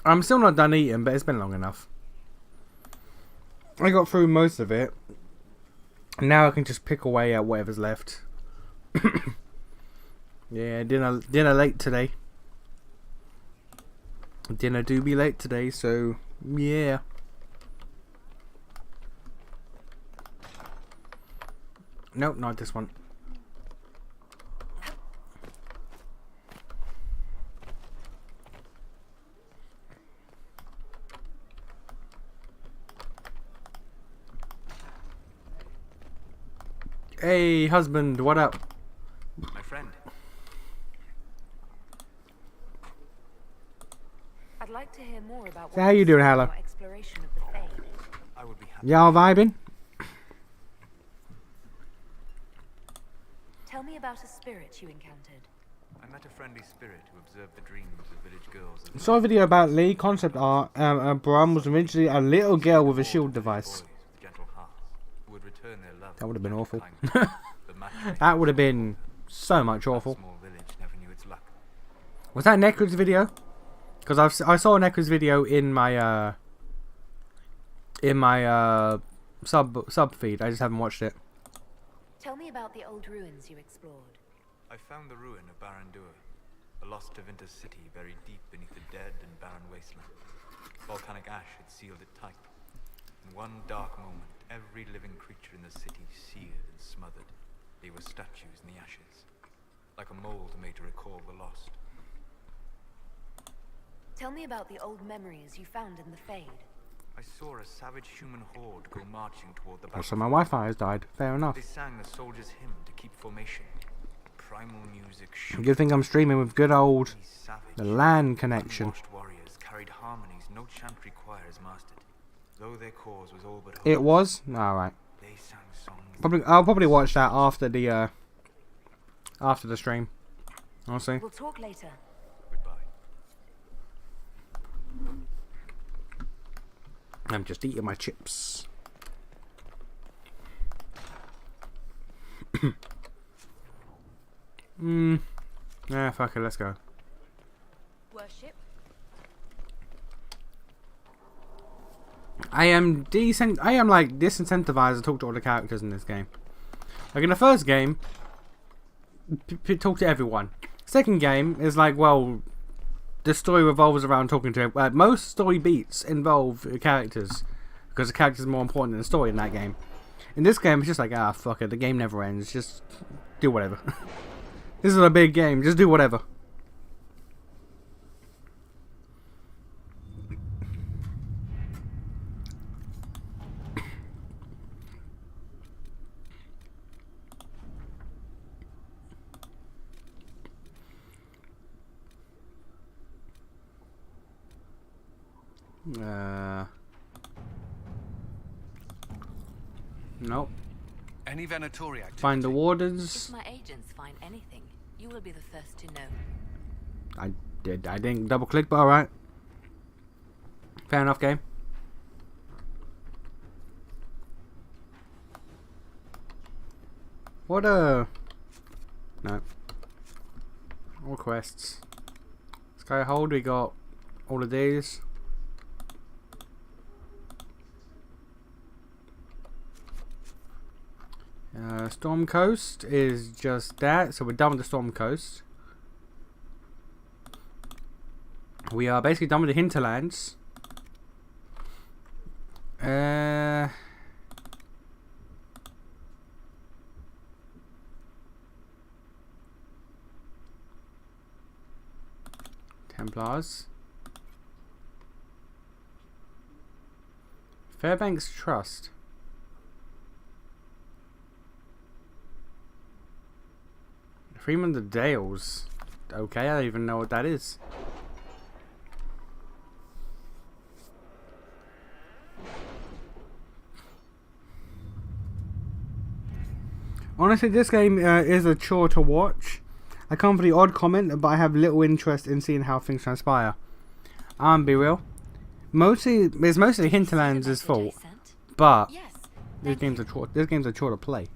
I'm still not done eating, but it's been long enough. I got through most of it. Now I can just pick away at whatever's left. Yeah, dinner late today. Dinner do be late today, so yeah. Nope, not this one. Hey, husband, what up? My friend. I'd like to hear more about So how you doing, Hala? exploration of the Fade. I would be happy. Y'all vibing? Tell me about a spirit you encountered. I met a friendly spirit who observed the dreams of village girls. I saw a video about Lee concept art. Bram was originally a little girl with a shield device. With gentle hearts, who would return their love. That would have been awful. The matchmaking That would have been so much awful. small village never knew its luck. Was that Necro's video? Because I saw Necro's video in my sub feed. I just haven't watched it. Tell me about the old ruins you explored. I found the ruin of Barandur, a lost Tevinter city buried deep beneath the dead and barren wasteland. Volcanic ash had sealed it tight. In one dark moment, every living creature in the city seared and smothered. They were statues in the ashes, like a mold made to recall the lost. Tell me about the old memories you found in the Fade. I saw a savage human horde go marching toward the Oh, battle. so my Wi-Fi has died. Fair enough. They sang the soldier's hymn to keep formation. Primal music shook. Good thing I'm streaming with good old These savage, the LAN connection. unwashed warriors carried harmonies no chantry choirs mastered. Though their cause was all but hopeless, It was? Alright. they sang songs. I'll probably watch that after the stream. Honestly. We'll talk later. Goodbye. I'm just eating my chips. Yeah, fuck it, let's go. Worship. I am like disincentivized to talk to all the characters in this game. Like in the first game, talk to everyone. Second game is like, well, the story revolves around talking to. Most story beats involve characters because the characters are more important than the story in that game. In this game, it's just like, ah, fuck it, the game never ends. Just do whatever. This is a big game. Just do whatever. Nope. Any Venatori activity? Find the wardens. If my agents find anything, you will be the first to know. I didn't double click, but alright. Fair enough, game. What no. All quests. Skyhold, we got all of these. Storm Coast is just that, so we're done with the Storm Coast. We are basically done with the hinterlands. Templars. Fairbanks Trust. Freeman the Dales. Okay, I don't even know what that is. Honestly, this game is a chore to watch. I come for the odd comment, but I have little interest in seeing how things transpire. Be real. It's mostly Hinterlands' fault, but Yes. this game's a chore. This game's a chore to play.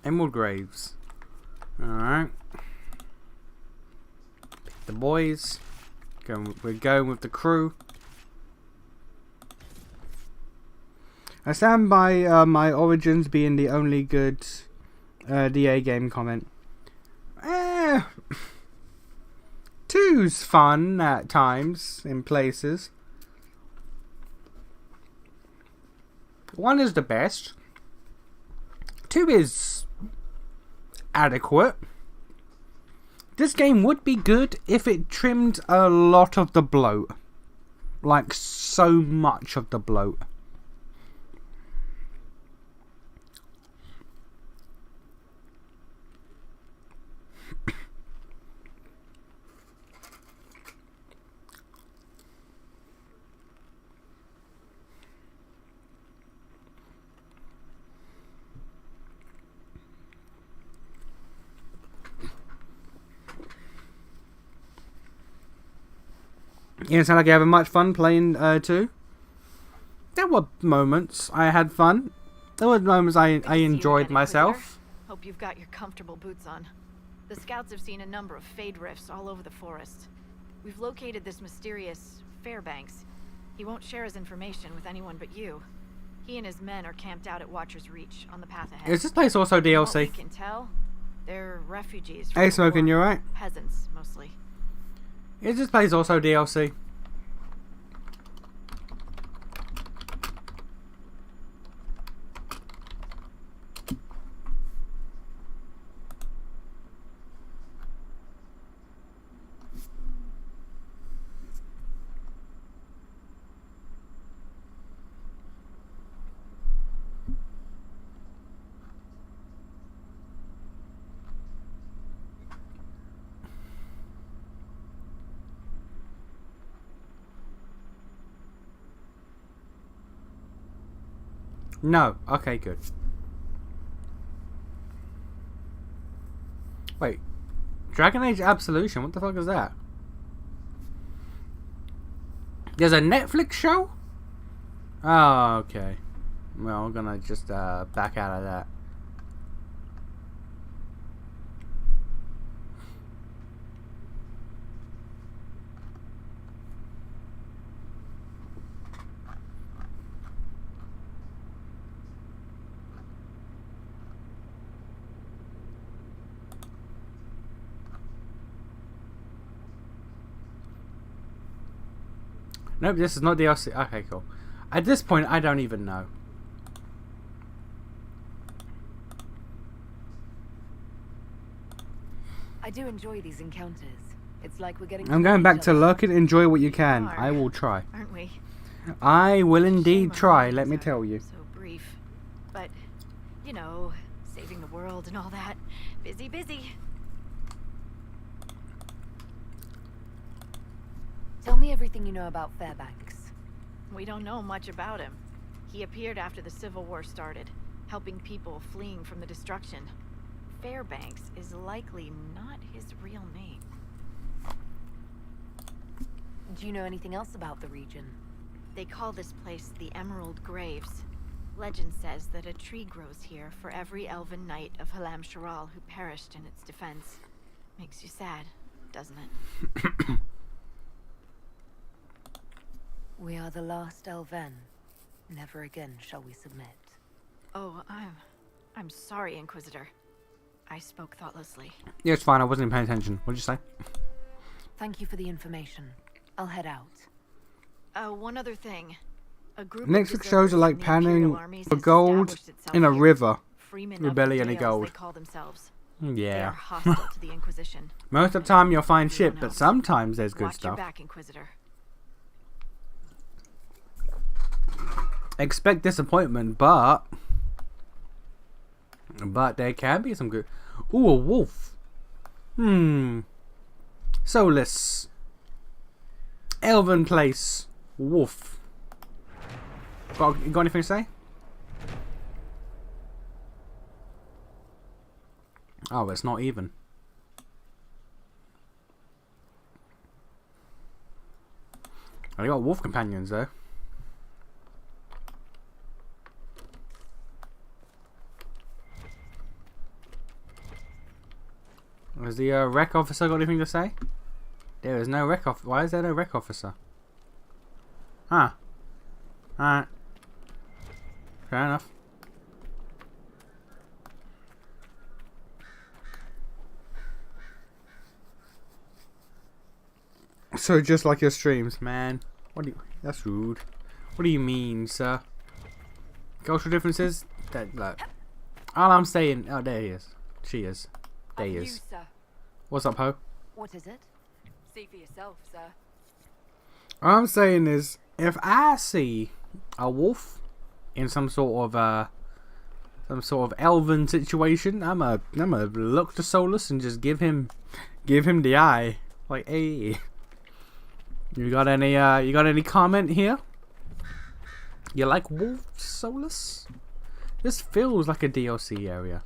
Emerald Graves. Alright. Pick the boys. We're going with the crew. I stand by my Origins being the only good DA game comment. 2's fun at times in places. 1 is the best. 2 is adequate. This game would be good if it trimmed a lot of the bloat. Like, so much of the bloat. You don't sound like you're having much fun playing 2. There were moments I had fun. There were moments I enjoyed myself. Hope you've got your comfortable boots on. The scouts have seen a number of fade rifts all over the forest. We've located this mysterious Fairbanks. He won't share his information with anyone but you. He and his men are camped out at Watcher's Reach on the path ahead. Is this place also From what we DLC? can tell, they're refugees. Hey, from the Smoking, war. you alright? Peasants, mostly. Is this place also DLC? No. Okay, good. Wait. Dragon Age Absolution? What the fuck is that? There's a Netflix show? Oh, okay. Well, I'm gonna just back out of that. Nope, this is not DLC. Okay, cool. At this point, I don't even know. I do enjoy these encounters. It's like we're getting. I'm going back to lurk and enjoy what you can. Are, I will try. Aren't we? I will Shame indeed our try, lives let me are tell you. So brief. But, you know, saving the world and all that. Busy, busy. Tell me everything you know about Fairbanks. We don't know much about him. He appeared after the Civil War started, helping people fleeing from the destruction. Fairbanks is likely not his real name. Do you know anything else about the region? They call this place the Emerald Graves. Legend says that a tree grows here for every elven knight of Halam Sharal who perished in its defense. Makes you sad, doesn't it? We are the last Elven. Never again shall we submit. Oh, I'm sorry, Inquisitor. I spoke thoughtlessly. Yeah, it's fine, I wasn't even paying attention. What'd you say? Thank you for the information. I'll head out. One other thing. A group of Netflix shows are like deserters from the Imperial panning armies for has gold established itself in a here. river. Freemen of Rebellion the of Dales, gold. They call themselves. They are Yeah. hostile to the Inquisition. Most of the time you'll find shit, Everyone but else. sometimes there's good Watch your stuff. back, Inquisitor. Expect disappointment, but there can be some good. Ooh, a wolf. Soulless. Elven place. Wolf. Got anything to say? Oh, it's not even. I got wolf companions though. Has the rec officer got anything to say? There is no rec officer. Why is there no rec officer? Huh. Alright. Fair enough. So just like your streams, man. What do you... That's rude. What do you mean, sir? Cultural differences? That, look. All I'm saying... Oh, there he is. She is. There he is. Sir. What's up, Ho? What is it? See for yourself, sir. All I'm saying is, if I see a wolf in some sort of elven situation, I'm gonna look to Solus and just give him the eye. Like, hey, you got any comment here? You like wolves, Solus? This feels like a DLC area.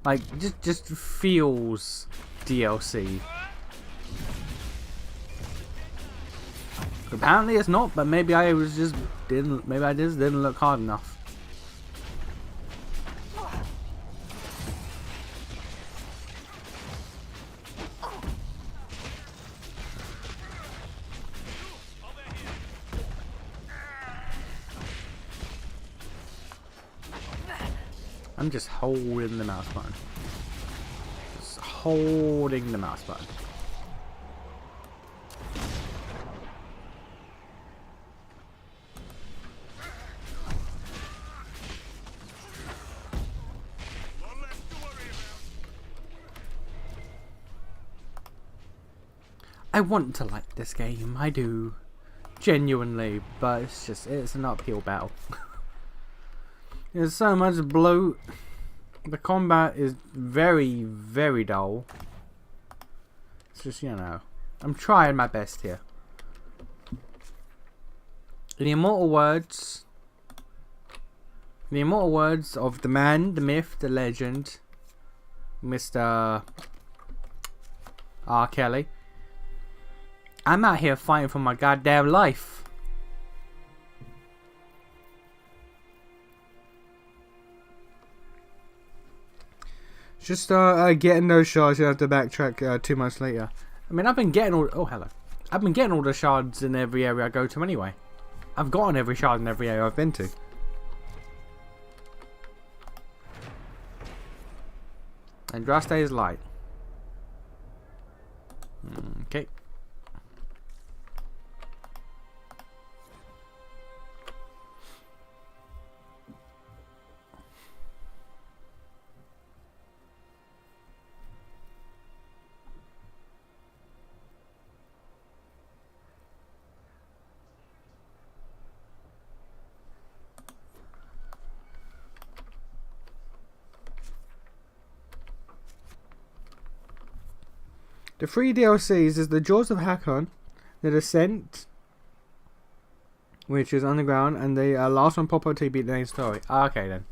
Like, just feels DLC. Apparently it's not, but maybe I just didn't look hard enough. I'm just holding the mouse button. Just holding the mouse button. I want to like this game, I do. Genuinely, but it's an uphill battle. There's so much bloat. The combat is very, very dull. It's just, you know, I'm trying my best here. In the immortal words of the man, the myth, the legend, Mr. R. Kelly, I'm out here fighting for my goddamn life. Just getting those shards, you have to backtrack 2 months later. I mean, I've been getting all... Oh, hello. I've been getting all the shards in every area I go to anyway. I've gotten every shard in every area I've been to. And Draste is light. Okay. The 3 DLCs is the Jaws of Hakon, the Descent, which is underground, and the last one Popo to beat the main story. Okay then.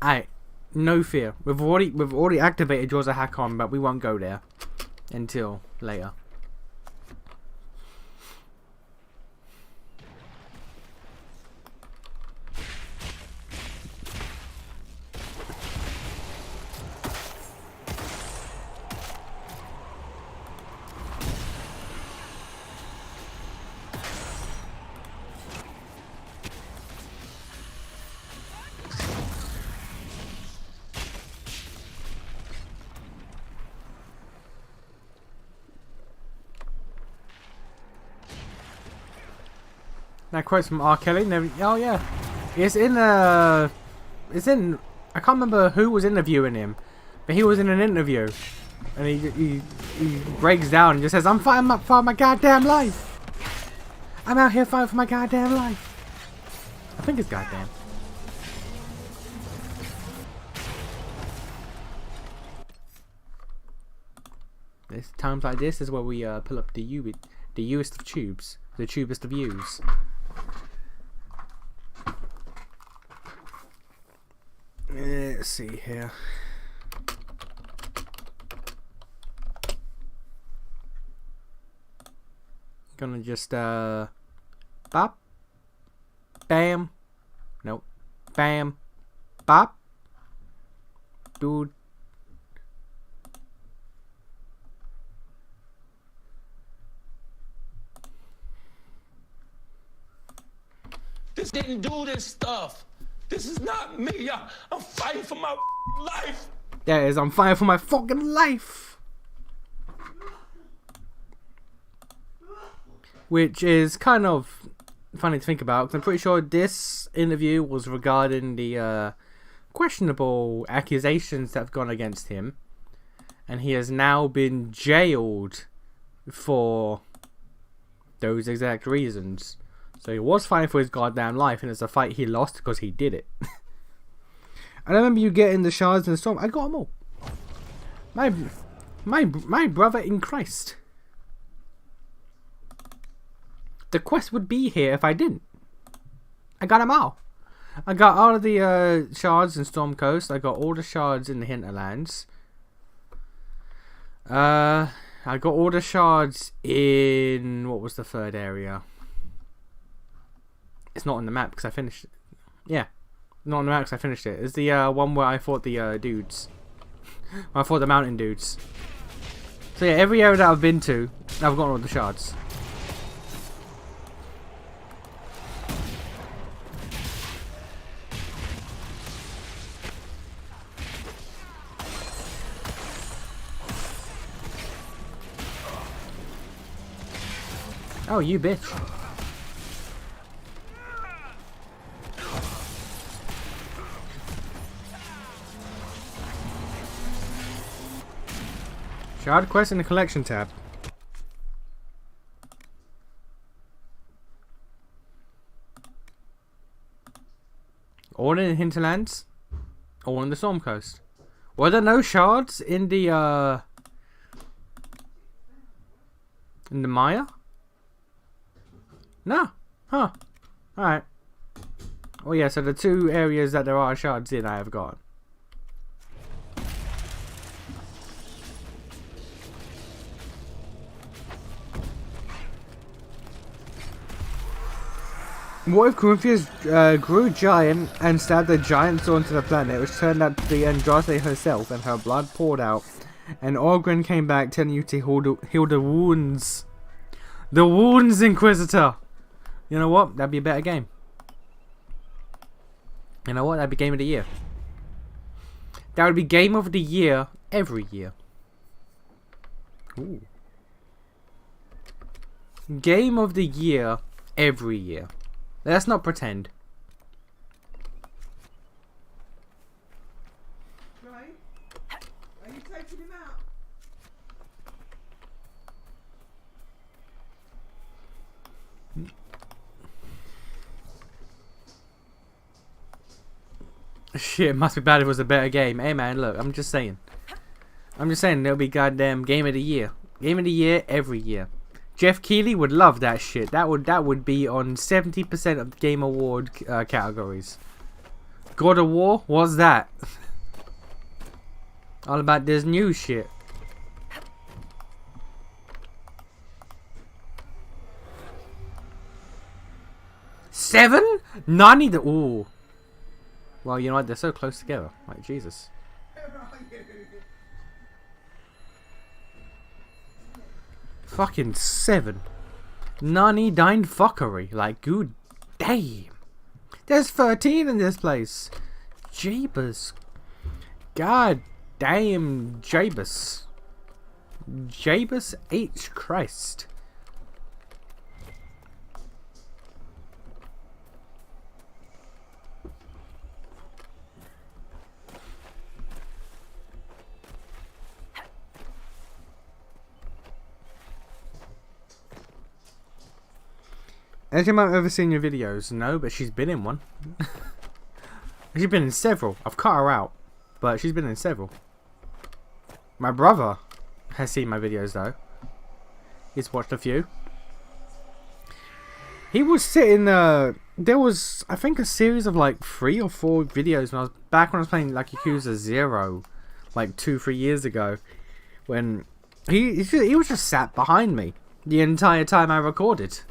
Alright, no fear. We've already activated Jaws of Hakon, but we won't go there until later. That quote's from R. Kelly. Oh yeah, it's in I can't remember who was interviewing him, but he was in an interview, and he breaks down and just says, "I'm fighting for my goddamn life. I'm out here fighting for my goddamn life." I think it's goddamn. This times like this is where we pull up the Uest of tubes, the tubest of U's. Let's see here. Gonna just bop, bam, nope, bam, bop, dude, This didn't do this stuff. This is not me. I'm fighting for my life. There it is. I'm fighting for my fucking life. Which is kind of funny to think about, because I'm pretty sure this interview was regarding the questionable accusations that have gone against him, and he has now been jailed for those exact reasons. So he was fighting for his goddamn life, and it's a fight he lost because he did it. I remember you getting the shards in the storm. I got them all. My brother in Christ. The quest would be here if I didn't. I got them all. I got all of the shards in Storm Coast. I got all the shards in the Hinterlands. I got all the shards in... what was the third area? It's not on the map because I finished it. Yeah. Not on the map because I finished it. It's the one where I fought the dudes. I fought the mountain dudes. So yeah, every area that I've been to, I've got all the shards. Oh, you bitch. Shard quest in the collection tab. All in the Hinterlands. All in the Storm Coast. Were there no shards in the Maya? No. Huh. Alright. Oh yeah, so the two areas that there are shards in I have got. What if Corinthians grew giant and stabbed a giant sword into the planet, which turned out to be Andraste herself, and her blood poured out, and Orgrin came back telling you to heal the wounds. The wounds, Inquisitor! You know what? That'd be a better game. You know what? That'd be game of the year. That would be game of the year every year. Ooh. Game of the year every year. Let's not pretend. Right? Are you taking him out? Shit, it must be bad if it was a better game. Hey man, look, I'm just saying. There'll be goddamn game of the year. Game of the year every year. Jeff Keighley would love that shit. That would be on 70% of the Game Award categories. God of War? What's that? All about this new shit. Seven? Nani the... Ooh. Well, you know what? They're so close together. Like, Jesus. Fucking 7. Nani dine fuckery. Like, good damn. There's 13 in this place. Jeebus. God damn Jabus. Jabus H. Christ. Has your mum ever seen your videos? No, but she's been in one. She's been in several. I've cut her out, but she's been in several. My brother has seen my videos though. He's watched a few. He was sitting there was, I think, a series of like 3 or 4 videos when I was playing like Yakuza 0 like 2-3 years ago, when he was just sat behind me the entire time I recorded.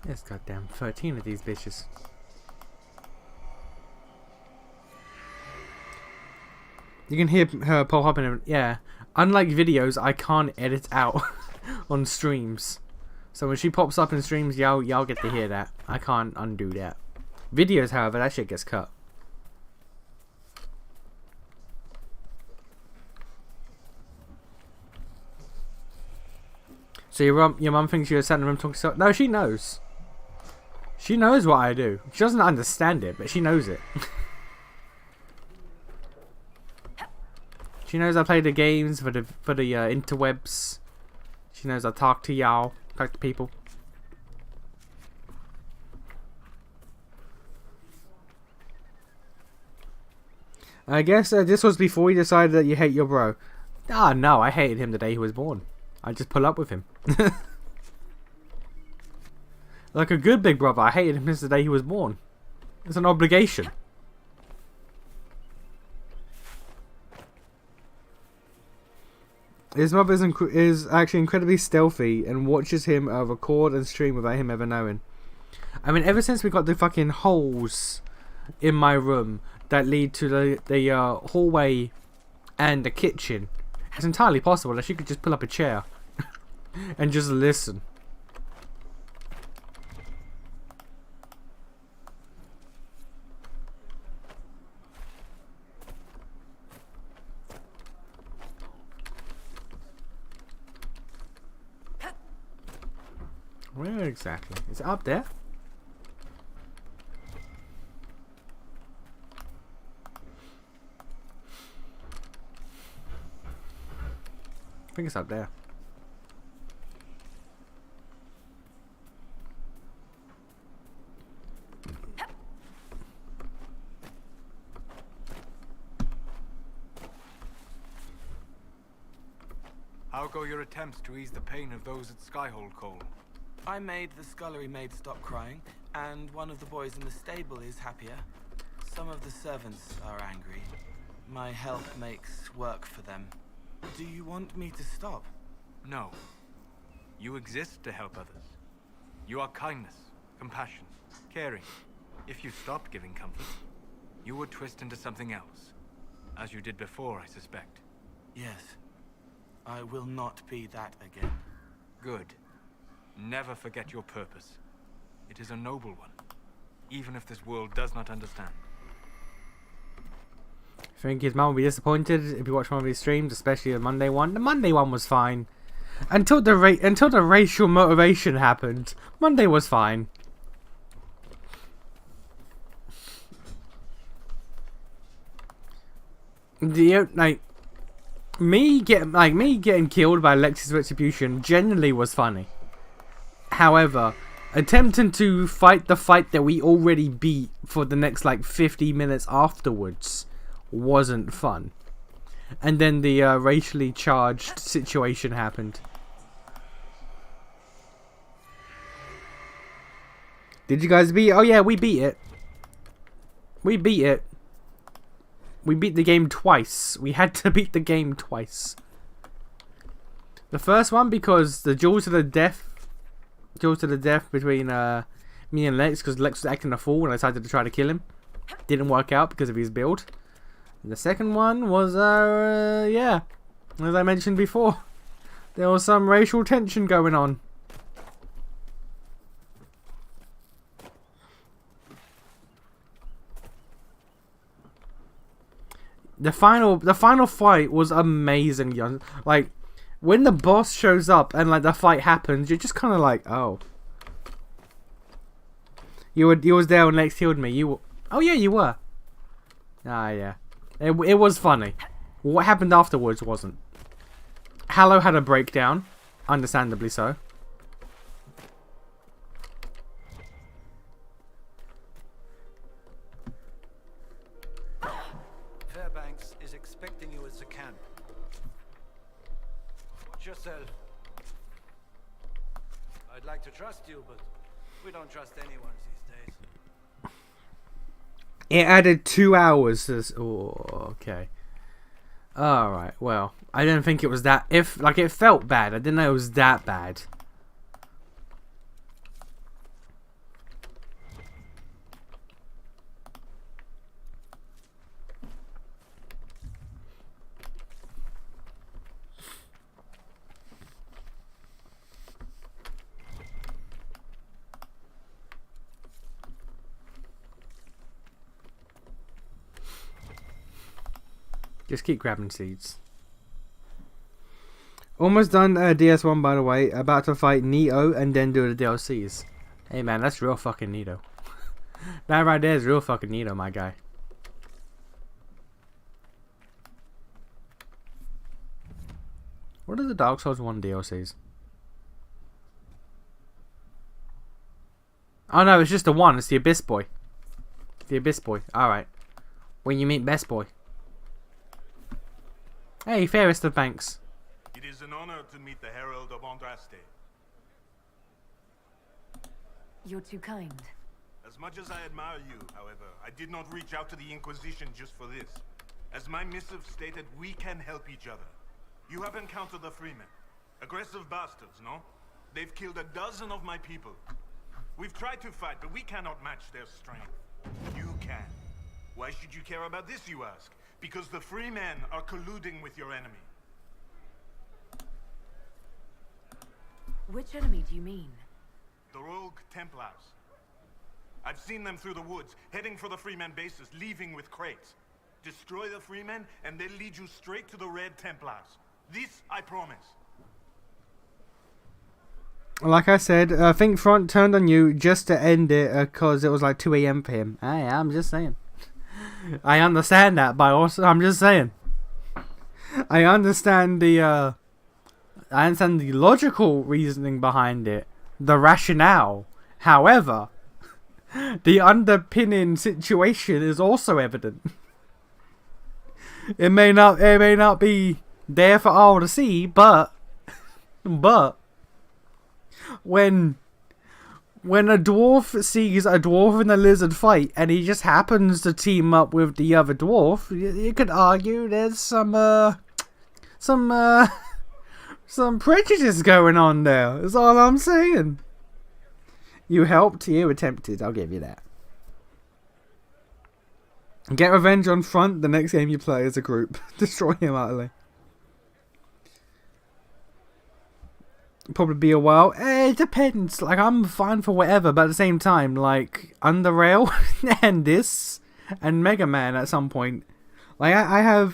There's goddamn 13 of these bitches. You can hear her pop up in. Yeah. Unlike videos, I can't edit out on streams. So when she pops up in streams, y'all get to hear that. I can't undo that. Videos, however, that shit gets cut. So your mum thinks you're sat in the room talking so. No, she knows. She knows what I do. She doesn't understand it, but she knows it. She knows I play the games for the interwebs. She knows I talk to y'all, talk to people. I guess this was before you decided that you hate your bro. Ah, no, I hated him the day he was born. I just pull up with him. Like a good big brother, I hated him since the day he was born. It's an obligation. His mother is actually incredibly stealthy and watches him record and stream without him ever knowing. I mean, ever since we got the fucking holes in my room that lead to the hallway and the kitchen, it's entirely possible that she could just pull up a chair and just listen. Where exactly? Is it up there? I think it's up there. How go your attempts to ease the pain of those at Skyhold, Cole? I made the scullery maid stop crying, and one of the boys in the stable is happier. Some of the servants are angry. My help makes work for them. Do you want me to stop? No. You exist to help others. You are kindness, compassion, caring. If you stopped giving comfort, you would twist into something else. As you did before, I suspect. Yes. I will not be that again. Good. Never forget your purpose. It is a noble one, even if this world does not understand. I think his mum will be disappointed if you watch one of his streams, especially the Monday one. The Monday one was fine. Until the racial motivation happened, Monday was fine. Me getting killed by Lexi's retribution generally was funny. However, attempting to fight the fight that we already beat for the next 50 minutes afterwards wasn't fun. And then the racially charged situation happened. Did you guys beat it? Oh yeah, we beat it. We beat it. We beat the game twice. We had to beat the game twice. The first one because the duel to the death between me and Lex, because Lex was acting a fool and I decided to try to kill him. Didn't work out because of his build. And the second one was, yeah, as I mentioned before, there was some racial tension going on. The final fight was amazing, young. Like, when the boss shows up and the fight happens, you're just kind of like, oh. You was there when Lex killed me. Oh yeah, you were. Ah yeah. It was funny. What happened afterwards wasn't. Hallow had a breakdown, understandably so. Fairbanks is expecting you at the camp. Watch yourself. I'd like to trust you, but we don't trust anyone these days. It added 2 hours to this. Oh, okay. Alright, well. I didn't think it was that. It felt bad. I didn't know it was that bad. Just keep grabbing seeds. Almost done DS1 by the way. About to fight Neo and then do the DLCs. Hey man, that's real fucking neato. That right there is real fucking neato, my guy. What are the Dark Souls 1 DLCs? Oh no, it's just the one. It's the Abyss Boy. The Abyss Boy. Alright. When you meet Best Boy. Hey, fairest of banks. It is an honor to meet the Herald of Andraste. You're too kind. As much as I admire you, however, I did not reach out to the Inquisition just for this. As my missive stated, we can help each other. You have encountered the Freemen. Aggressive bastards, no? They've killed a dozen of my people. We've tried to fight, but we cannot match their strength. You can. Why should you care about this, you ask? Because the Freemen are colluding with your enemy. Which enemy do you mean? The rogue Templars. I've seen them through the woods, heading for the Freemen bases, leaving with crates. Destroy the Freemen, and they'll lead you straight to the Red Templars. This I promise. Like I said, I think Front turned on you just to end it because it was like 2 AM for him. Hey, I'm just saying. I understand that, but also I'm just saying. I understand the logical reasoning behind it, the rationale. However, the underpinning situation is also evident. It may not be there for all to see, but when a dwarf sees a dwarf and a lizard fight and he just happens to team up with the other dwarf, you could argue there's some prejudice going on there. That's all I'm saying. You helped, you attempted, I'll give you that. Get revenge on Front the next game you play as a group. Destroy him utterly. Probably be a while. It depends. Like, I'm fine for whatever, but at the same time, like, Underrail and this and Mega Man at some point. Like, I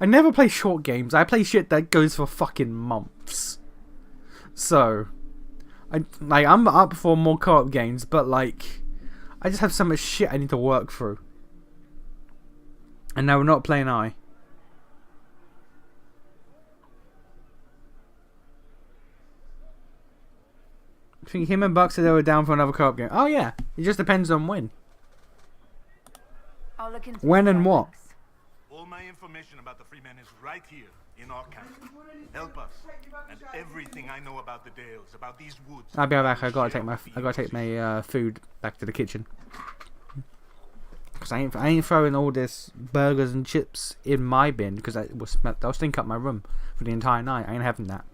never play short games. I play shit that goes for fucking months. So, I'm up for more co-op games, but like, I just have so much shit I need to work through. And now we're not playing I think him and Buck said they were down for another co-op game. Oh yeah, it just depends on when. I'll look into When and what? All my information about the Freemen is right here in our camp. Help us, and everything I know about the Dales, about these woods. I'll be right back. I gotta take my food back to the kitchen. Cause I ain't throwing all this burgers and chips in my bin because that'll stink up my room for the entire night. I ain't having that.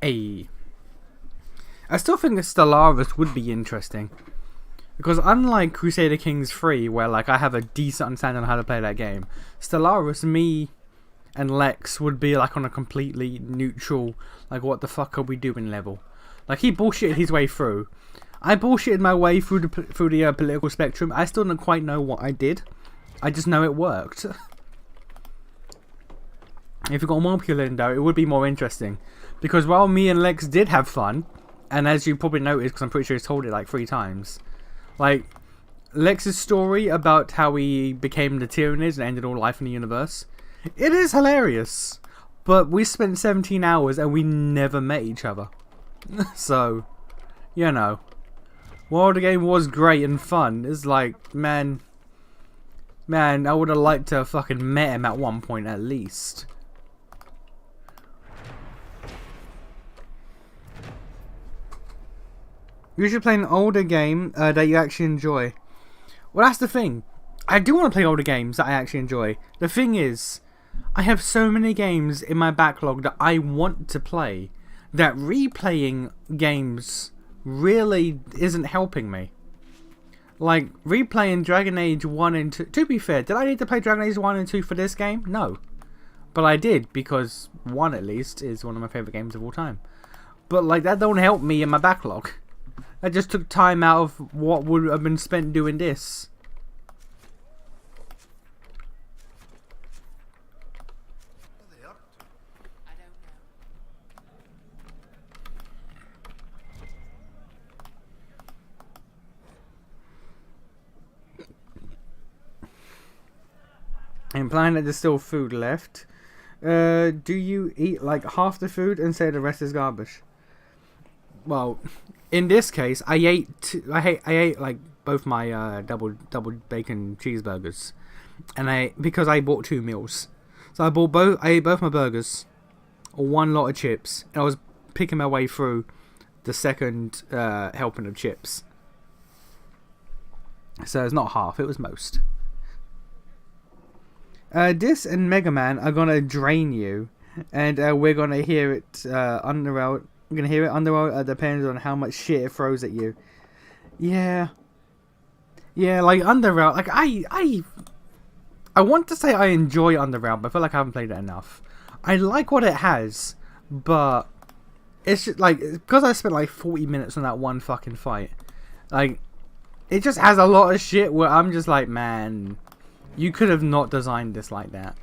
Hey, I still think that Stellaris would be interesting. Because unlike Crusader Kings 3, where like I have a decent understanding on how to play that game, Stellaris, me and Lex would be like on a completely neutral, like what the fuck are we doing level. Like he bullshitted his way through. I bullshitted my way through the political spectrum. I still don't quite know what I did. I just know it worked. If it got more popular though, it would be more interesting. Because while me and Lex did have fun, and as you probably noticed, because I'm pretty sure he's told it like 3 times, like Lex's story about how he became the Tyrannid and ended all life in the universe, it is hilarious. But we spent 17 hours and we never met each other. So, you know, while the game was great and fun, it's like, man, I would have liked to have fucking met him at one point at least. You should play an older game that you actually enjoy. Well, that's the thing. I do want to play older games that I actually enjoy. The thing is, I have so many games in my backlog that I want to play that replaying games really isn't helping me. Like, replaying Dragon Age 1 and 2... To be fair, did I need to play Dragon Age 1 and 2 for this game? No. But I did, because 1 at least is one of my favourite games of all time. But, like, that don't help me in my backlog. I just took time out of what would have been spent doing this. Implying that there's still food left. Do you eat like half the food and say the rest is garbage? Well, in this case, I ate like both my double bacon cheeseburgers, and because I bought 2 meals, so I ate both my burgers, 1 lot of chips, and I was picking my way through the second helping of chips. So it's not half; it was most. This and Mega Man are gonna drain you, and we're gonna hear it Underworld. We're gonna hear it Underworld. Depends on how much shit it throws at you. Yeah, like Underworld. Like I want to say I enjoy Underworld, but I feel like I haven't played it enough. I like what it has, but it's just like because I spent like 40 minutes on that one fucking fight. Like it just has a lot of shit where I'm just like, man, you could have not designed this like that.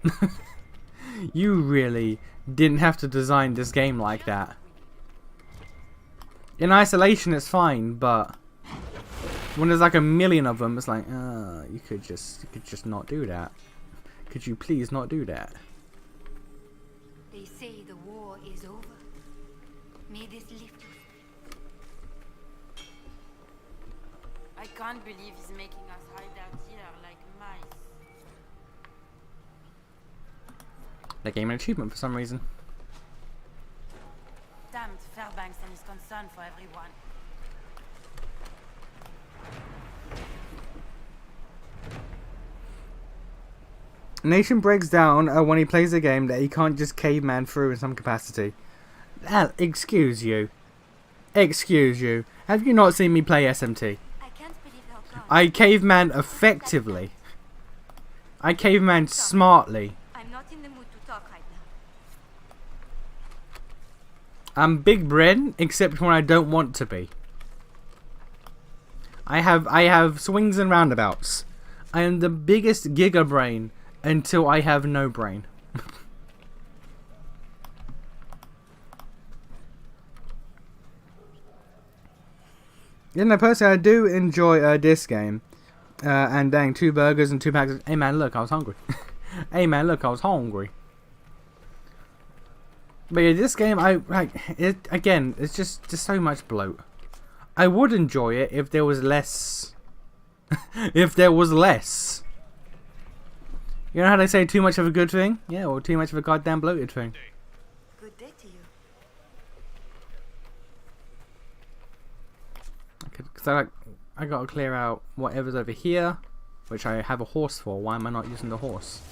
You really didn't have to design this game like that. In isolation it's fine, but when there's like a million of them, it's like, you could just not do that. Could you please not do that? They say the war is over. May this lift us. I can't believe he's making us hide out here like mice. They gave me an achievement for some reason. Damned Fairbanks and his concern for everyone. Nation breaks down when he plays a game that he can't just caveman through in some capacity. Excuse you. Excuse you. Have you not seen me play SMT? I can't believe how come. I caveman effectively. I caveman smartly. I'm not in the mood to talk right now. I'm Big Brain, except when I don't want to be. I have swings and roundabouts. I am the biggest giga brain until I have no brain. You know, personally, I do enjoy this game. And dang, 2 burgers and 2 packs of... Hey man, look, I was hungry. Hey man, look, I was hungry. But yeah, this game, again, it's just so much bloat. I would enjoy it if there was less. If there was less. You know how they say too much of a good thing? Yeah, or too much of a goddamn bloated thing. Good day to you. So I gotta clear out whatever's over here, which I have a horse for. Why am I not using the horse?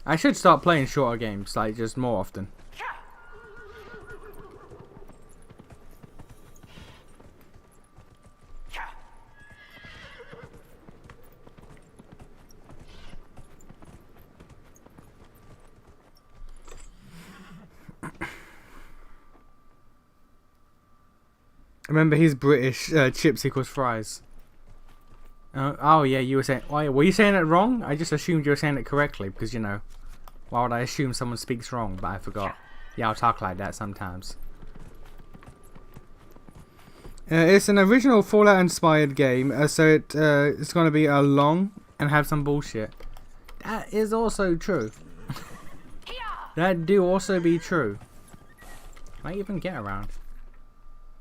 I should start playing shorter games, like just more often. Remember, he's British. Chips equals fries. Oh yeah, you were saying. Oh, yeah, were you saying it wrong? I just assumed you were saying it correctly because you know, why would I assume someone speaks wrong? But I forgot. Yeah, I'll talk like that sometimes. It's an original Fallout inspired game, so it's going to be long and have some bullshit. That is also true. That do also be true. Can I even get around?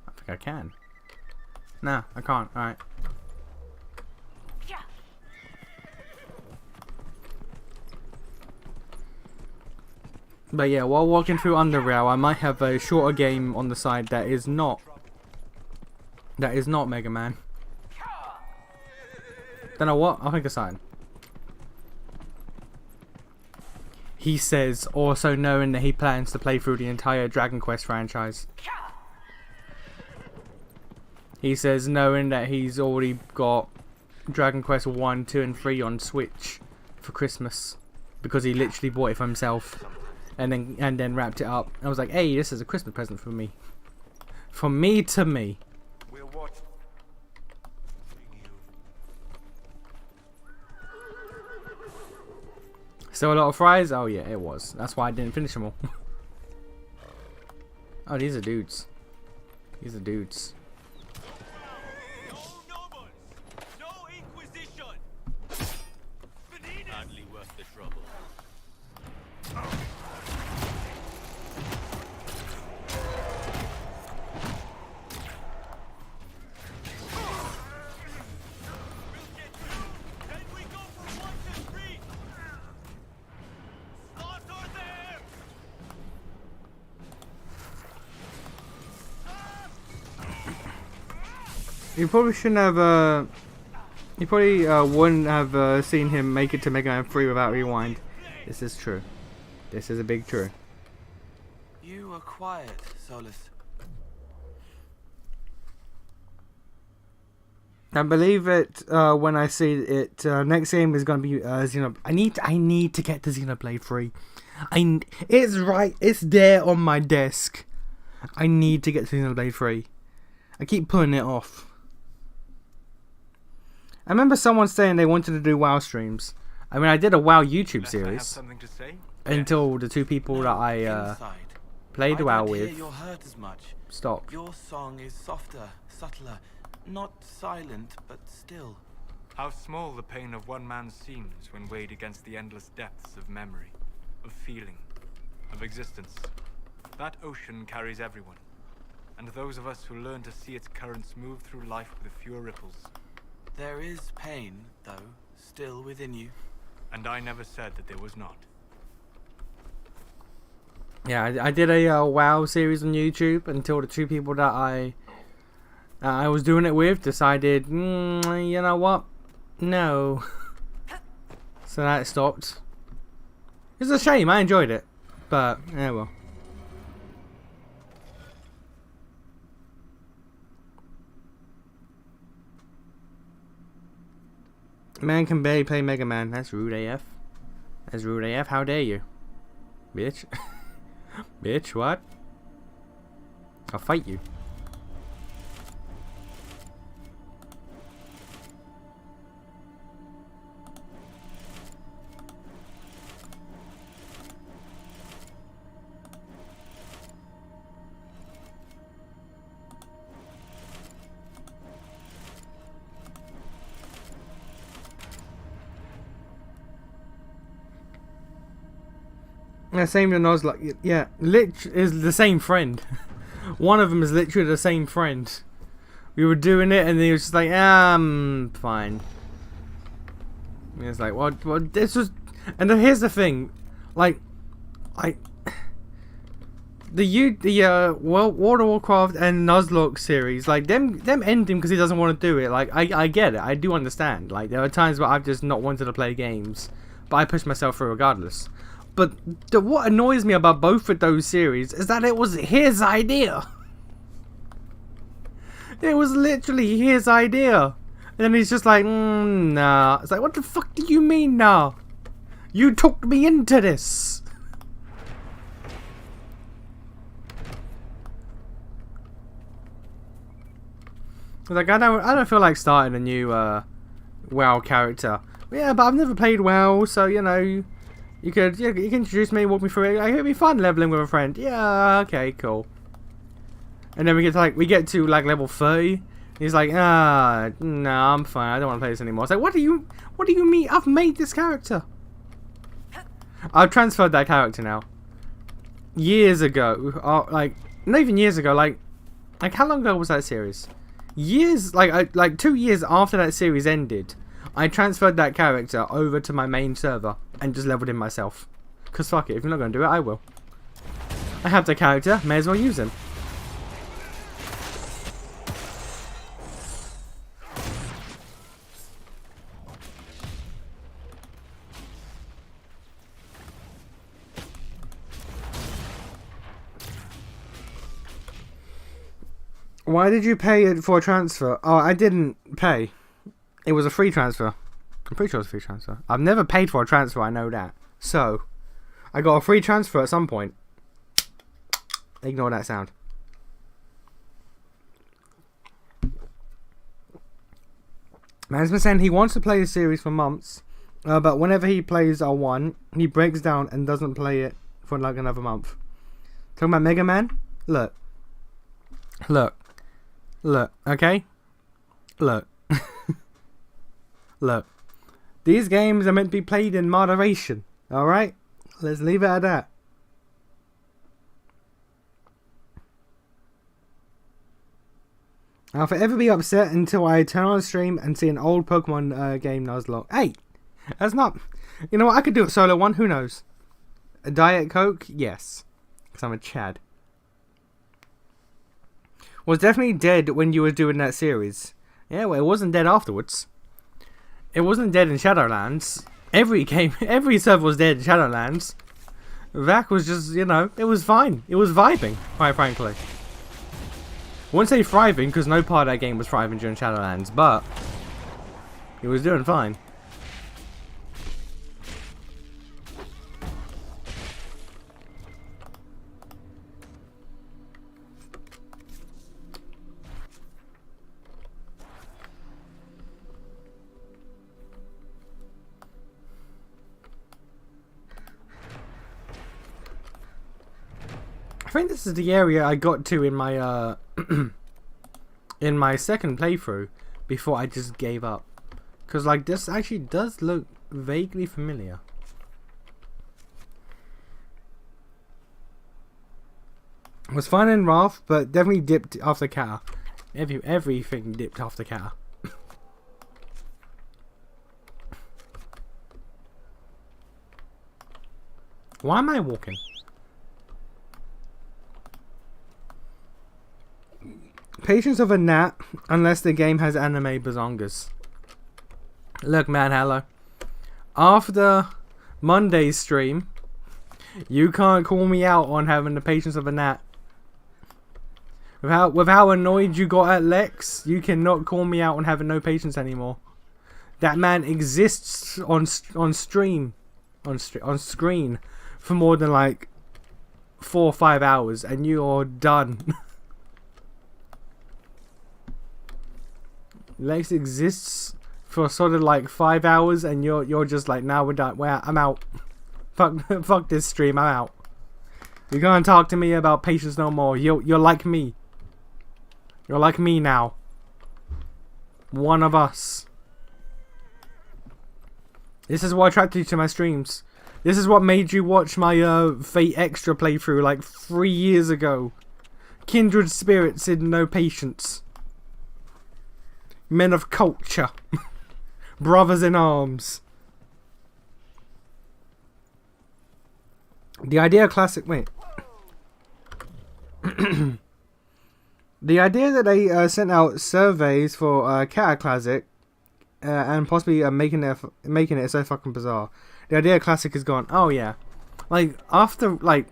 I think I can. Nah, I can't. Alright. But yeah, while walking through Underrail, I might have a shorter game on the side that is not Mega Man. Don't know what. I'll think of something. He says, also knowing that he plans to play through the entire Dragon Quest franchise. He says, knowing that he's already got Dragon Quest 1, 2, and 3 on Switch for Christmas because he literally bought it for himself. And then wrapped it up. I was like, hey, this is a Christmas present for me. From me to me. Still a lot of fries? Oh yeah, it was. That's why I didn't finish them all. Oh, these are dudes. These are dudes. No nobles! No Inquisition! Hardly worth the trouble. You probably shouldn't have, you probably wouldn't have seen him make it to Mega Man 3 without Rewind. This is true. This is a big true. You are quiet, Solus. I believe it when I see it. Next game is going to be Xenoblade. I need to get to Xenoblade 3. It's right. It's there on my desk. I need to get to Xenoblade 3. I keep putting it off. I remember someone saying they wanted to do WoW streams. I mean, I did a WoW YouTube series until the two people that I played WoW with you're hurt as much. Stop. Your song is softer, subtler, not silent, but still. How small the pain of one man seems when weighed against the endless depths of memory, of feeling, of existence. That ocean carries everyone, and those of us who learn to see its currents move through life with fewer ripples. There is pain, though, still within you. And I never said that there was not. Yeah, I did a WoW series on YouTube until the two people that I was doing it with decided, you know what? No. So that stopped. It's a shame, I enjoyed it. But, yeah, well. Man can barely play Mega Man. That's rude AF. That's rude AF. How dare you? Bitch. Bitch, what? I'll fight you. Yeah, same with Nuzlocke. Yeah, is the same friend. One of them is literally the same friend. We were doing it, and he was just like, fine. And it's like, well, this was. And then here's the thing, like, the World of Warcraft and Nuzlocke series, like them ending because he doesn't want to do it. Like, I get it, I do understand. Like, there are times where I've just not wanted to play games, but I push myself through regardless. But what annoys me about both of those series is that it was his idea. It was literally his idea. And then he's just like, nah. It's like, what the fuck do you mean, nah? You talked me into this. Like, I don't feel like starting a new WoW character. Yeah, but I've never played WoW, so you know, you can introduce me, walk me through it. Like, it'd be fun leveling with a friend. Yeah, okay, cool. And then we get to like level 30. He's like, no, I'm fine. I don't want to play this anymore. It's like, what do you mean? I've made this character. I've transferred that character now. Years ago, like not even years ago, like how long ago was that series? Years, like 2 years after that series ended, I transferred that character over to my main server and just leveled him myself. Cause fuck it, if you're not gonna do it, I will. I have the character, may as well use him. Why did you pay it for a transfer? Oh, I didn't pay. It was a free transfer. I'm pretty sure it was a free transfer. I've never paid for a transfer, I know that. So, I got a free transfer at some point. Ignore that sound. Man's been saying he wants to play the series for months, but whenever he plays R1, he breaks down and doesn't play it for like another month. Talking about Mega Man? Look. Look, okay? Look. Look. These games are meant to be played in moderation, alright? Let's leave it at that. I'll forever be upset until I turn on the stream and see an old Pokemon game Nuzlocke. Hey! That's not... You know what? I could do a solo one. Who knows? A Diet Coke? Yes. Because I'm a Chad. Was definitely dead when you were doing that series. Yeah, well, it wasn't dead afterwards. It wasn't dead in Shadowlands. Every server was dead in Shadowlands. VAC was just, you know, it was fine. It was vibing, quite frankly. I wouldn't say thriving, because no part of that game was thriving during Shadowlands, but it was doing fine. I think this is the area I got to in my in my second playthrough before I just gave up. Cause like this actually does look vaguely familiar. Was fine in Wrath, but definitely dipped after Kata. Everything dipped after Kata. Why am I walking? Patience of a gnat, unless the game has anime bazongas. Look, man, hello. After Monday's stream, you can't call me out on having the patience of a gnat. With how annoyed you got at Lex, you cannot call me out on having no patience anymore. That man exists on screen for more than like 4 or 5 hours, and you're done. Lex exists for sort of like 5 hours, and you're just like, now we're done. Well, I'm out. Fuck this stream. I'm out. You can't talk to me about patience no more. You're like me. You're like me now. One of us. This is what attracted you to my streams. This is what made you watch my Fate Extra playthrough like 3 years ago. Kindred spirits in no patience. Men of culture. Brothers in arms. The idea classic... Wait. The idea that they sent out surveys for Kata Classic and possibly making it so fucking bizarre. The idea classic is gone. Oh yeah. Like, after... Like,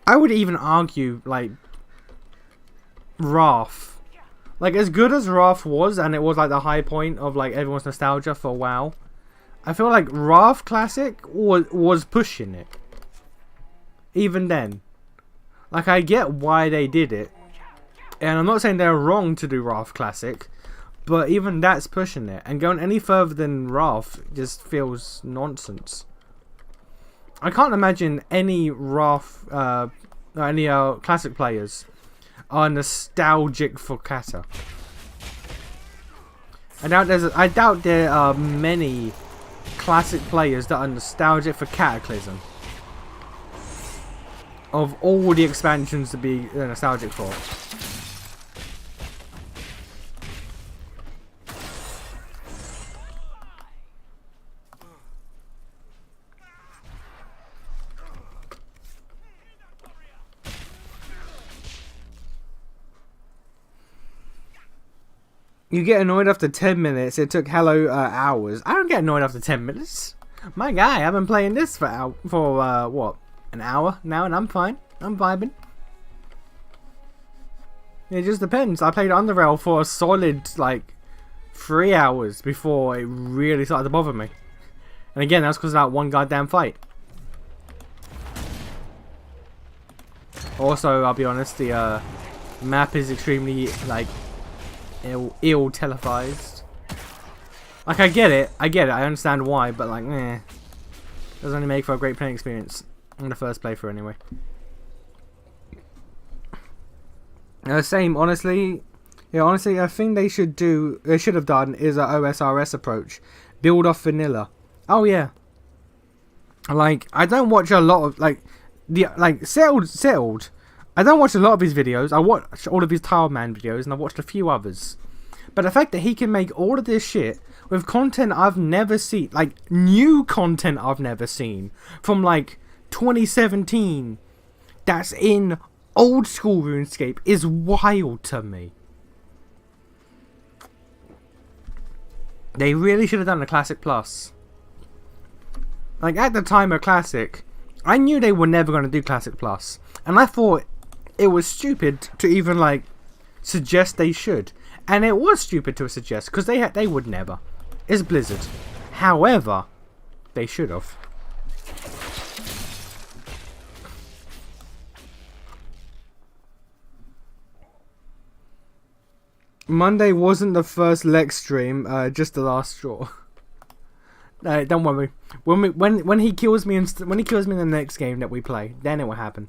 I would even argue, like... Wrath. Like, as good as Wrath was, and it was like the high point of like everyone's nostalgia for WoW, I feel like Wrath Classic was pushing it. Even then. Like, I get why they did it. And I'm not saying they're wrong to do Wrath Classic, But even that's pushing it, and going any further than Wrath just feels nonsense. I can't imagine any Wrath, any classic players are nostalgic for Kata. I doubt there are many classic players that are nostalgic for Cataclysm. Of all the expansions to be nostalgic for. You get annoyed after 10 minutes. It took hello hours. I don't get annoyed after 10 minutes. My guy, I've been playing this for what? An hour now, and I'm fine. I'm vibing. It just depends. I played Underrail for a solid, like, 3 hours before it really started to bother me. And again, that's because of that one goddamn fight. Also, I'll be honest, the map is extremely, like, ill televised. Like, I get it, I understand why, but like, doesn't only make for a great playing experience in the first playthrough anyway. Same, honestly. Yeah, honestly, I think they should have done is a OSRS approach, build off vanilla. Oh yeah. Like, I don't watch a lot of settled. I don't watch a lot of his videos. I watch all of his Tile Man videos, and I've watched a few others. But the fact that he can make all of this shit with content I've never seen, like new content I've never seen, from like 2017, that's in old school RuneScape, is wild to me. They really should have done a Classic Plus. Like, at the time of Classic, I knew they were never going to do Classic Plus. And I thought it was stupid to even, like, suggest they should. And it was stupid to suggest, because they would never. It's Blizzard. However, they should have. Monday wasn't the first Lex stream, just the last straw. Don't worry. When he kills me in the next game that we play, then it will happen.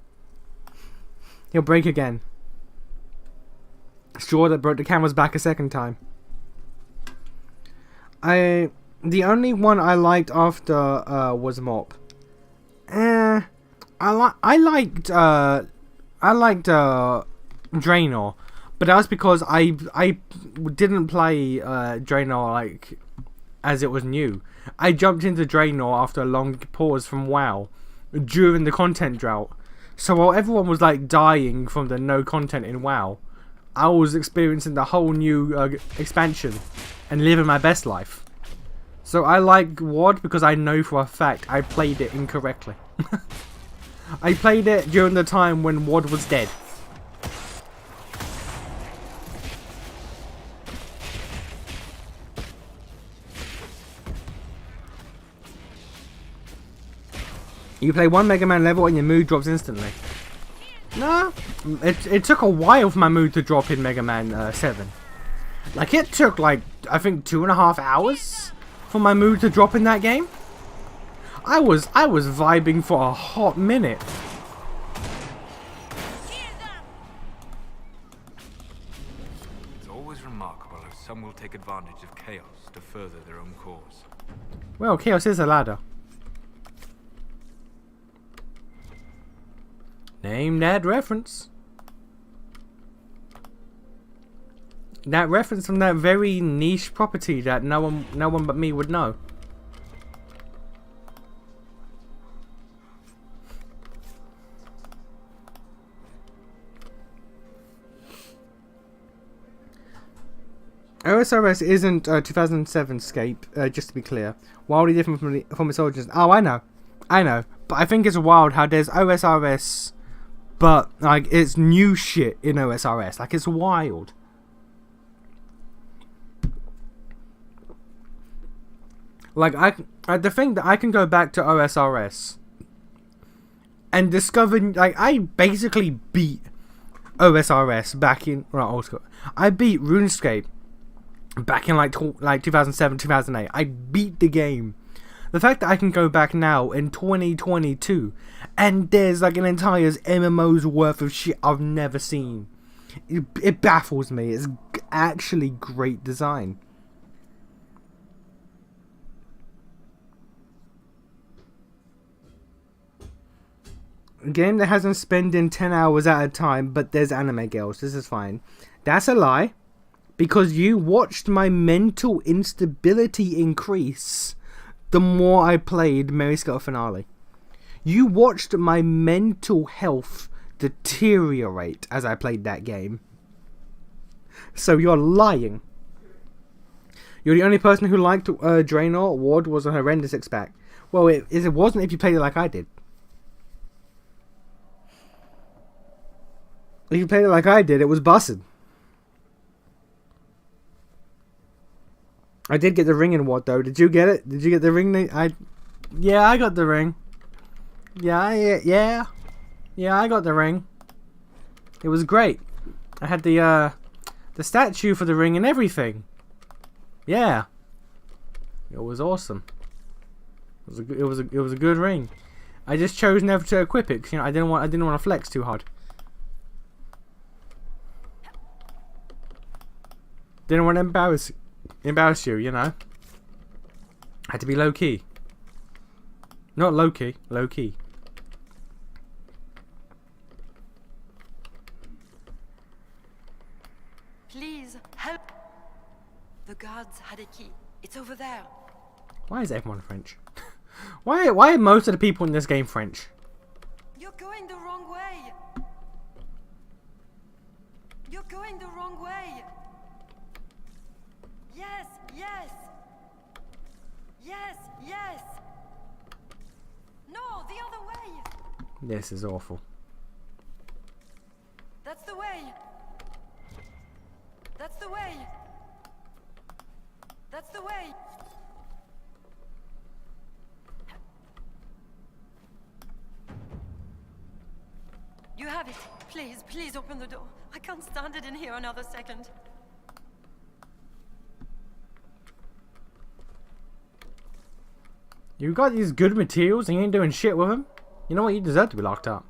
He'll break again. Straw that broke the camera's back a second time. The only one I liked after was Mop. I liked Draenor, but that was because I didn't play Draenor like as it was new. I jumped into Draenor after a long pause from WoW during the content drought. So while everyone was like dying from the no content in WoW, I was experiencing the whole new expansion and living my best life. So I like WoD because I know for a fact I played it incorrectly. I played it during the time when WoD was dead. You play one Mega Man level and your mood drops instantly. No, it took a while for my mood to drop in Mega Man 7. Like, it took like, I think 2.5 hours for my mood to drop in that game. I was vibing for a hot minute. It's always remarkable how some will take advantage of chaos to further their own cause. Well, chaos is a ladder. Name that reference. That reference from that very niche property that no one but me would know. OSRS isn't 2007 Scape, just to be clear. Wildly different from its origins. Oh, I know. But I think it's wild how there's OSRS, but like it's new shit in OSRS. Like, it's wild. Like, the thing that I can go back to OSRS and discover, like, I basically beat OSRS back in old school. I beat RuneScape back in like 2007, 2008. I beat the game. The fact that I can go back now in 2022 and there's like an entire MMO's worth of shit I've never seen. It baffles me. It's actually great design. A game that hasn't spending 10 hours at a time, but there's anime girls. This is fine. That's a lie. Because you watched my mental instability increase the more I played Mary Scott Finale. You watched my mental health deteriorate as I played that game. So you're lying. You're the only person who liked Draenor. Ward was a horrendous six-pack. Well, it wasn't if you played it like I did. If you played it like I did, it was busted. I did get the ring in Ward though. Did you get it? Did you get the ring? Yeah, I got the ring. Yeah, I got the ring. It was great. I had the statue for the ring and everything. Yeah, it was awesome. It was a good ring. I just chose never to equip it because I didn't want to flex too hard. Didn't want to embarrass you, you know. Had to be low key. Not low key, low key. Please help. The guards had a key. It's over there. Why is everyone French? Why are most of the people in this game French? You're going the wrong way. You're going the wrong way. Yes, yes. Yes, yes. No, the other way. This is awful. That's the way. That's the way. That's the way. You have it. Please, please open the door. I can't stand it in here another second. You got these good materials and you ain't doing shit with them? You know what? You deserve to be locked up.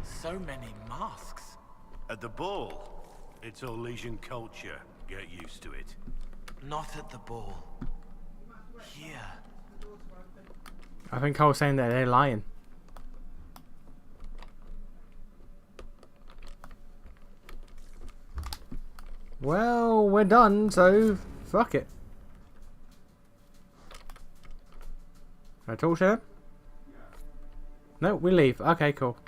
So many masks. At the ball, it's all Legion culture. Get used to it. Not at the ball. Here. I think I was saying that they're lying. Well, we're done, so fuck it. Can I talk to them? No, we leave. Okay, cool.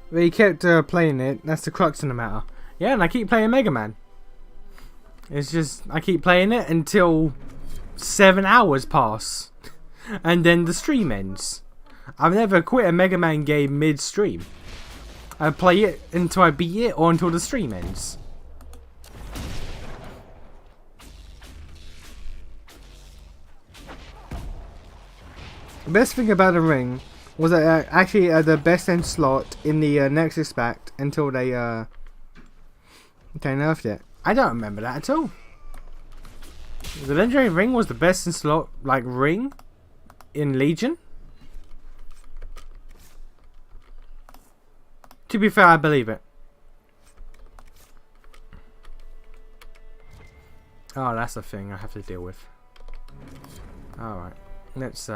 But he kept playing it. That's the crux of the matter. Yeah, and I keep playing Mega Man. It's just, I keep playing it until 7 hours pass. And then the stream ends. I've never quit a Mega Man game mid-stream. I play it until I beat it or until the stream ends. The best thing about the ring was that actually the best end slot in the Nexus pack until they nerfed it. I don't remember that at all. The legendary ring was the best in slot like ring in Legion. To be fair, I believe it. Oh, that's a thing I have to deal with. Alright. Let's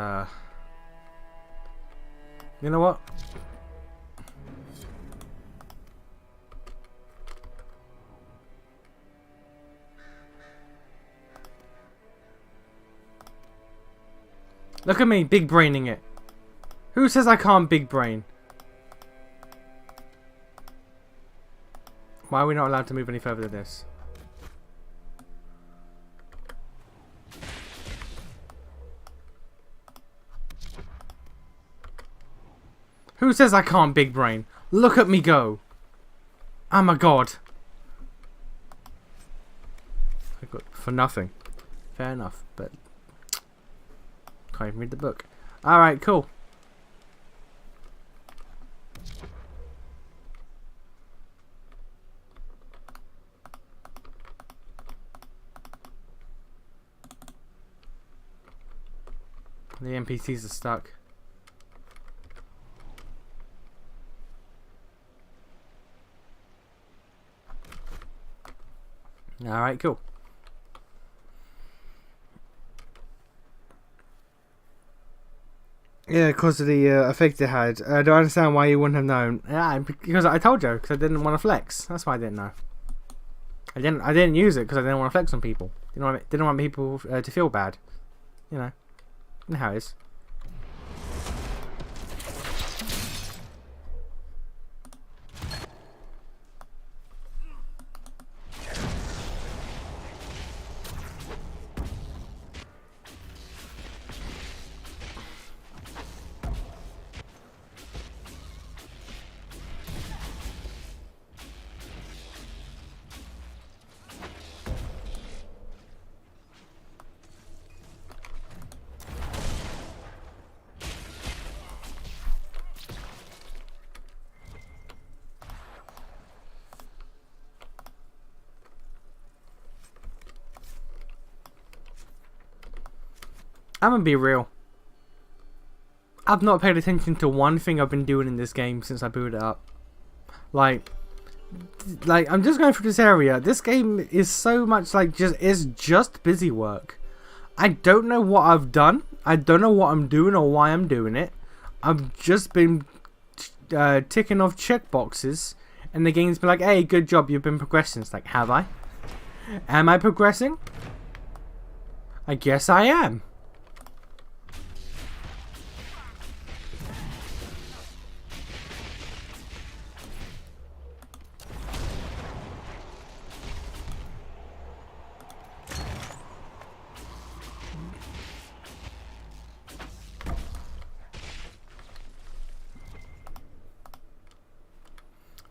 you know what? Look at me, big braining it. Who says I can't big brain? Why are we not allowed to move any further than this? Who says I can't big brain? Look at me go. Oh my god. I got for nothing. Fair enough, but can't even read the book. Alright, cool. The NPCs are stuck. Alright, cool. Yeah, because of the effect it had. I don't understand why you wouldn't have known. Yeah, because I told you, because I didn't want to flex. That's why I didn't know. I didn't use it because I didn't want to flex on people. Didn't want people to feel bad. You know how it is. I'm gonna be real. I've not paid attention to one thing I've been doing in this game since I booted it up. Like I'm just going through this area. This game is so much like just busy work. I don't know what I've done. I don't know what I'm doing or why I'm doing it. I've just been ticking off checkboxes, and the game's been like, "Hey, good job, you've been progressing." It's like, have I? Am I progressing? I guess I am.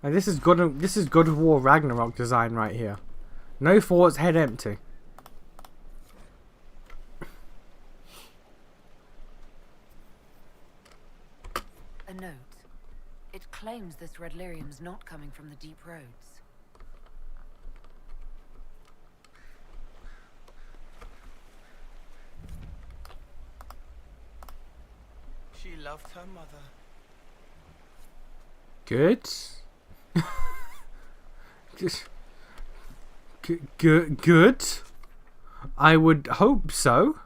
Like, this is God of War Ragnarok design right here. No thoughts, head empty. A note. It claims this red lyrium's not coming from the deep roads. She loved her mother. Good. Good. I would hope so.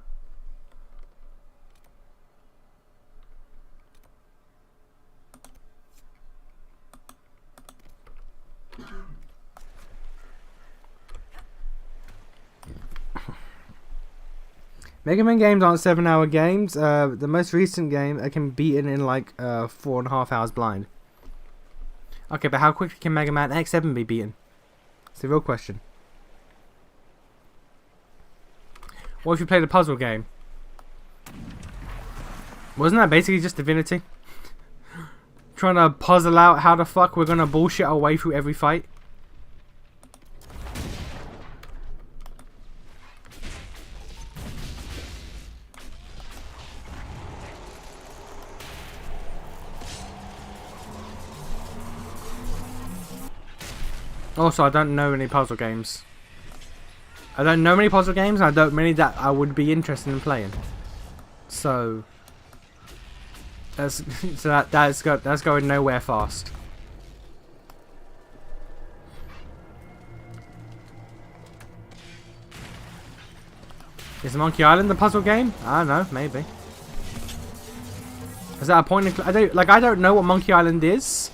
Mega Man games aren't 7-hour games. The most recent game I can beat it in like 4.5 hours blind. Okay, but how quickly can Mega Man X7 be beaten? It's the real question. What if you played a puzzle game? Wasn't that basically just Divinity? Trying to puzzle out how the fuck we're gonna bullshit our way through every fight? Also, I don't know any puzzle games. I don't know many puzzle games, and I don't many that I would be interested in playing. So that's going nowhere fast. Is Monkey Island the puzzle game? I don't know, maybe. Is that a point? I don't know what Monkey Island is.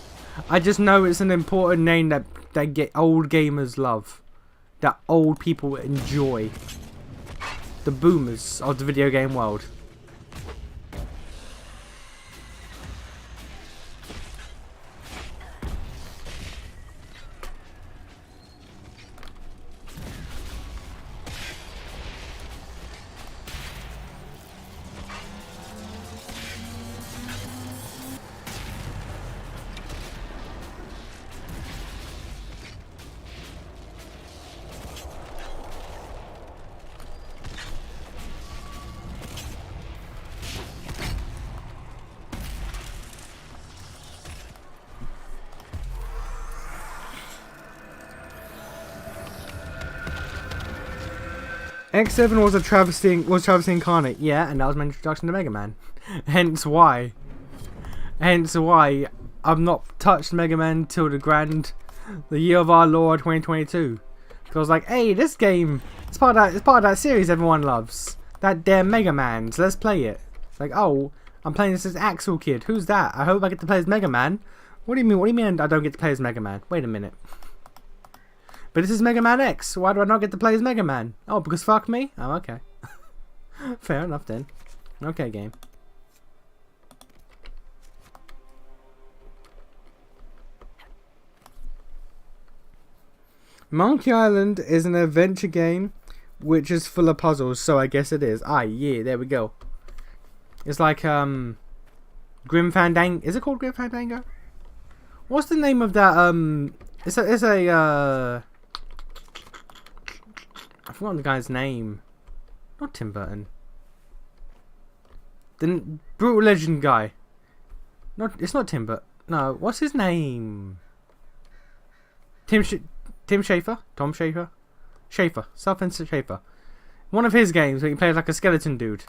I just know it's an important name that old gamers love, that old people enjoy, the boomers of the video game world. X7 was a travesty incarnate, yeah, and that was my introduction to Mega Man. Hence why I've not touched Mega Man till the year of our Lord 2022. Because I was like, hey, this game, it's part of that series everyone loves. That damn Mega Man, so let's play it. It's like, oh, I'm playing this as Axel Kid. Who's that? I hope I get to play as Mega Man. What do you mean? What do you mean I don't get to play as Mega Man? Wait a minute. But this is Mega Man X. Why do I not get to play as Mega Man? Oh, because fuck me? Oh, okay. Fair enough then. Okay, game. Monkey Island is an adventure game which is full of puzzles, so I guess it is. Ah, yeah, there we go. It's like, Grim Fandango. Is it called Grim Fandango? What's the name of that, I forgot the guy's name. Not Tim Burton. The Brutal Legend guy. It's not Tim Burton. No, what's his name? Tim Schafer? Tom Schafer? Schafer. Southend Schafer. One of his games where he plays like a skeleton dude.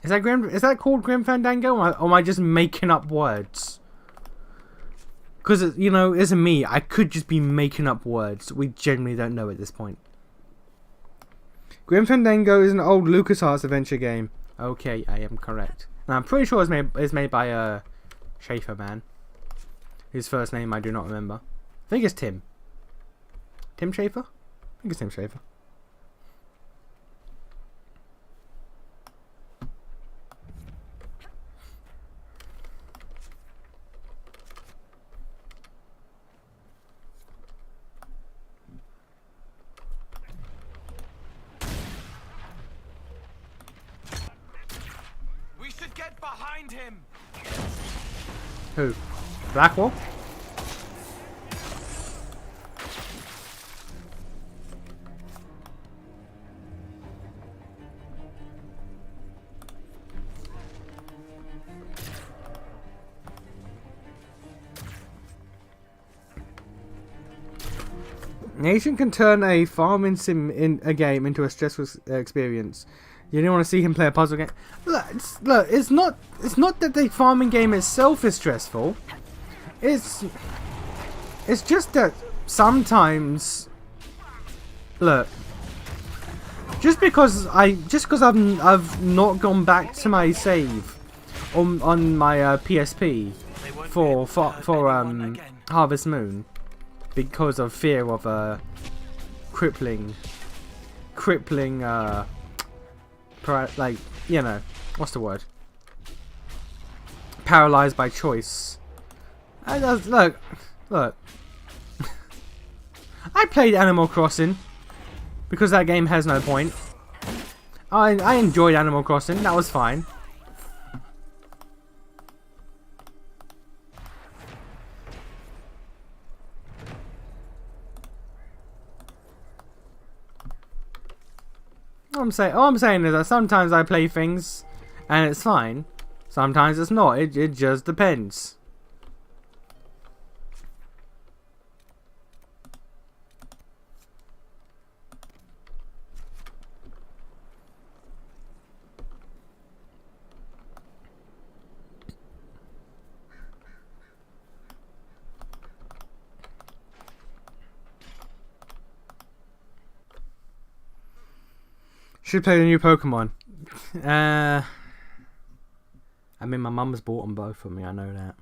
Is that called Grim Fandango? Or am I just making up words? Because, you know, it's me. I could just be making up words. We genuinely don't know at this point. Grim Fandango is an old LucasArts adventure game. Okay, I am correct. And I'm pretty sure it's made by Schafer man. His first name I do not remember. I think it's Tim. Tim Schafer? I think it's Tim Schafer. Him. Who? Blackwall? Nation can turn a farming sim in a game into a stressful experience. You don't want to see him play a puzzle game. Look, it's not that the farming game itself is stressful. It's just that sometimes, look, just because I've not gone back to my save on my PSP for Harvest Moon because of fear of crippling like, you know, what's the word? Paralyzed by choice. Look. I played Animal Crossing because that game has no point. I enjoyed Animal Crossing. That was fine. All I'm saying is that sometimes I play things and it's fine. Sometimes it's not. It just depends. Should play the new Pokemon. I mean, my mum's bought them both for me. I know that.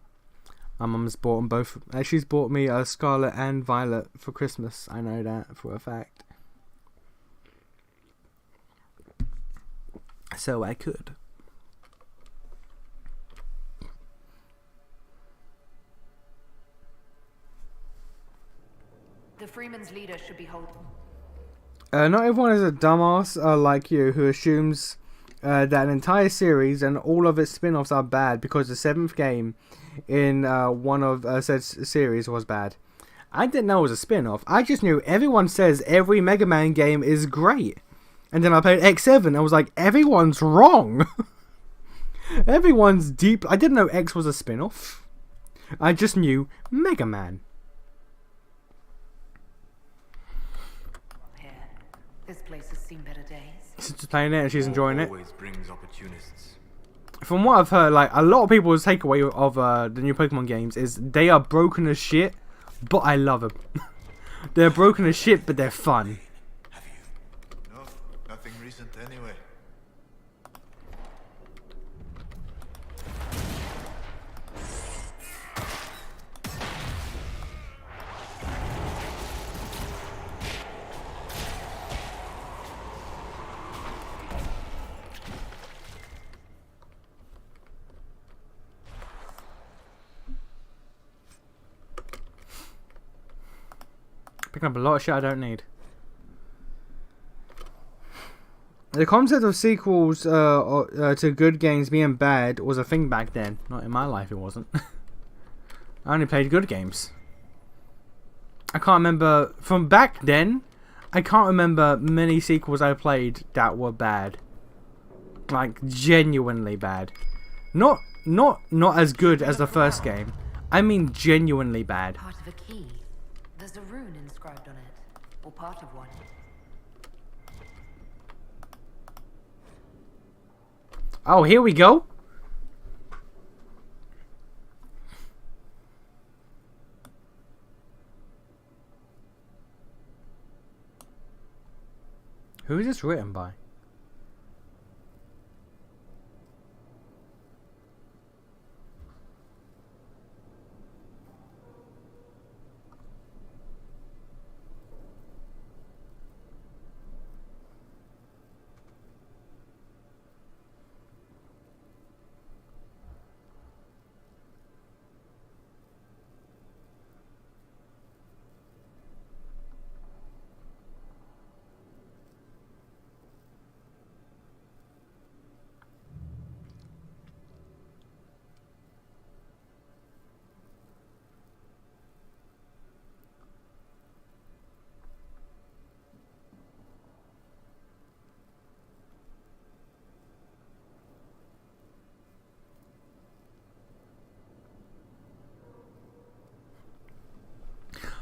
My mum's bought them both. She's bought me a Scarlet and Violet for Christmas. I know that for a fact. So I could. The Freeman's leader should be holding. Not everyone is a dumbass like you who assumes that an entire series and all of its spin-offs are bad because the 7th game in one of said series was bad. I didn't know it was a spin-off. I just knew everyone says every Mega Man game is great. And then I played X7 and I was like, everyone's wrong. Everyone's deep. I didn't know X was a spin-off. I just knew Mega Man. This place has seen better days. She's just playing it and she's enjoying it. Always brings opportunists. From what I've heard, like a lot of people's takeaway of the new Pokemon games is they are broken as shit, but I love them. They're broken as shit, but they're fun. No, nothing recent anyway. Picking up a lot of shit I don't need. The concept of sequels to good games being bad was a thing back then. Not in my life, it wasn't. I only played good games. I can't remember from back then. I can't remember many sequels I played that were bad. Like genuinely bad. Not as good as the first game. I mean genuinely bad. Part of a key. There's a rune inscribed on it, or part of one. Oh, here we go. Who is this written by?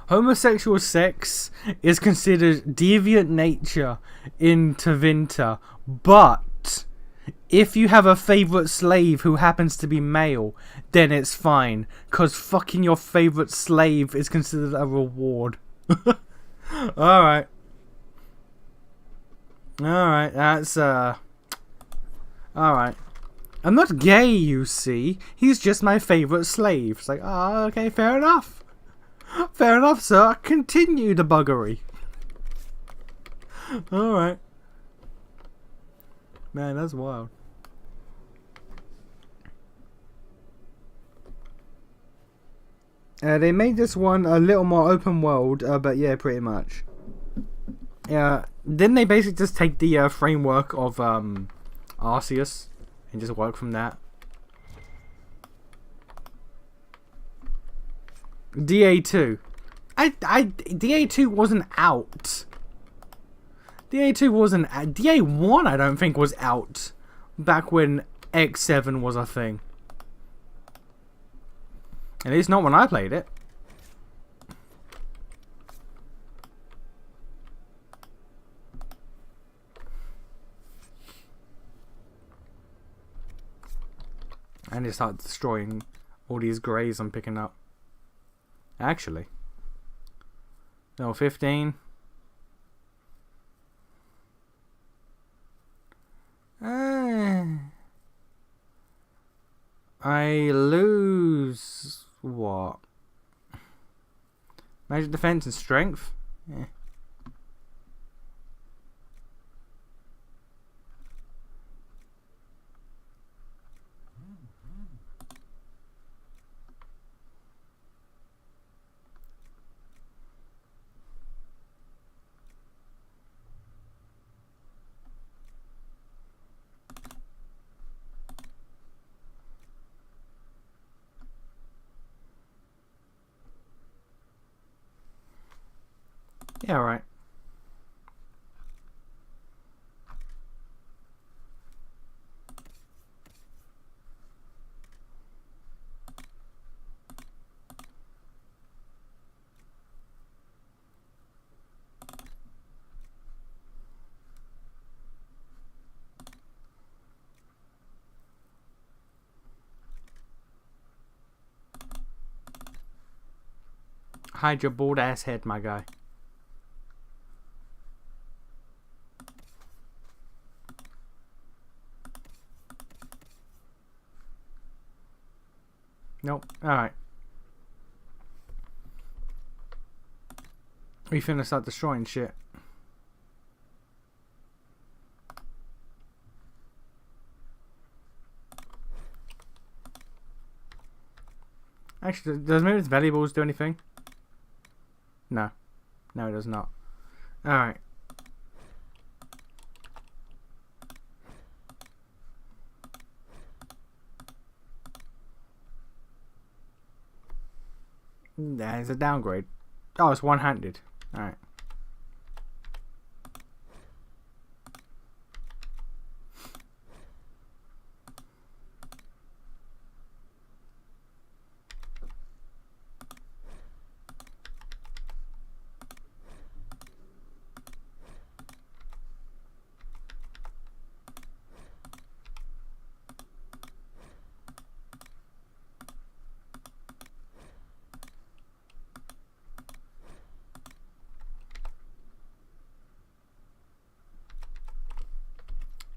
Homosexual sex is considered deviant nature in Tevinter, but if you have a favourite slave who happens to be male, then it's fine, cause fucking your favourite slave is considered a reward. Alright. Alright, that's alright. I'm not gay, you see. He's just my favourite slave. It's like, oh, okay, fair enough. Fair enough, sir. Continue the buggery. Alright. Man, that's wild. They made this one a little more open world, but yeah, pretty much. Yeah, didn't they basically just take the framework of Arceus and just work from that? DA2. DA2 wasn't out. DA2 wasn't out. DA1 I don't think was out back when X7 was a thing. At least not when I played it. I need to start destroying all these greys I'm picking up. Actually. No, 15. I lose what? Magic defense and strength? Yeah. Yeah, right. Hide your bald ass head, my guy. Nope. Alright. We finna start destroying shit. Actually, does moving valuables do anything? No. No, it does not. Alright. That is a downgrade. Oh, it's one-handed. Alright.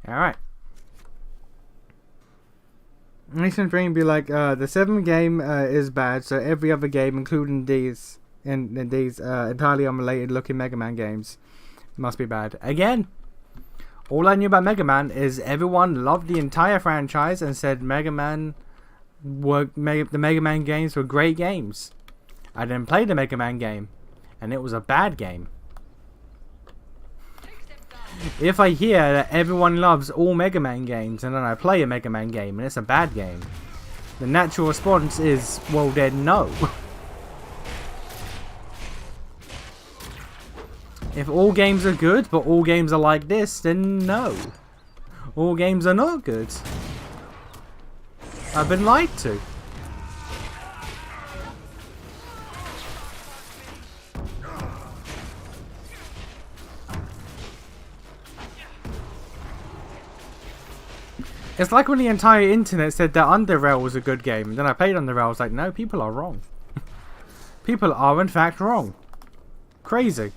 Alright. Nation Dream be like, the 7th game is bad, so every other game, including these entirely unrelated looking Mega Man games, must be bad. Again, all I knew about Mega Man is everyone loved the entire franchise and said the Mega Man games were great games. I didn't play the Mega Man game, and it was a bad game. If I hear that everyone loves all Mega Man games and then I play a Mega Man game and it's a bad game, the natural response is, well then no. If all games are good but all games are like this, then no. All games are not good. I've been lied to. It's like when the entire internet said that Underrail was a good game, and then I played Underrail, I was like, no, people are wrong. People are in fact wrong. Crazy.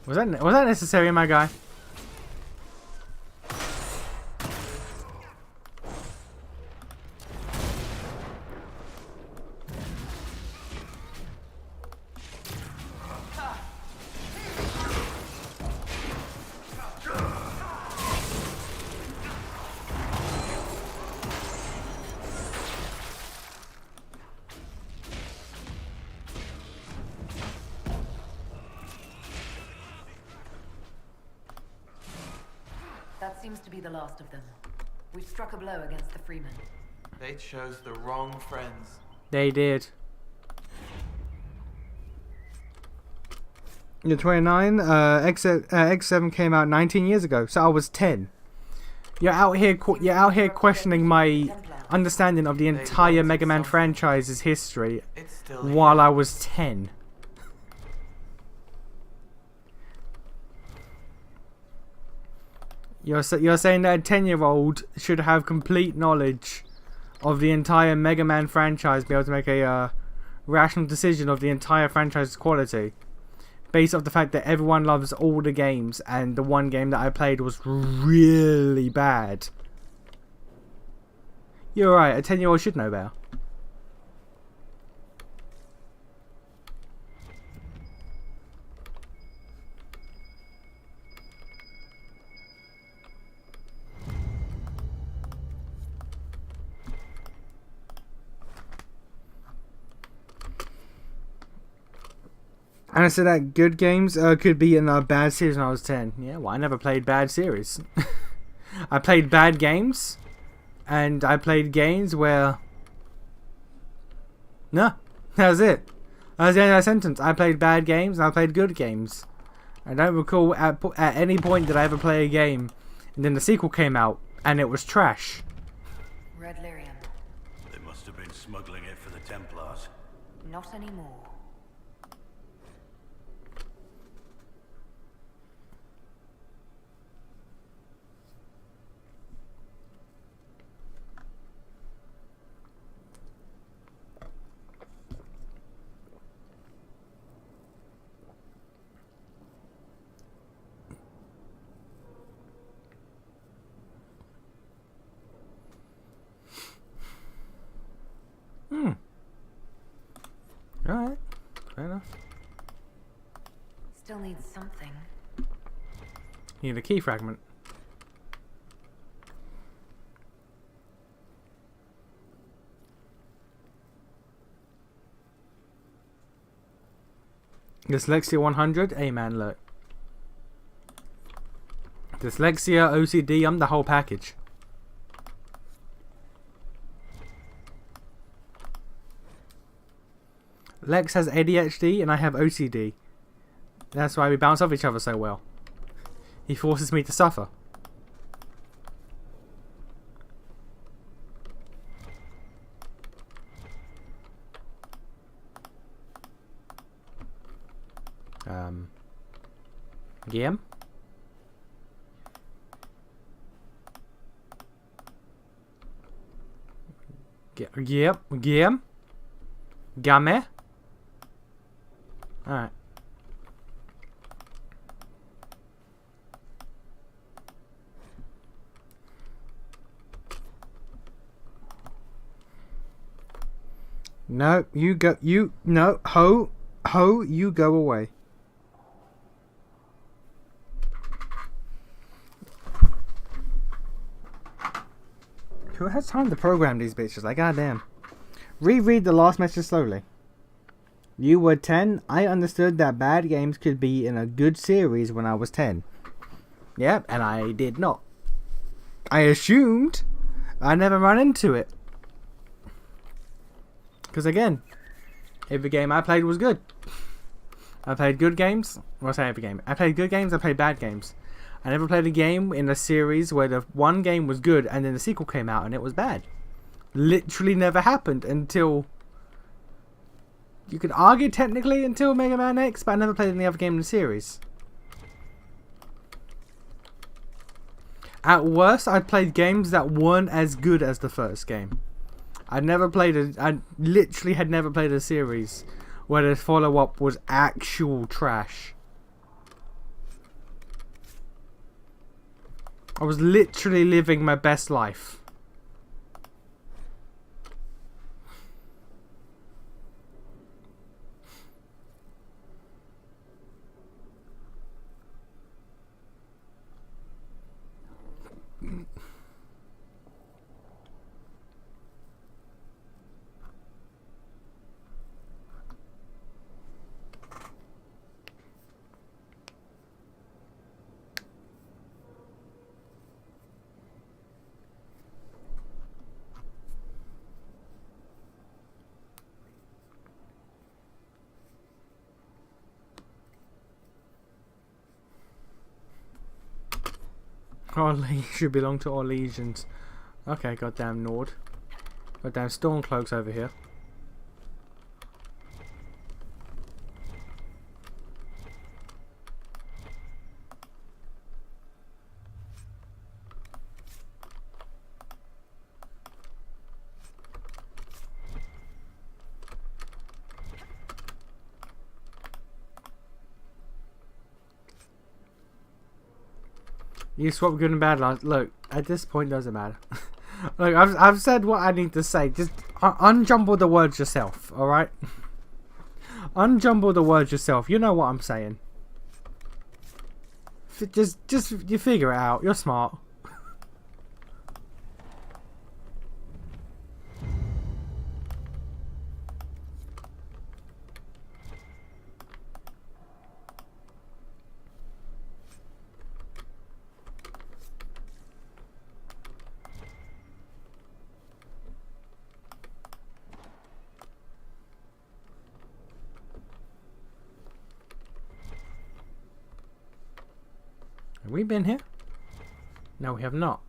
Was that necessary, my guy? That seems to be the last of them. We've struck a blow against the Freemen. They chose the wrong friends. They did. You're 29. X7 came out 19 years ago, so I was 10. You're out here questioning my understanding of the entire Mega Man franchise's history while I was 10. You're saying that a 10-year-old should have complete knowledge of the entire Mega Man franchise, be able to make a rational decision of the entire franchise's quality, based off the fact that everyone loves all the games, and the one game that I played was really bad. You're right, a 10-year-old should know better. And I said that good games could be in a bad series when I was 10. Yeah, well, I never played bad series. I played bad games, and I played games where... No, that was it. That was the end of that sentence. I played bad games, and I played good games. I don't recall at any point did I ever play a game and then the sequel came out and it was trash. Red lyrium. They must have been smuggling it for the Templars. Not anymore. Alright. Fair enough. Still needs something. Need a key fragment. Dyslexia 100? Hey man, look. Dyslexia, OCD, I'm the whole package. Lex has ADHD and I have OCD. That's why we bounce off each other so well. He forces me to suffer. Game? Yep, game? Game? Alright. No, you go, no, ho, you go away. Who has time to program these bitches? Like, goddamn. Reread the last message slowly. You were 10. I understood that bad games could be in a good series when I was 10. Yep, and I did not. I assumed. I never ran into it. Because again, every game I played was good. I played good games. Well, I say every game. I played good games, I played bad games. I never played a game in a series where the one game was good and then the sequel came out and it was bad. Literally never happened until... You could argue technically until Mega Man X, but I never played any other game in the series. At worst, I played games that weren't as good as the first game. I literally had never played a series where the follow-up was actual trash. I was literally living my best life. Orleans should belong to Orleans. Okay, goddamn Nord. Goddamn Stormcloaks over here. You swap good and bad. Look, at this point, doesn't matter. Look, I've said what I need to say. Just unjumble the words yourself, all right? Unjumble the words yourself. You know what I'm saying. Just you figure it out. You're smart. we been here? No, we have not.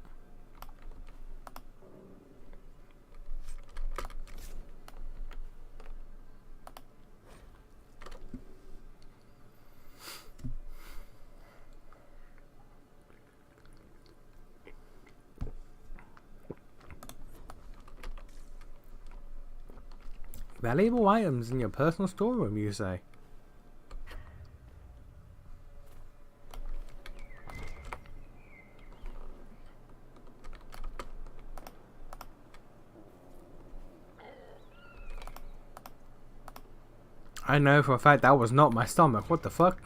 Valuable items in your personal storeroom, you say? I know for a fact that was not my stomach. What the fuck?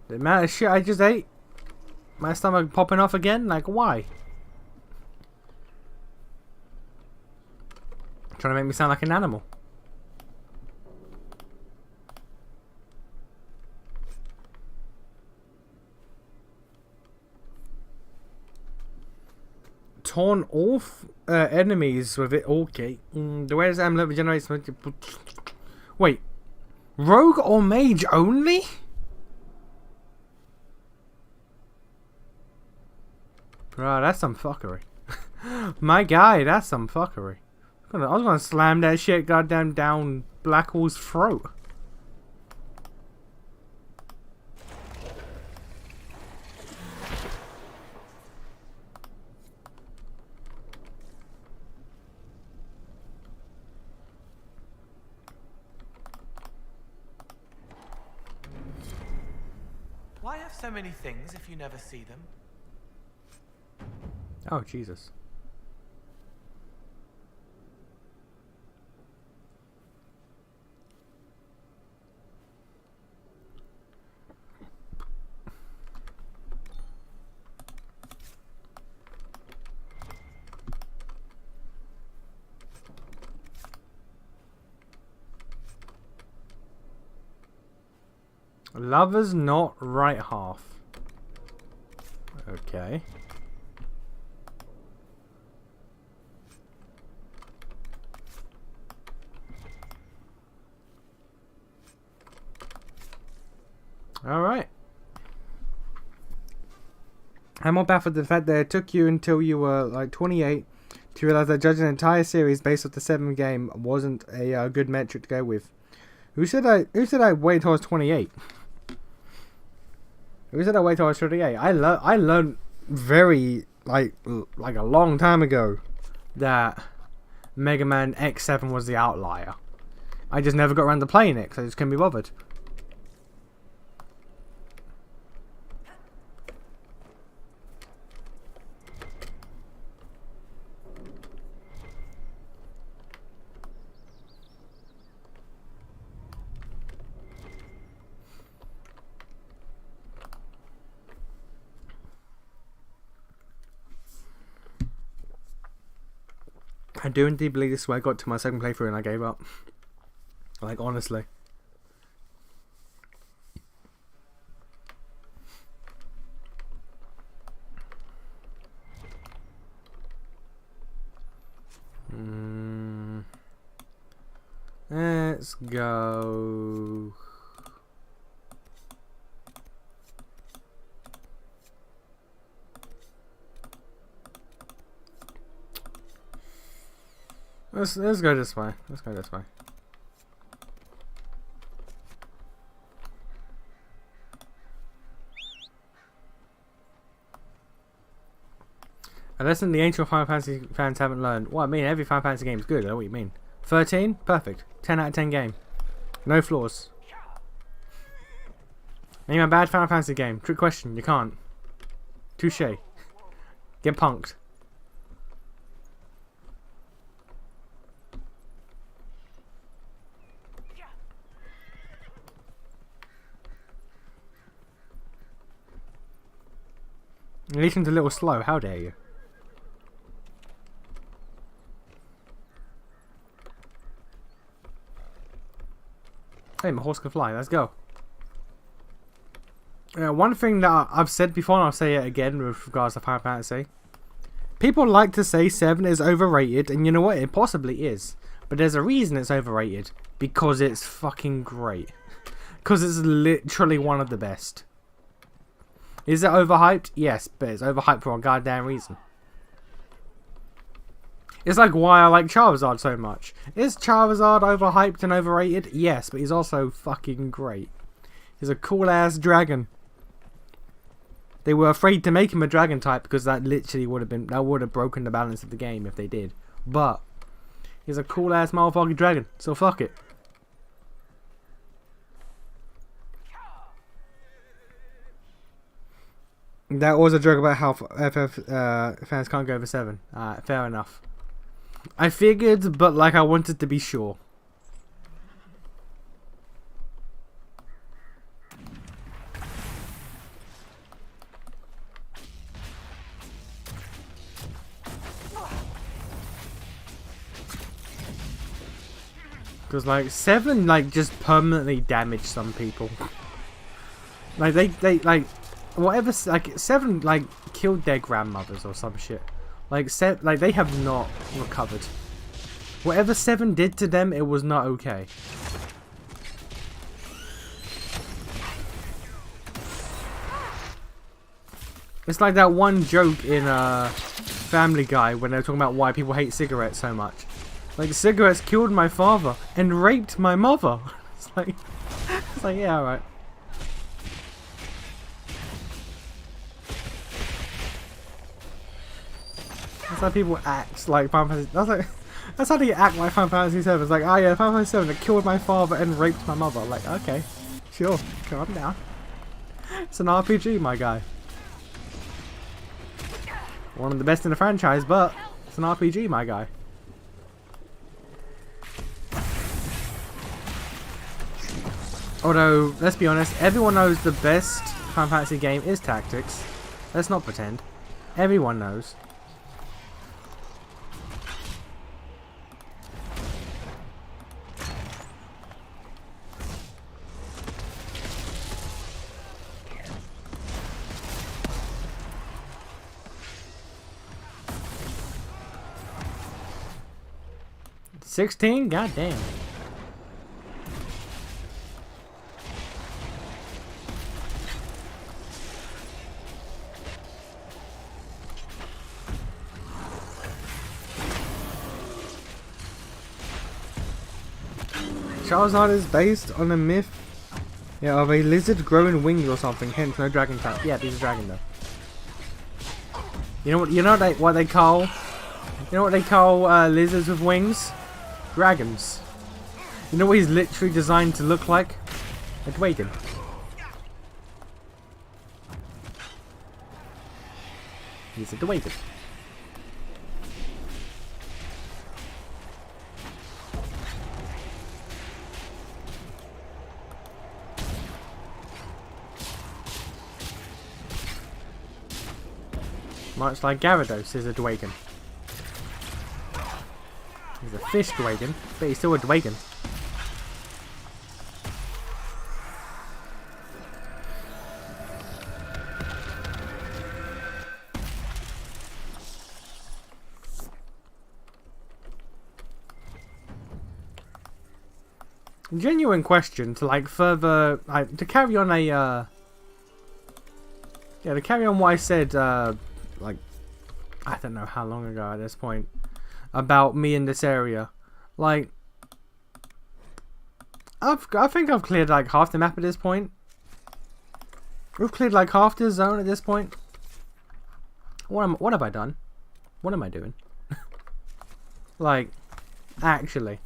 The amount of shit I just ate? My stomach popping off again? Like, why? Trying to make me sound like an animal. Torn off enemies with it. Okay. The way this amulet regenerates. Wait. Rogue or mage only? Bro, that's some fuckery. My guy, that's some fuckery. I was gonna slam that shit goddamn down Blackwall's throat. Why have so many things if you never see them? Oh, Jesus. Lover's not right half. Okay. Alright. I'm more baffled at the fact that it took you until you were like 28 to realize that judging an entire series based off the 7th game wasn't a good metric to go with. Who said I wait until I was 28? Who said I wait till I was 38? I learned very like a long time ago that Mega Man X7 was the outlier. I just never got around to playing it because I just couldn't be bothered. I do indeed believe this is where I got to my second playthrough and I gave up. Like, honestly. Let's go. Let's go this way. Let's go this way. A lesson the ancient Final Fantasy fans haven't learned. Well, I mean, every Final Fantasy game is good. I know what you mean. 13? Perfect. 10 out of 10 game. No flaws. Name a bad Final Fantasy game. Trick question. You can't. Touche. Get punked. Elision's a little slow. How dare you? Hey, my horse can fly. Let's go. One thing that I've said before, and I'll say it again with regards to Final Fantasy. People like to say 7 is overrated, and you know what? It possibly is. But there's a reason it's overrated. Because it's fucking great. Because it's literally one of the best. Is it overhyped? Yes, but it's overhyped for a goddamn reason. It's like why I like Charizard so much. Is Charizard overhyped and overrated? Yes, but he's also fucking great. He's a cool ass dragon. They were afraid to make him a dragon type because that literally would have broken the balance of the game if they did. But he's a cool ass motherfucking dragon, so fuck it. That was a joke about how FF fans can't go over 7. Fair enough. I figured, but like I wanted to be sure. Because like 7 like just permanently damaged some people. Like they like whatever, like 7 like killed their grandmothers or some shit. Like they have not recovered. Whatever 7 did to them, it was not okay. It's like that one joke in Family Guy when they're talking about why people hate cigarettes so much. Like, cigarettes killed my father and raped my mother. It's like yeah, alright. That's how people act like Final Fantasy. That's how they act like Final Fantasy 7. It's like, oh yeah, Final Fantasy 7 that killed my father and raped my mother. Like, okay, sure, calm down. It's an RPG, my guy. One of the best in the franchise, but it's an RPG, my guy. Although, let's be honest, everyone knows the best Final Fantasy game is Tactics. Let's not pretend. Everyone knows. $16? God damn. Charizard is based on a myth, yeah, of a lizard growing wings or something. Hence, no dragon type. Yeah, he's a dragon though. You know what? You know what they call? You know what they call lizards with wings? Dragons. You know what he's literally designed to look like? A dragon. He's a dragon. Much like Gyarados is a Dwagon. He's a fish Dwagon, but he's still a Dwagon. Genuine question to like further, like to carry on a yeah, to carry on what I said like I don't know how long ago at this point about me in this area. Like I think I've cleared like half the map at this point. We've cleared like half the zone at this point. What have I done? What am I doing? Like actually.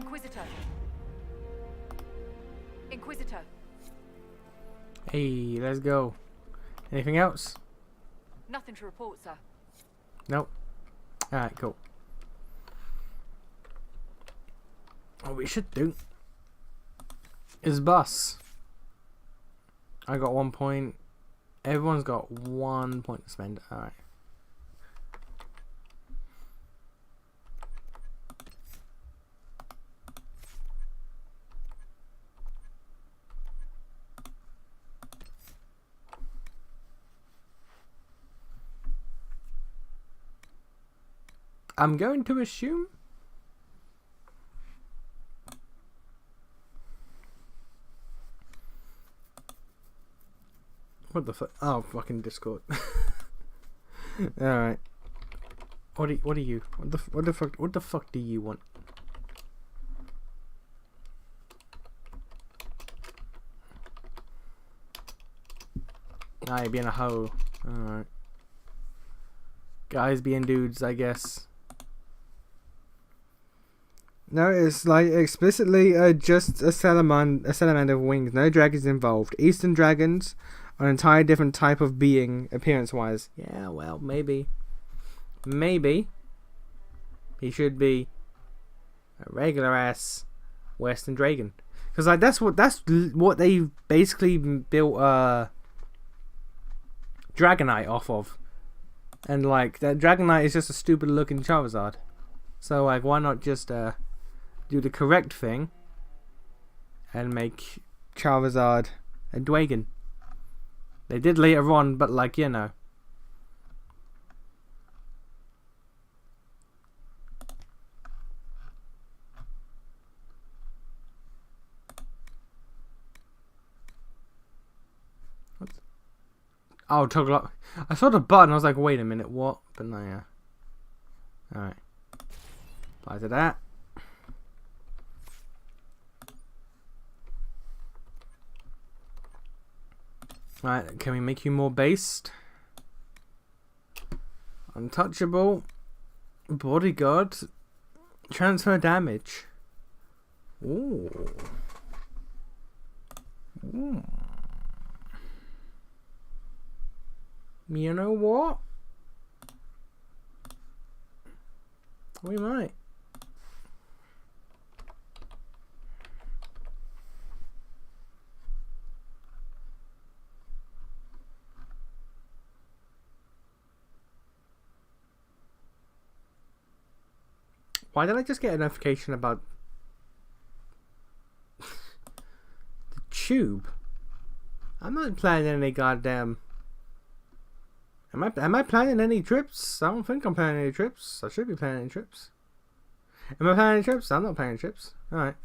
Inquisitor. Inquisitor. Hey, let's go. Anything else? Nothing to report, sir. Nope. Alright, cool. What we should do is bus. I got 1 point. Everyone's got 1 point to spend. Alright. I'm going to assume what the fuck? Oh, fucking Discord. All right. What are you? What the fuck do you want? Ah, you're being a hoe. All right. Guys being dudes, I guess. No, it's like explicitly just a salamander with wings. No dragons involved. Eastern dragons are an entirely different type of being, appearance-wise. Yeah, well, maybe he should be a regular-ass Western dragon. Because like that's what they basically built Dragonite off of. And like that Dragonite is just a stupid-looking Charizard. So like, why not just do the correct thing and make Charizard a dragon? They did later on, but like, you know. What? Oh, toggle up. I saw the button, I was like, wait a minute, what? But no, yeah. Alright. Apply to that. Right, can we make you more based? Untouchable. Bodyguard. Transfer damage. Ooh. Ooh. You know what? We might. Why did I just get a notification about the tube? I'm not planning any goddamn. Am I planning any trips? I don't think I'm planning any trips. I should be planning any trips. Am I planning any trips? I'm not planning trips. Alright.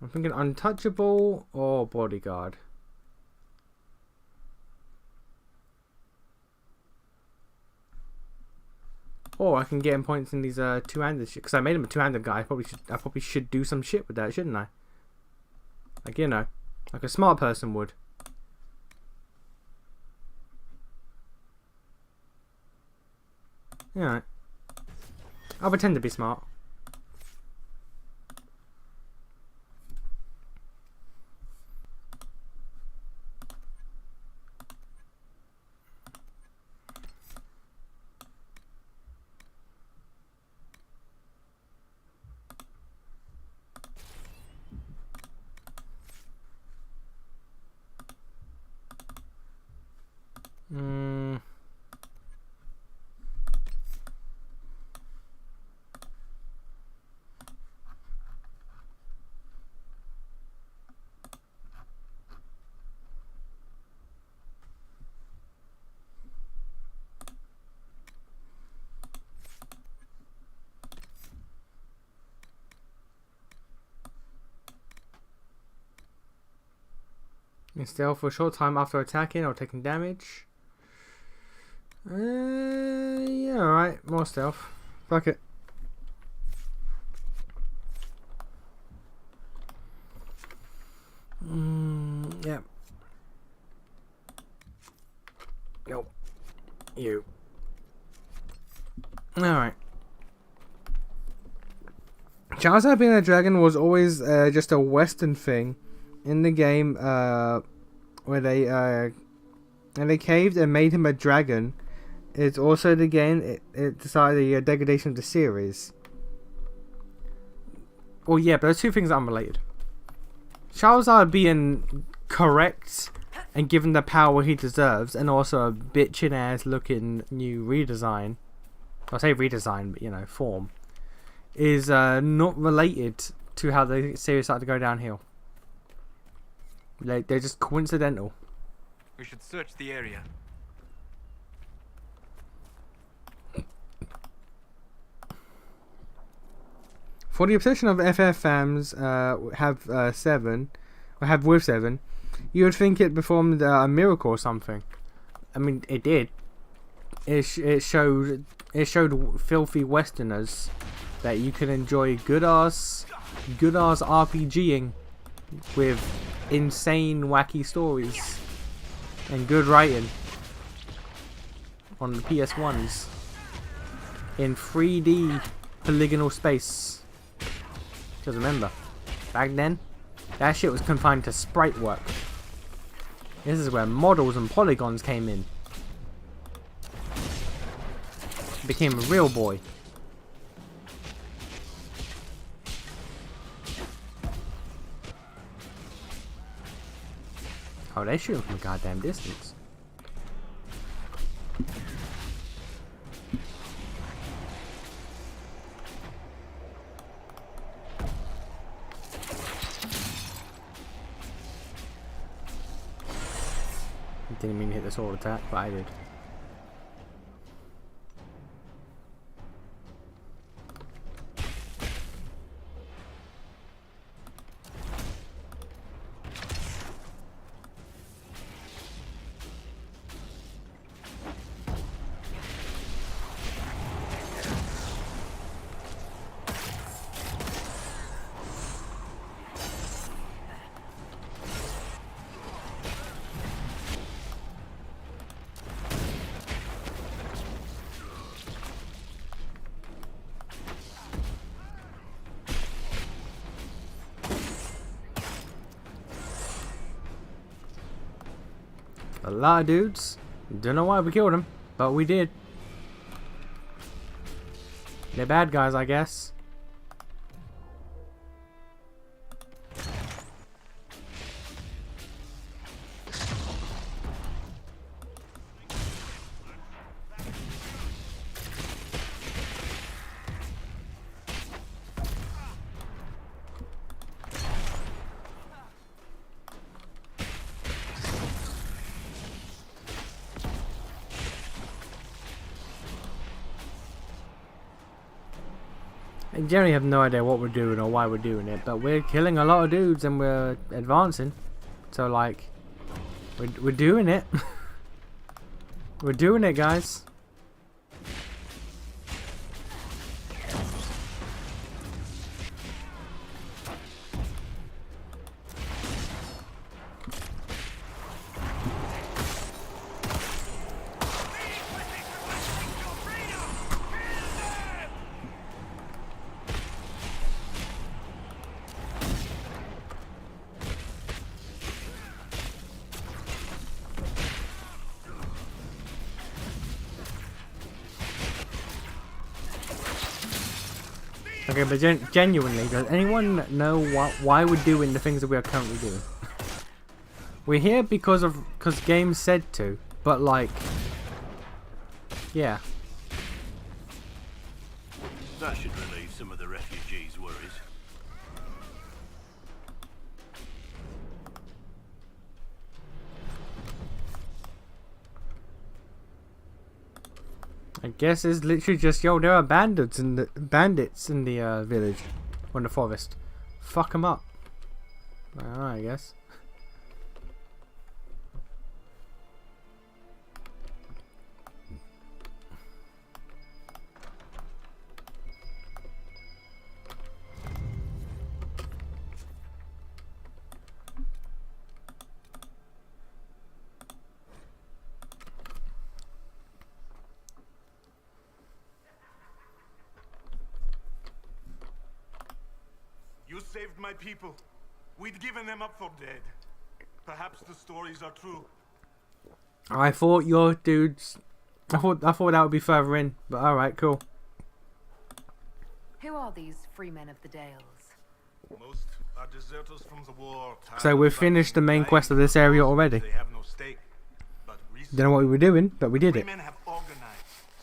I'm thinking untouchable or bodyguard. Or I can get him points in these two-handed shit. Because I made him a two-handed guy. I probably should do some shit with that, shouldn't I? Like, you know. Like a smart person would. Yeah. I'll pretend to be smart. Stealth for a short time after attacking or taking damage. Yeah, alright. More stealth. Fuck it. Yeah. Go. Alright. Charizard being a dragon was always just a Western thing in the game where they caved and made him a dragon. It's also the game it decided the degradation of the series. Well, yeah, but those two things are unrelated. Charizard being correct and given the power he deserves, and also a bitchin' ass looking new redesign. I say redesign, but you know, form. Is not related to how the series started to go downhill. They're just coincidental. We should search the area. For the obsession of FF fans have with 7, you would think it performed a miracle or something. I mean, it did. It showed filthy Westerners that you can enjoy good ass RPGing with insane wacky stories and good writing on the PS1s in 3D polygonal space. Because remember, back then, that shit was confined to sprite work. This is where models and polygons came in. Became a real boy. Oh, they shoot from a goddamn distance. Didn't mean to hit the sword attack, but I did. A lot of dudes. Don't know why we killed them, but we did. They're bad guys, I guess. I generally have no idea what we're doing or why we're doing it, but we're killing a lot of dudes and we're advancing. So like, we're doing it. We're doing it, guys. Okay, but genuinely, does anyone know why we're doing the things that we are currently doing? We're here because games said to, but like, yeah. That should relieve some of the refugees' worries. I guess it's literally just, yo, there are bandits in the village or in the forest. Fuck them up. Alright, I guess. saved my people. We'd given them up for dead. Perhaps the stories are true. I thought your dudes. I thought that would be further in, but all right, cool. Who are these freemen of the Dales? Most are deserters from the war. So we've finished the main quest of this area already. They have no stake. But Don't know what we were doing, but we did it. freemen have organized,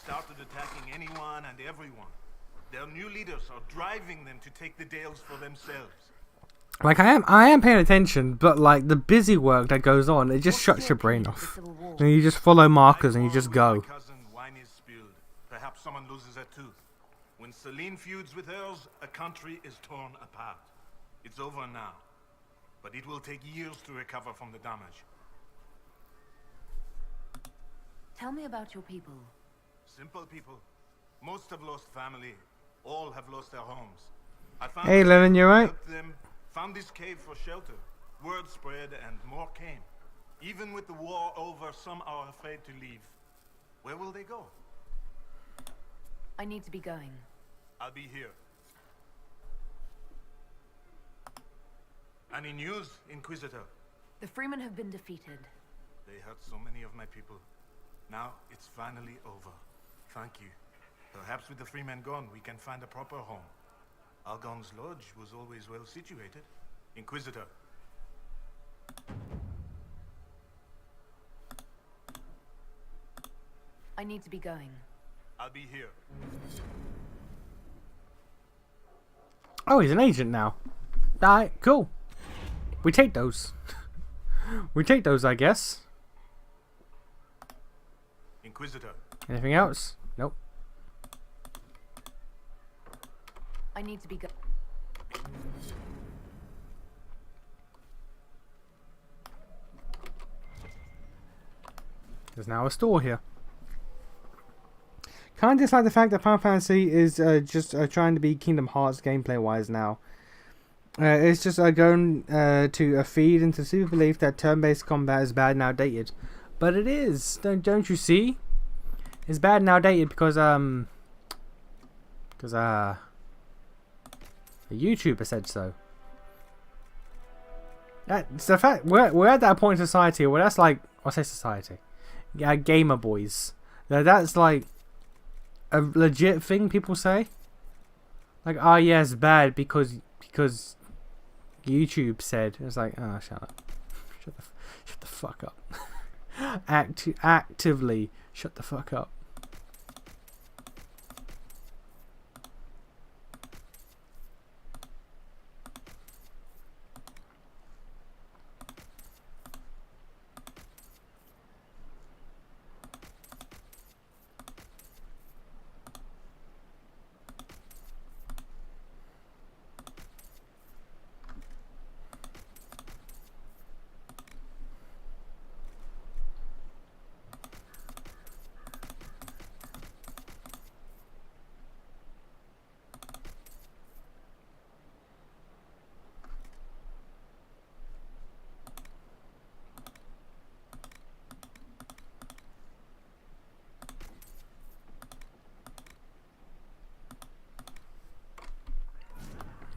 started attacking anyone and everyone. Their new leaders are driving them to take the Dales for themselves. Like I am paying attention, but like the busy work that goes on, it just shuts your brain off. And you just follow markers and you just go. My cousin, wine is spilled. Perhaps someone loses a tooth. When Celine feuds with hers, a country is torn apart. It's over now, but it will take years to recover from the damage. Tell me about your people. Simple people. Most have lost family. All have lost their homes. I found Hey, Levin, you right? helped them, found this cave for shelter. Word spread and more came. Even with the war over, some are afraid to leave. Where will they go? I need to be going. I'll be here. Any news, Inquisitor? The Freemen have been defeated. They hurt so many of my people. Now it's finally over. Thank you. Perhaps with the Freemen gone, we can find a proper home. Algon's lodge was always well situated. Inquisitor. I need to be going. I'll be here. Oh, he's an agent now. Alright, cool. We take those. We take those, I guess. Inquisitor. Anything else? Nope. I need to be going. There's now a store here. Kind of dislike the fact that Final Fantasy is just trying to be Kingdom Hearts gameplay wise now. It's just going to feed into the super belief that turn-based combat is bad and outdated. But it is. Don't you see? It's bad and outdated because the YouTuber said so. That's the fact. We're at that point in society where that's like, I say society, yeah, gamer boys. That's like a legit thing people say. Like, oh yeah, it's bad because YouTube said. It's like, oh, shut up, shut the fuck up. Actively shut the fuck up.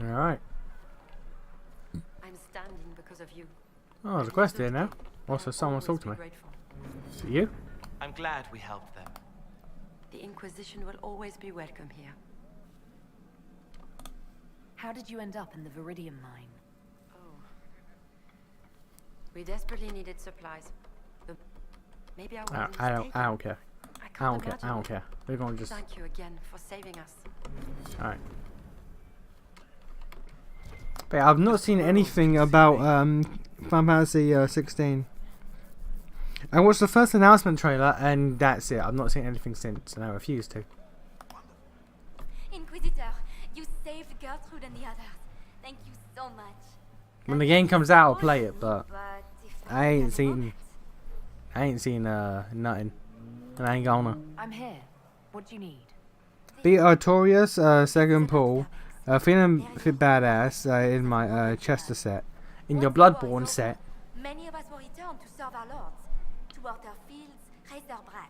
Alright. I'm standing because of you. Oh, there's a quest here now. Also, someone's talked to me. Is it you? I'm glad we helped them. The Inquisition will always be welcome here. How did you end up in the Viridium mine? Oh. We desperately needed supplies. Maybe I was I don't care. I don't care. We're gonna just. Thank you again for saving us. Alright. But I've not seen anything about Final Fantasy 16. I watched the first announcement trailer and that's it. I've not seen anything since, and I refuse to. Inquisitor, you saved Gertrude and the others. Thank you so much. When the game comes out, I'll play it, but I ain't seen nothing, and I ain't gonna. I'm here. What do you need? Beat Artorias, second pull. Feeling fit badass in my Chester set. In your Bloodborne set. Many of us will return to serve our lords, to work their fields, raise their brats.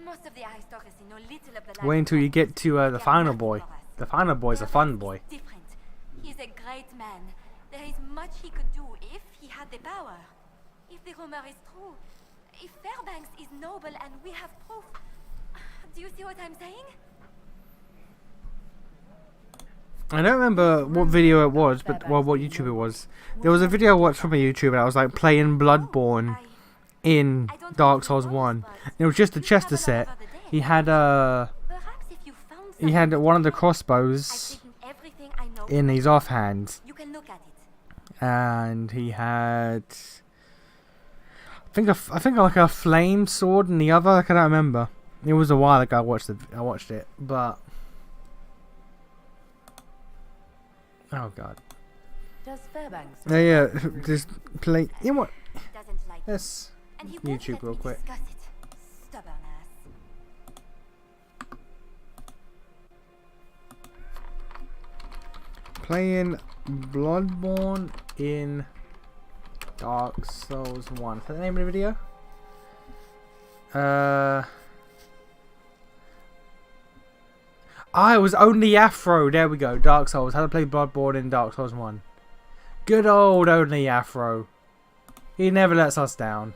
Most of the aristocracy know little of the life. Wait until you get to the final boy. The final boy's a fun boy. Different. He He's a great man. There is much he could do if he had the power. If the rumor is true, if Fairbanks is noble and we have proof. Do you see what I'm saying? I don't remember what video it was, but well, what YouTube it was. There was a video I watched from a YouTuber that was like playing Bloodborne in Dark Souls 1. It was just a Chester set. He had one of the crossbows in his offhand, and he had I think like a flame sword in the other. Like, I don't remember. It was a while ago I watched it, but oh god. Does Fairbanks? Yeah, just play. You know what? Let's YouTube real quick. Playing Bloodborne in Dark Souls 1. Is that the name of the video? It was Only Afro. There we go. Dark Souls. How to play Bloodborne in Dark Souls 1. Good old Only Afro. He never lets us down.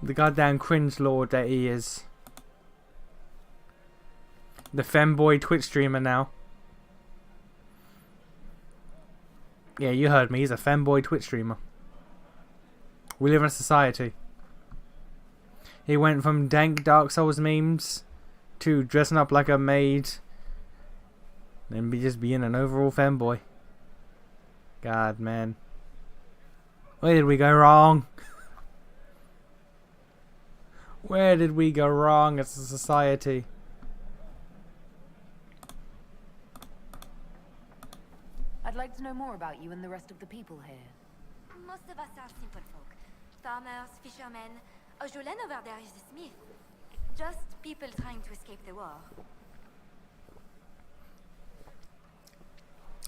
The goddamn cringe lord that he is. The femboy Twitch streamer now. Yeah, you heard me. He's a femboy Twitch streamer. We live in a society. He went from dank Dark Souls memes to dressing up like a maid and just being an overall fanboy. God, man. Where did we go wrong? Where did we go wrong as a society? I'd like to know more about you and the rest of the people here. Most of us are simple folk. Farmers, fishermen. Jolene over there is a smith. Just people trying to escape the war.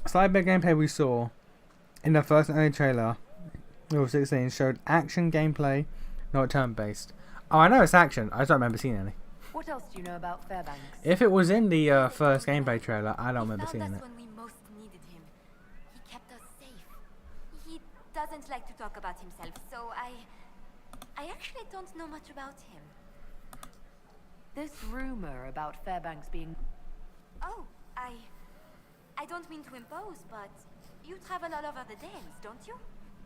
Side bit gameplay we saw in the first early trailer, level 16, showed action gameplay, not turn-based. Oh, I know it's action. I just don't remember seeing any. What else do you know about Fairbanks? If it was in the first gameplay trailer, I don't remember seeing it. When we most needed him. He kept us safe. He doesn't like to talk about himself, so I actually don't know much about him. This rumor about Fairbanks being... Oh, I don't mean to impose, but you travel all over the Dales, don't you?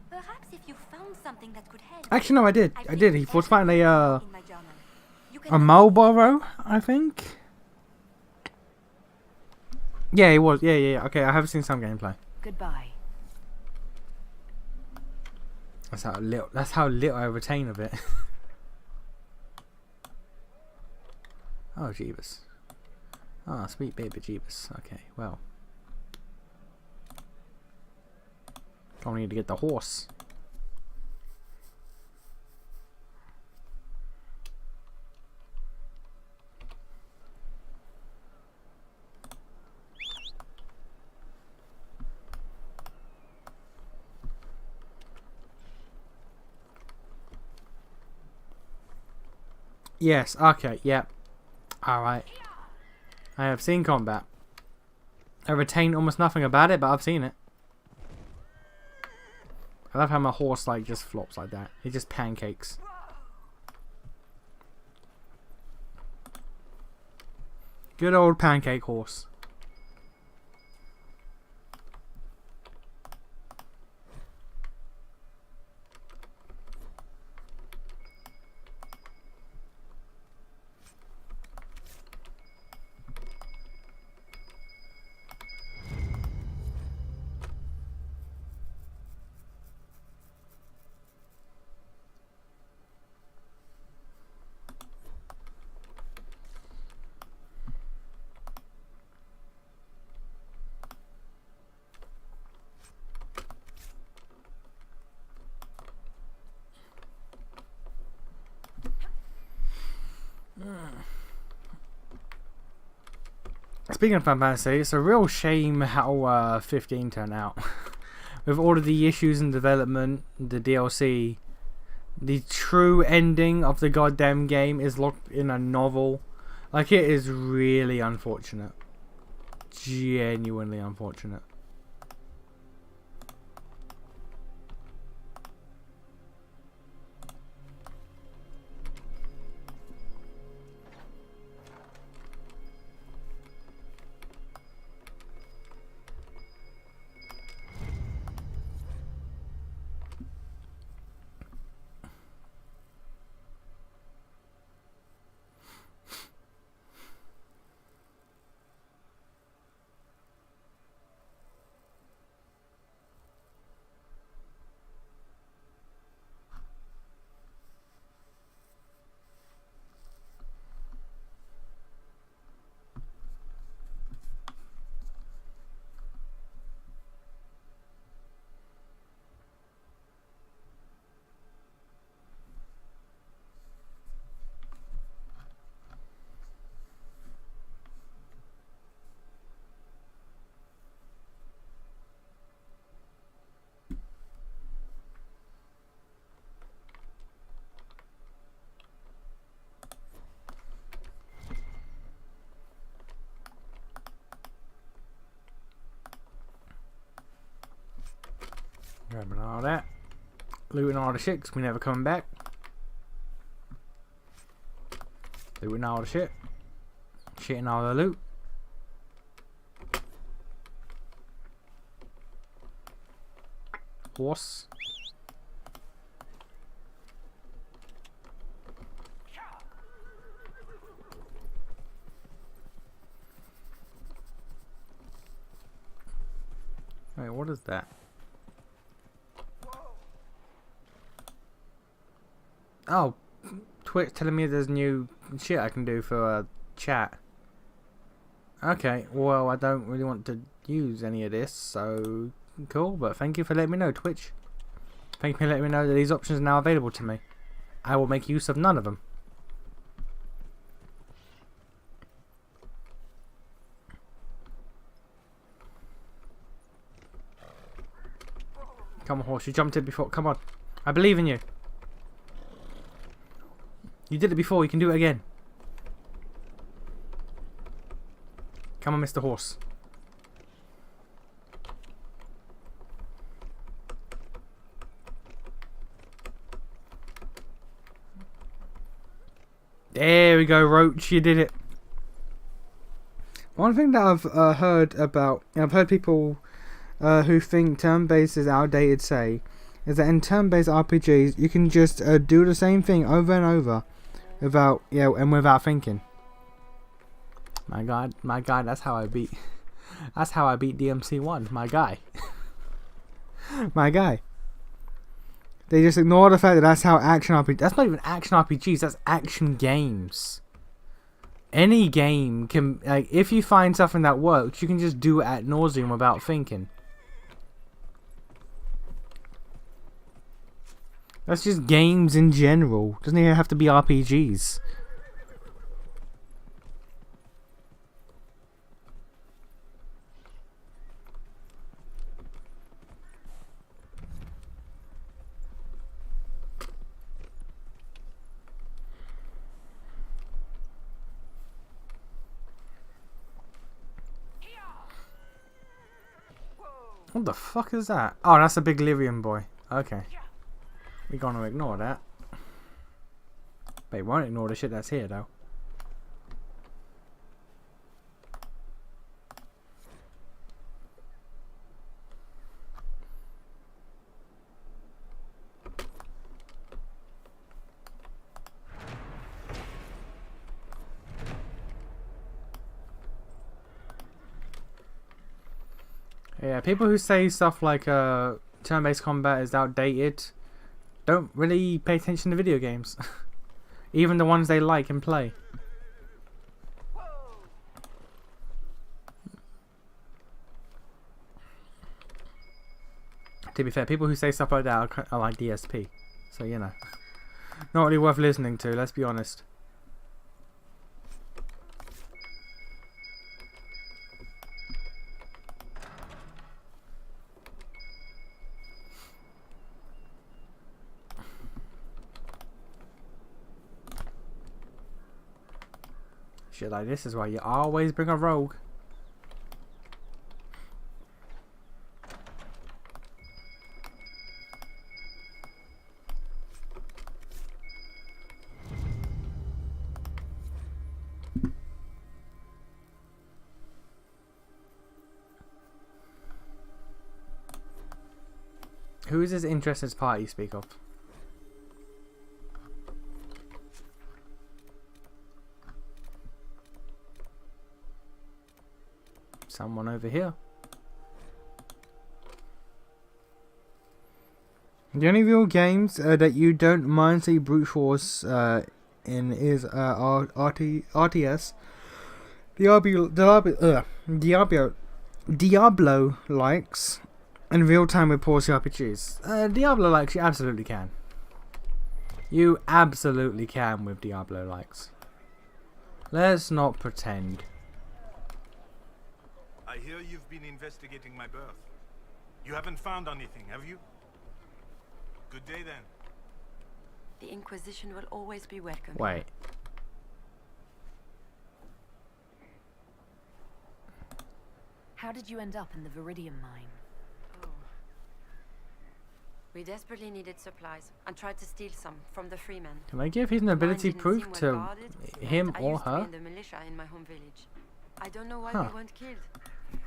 Perhaps if you found something that could help. Actually, no, I did. He was fighting a Marlboro, I think. Yeah, he was. Yeah. Okay, I have seen some gameplay. Goodbye. That's how little I retain of it. Oh, Jeebus. Oh, sweet baby Jeebus. Okay, well. I need to get the horse. Yes, okay, yep. Alright. I have seen combat. I retain almost nothing about it, but I've seen it. I love how my horse like just flops like that. It just pancakes. Good old pancake horse. Speaking of Final Fantasy, it's a real shame how 15 turned out. With all of the issues in development, the DLC, the true ending of the goddamn game is locked in a novel. Like, it is really unfortunate. genuinely unfortunate. Grabbing all that. Looting all the shit 'cause we never coming back. Looting all the shit. Shitting all the loot. Horse. Wait, what is that? Oh, Twitch telling me there's new shit I can do for chat. Okay, well, I don't really want to use any of this, so cool, but thank you for letting me know, Twitch. Thank you for letting me know that these options are now available to me. I will make use of none of them. Come on, horse, you jumped it before. Come on. I believe in you. You did it before, you can do it again. Come on, Mr. Horse. There we go, Roach, you did it. One thing that I've heard about, I've heard people who think turn-based is outdated say, is that in turn-based RPGs, you can just do the same thing over and over. Without without thinking. My god, that's how I beat DMC1, my guy. My guy. They just ignore the fact that that's how action RPG, that's not even action RPGs, that's action games. Any game can, like, if you find something that works, you can just do it ad nauseum without thinking. That's just games in general. Doesn't even have to be RPGs. What the fuck is that? Oh, that's a big Lyrian boy. Okay. We're gonna ignore that. But we won't ignore the shit that's here, though. Yeah, people who say stuff like turn-based combat is outdated don't really pay attention to video games. Even the ones they like and play. To be fair, people who say stuff like that are like DSP. So, you know. Not really worth listening to, let's be honest. Shit like this is why you always bring a rogue. Who is this interested party you speak of? Someone over here. The only real games that you don't mind see brute force in is RTS, Diablo likes, and real time with pause RPGs. Diablo likes you absolutely can. You absolutely can with Diablo likes. Let's not pretend. I hear you've been investigating my birth. You haven't found anything, have you? Good day then. The Inquisition will always be welcome. Wait. How did you end up in the Viridium mine? Oh. We desperately needed supplies and tried to steal some from the freemen. Can I give his nobility proof to him or her? I used to be in the militia in my home village. I don't know why we weren't killed.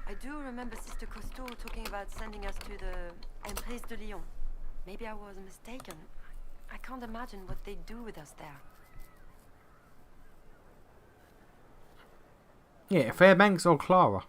I do remember Sister Costeau talking about sending us to the Emprise de Lyon. Maybe I was mistaken. I can't imagine what they do with us there. Yeah, Fairbanks or Clara?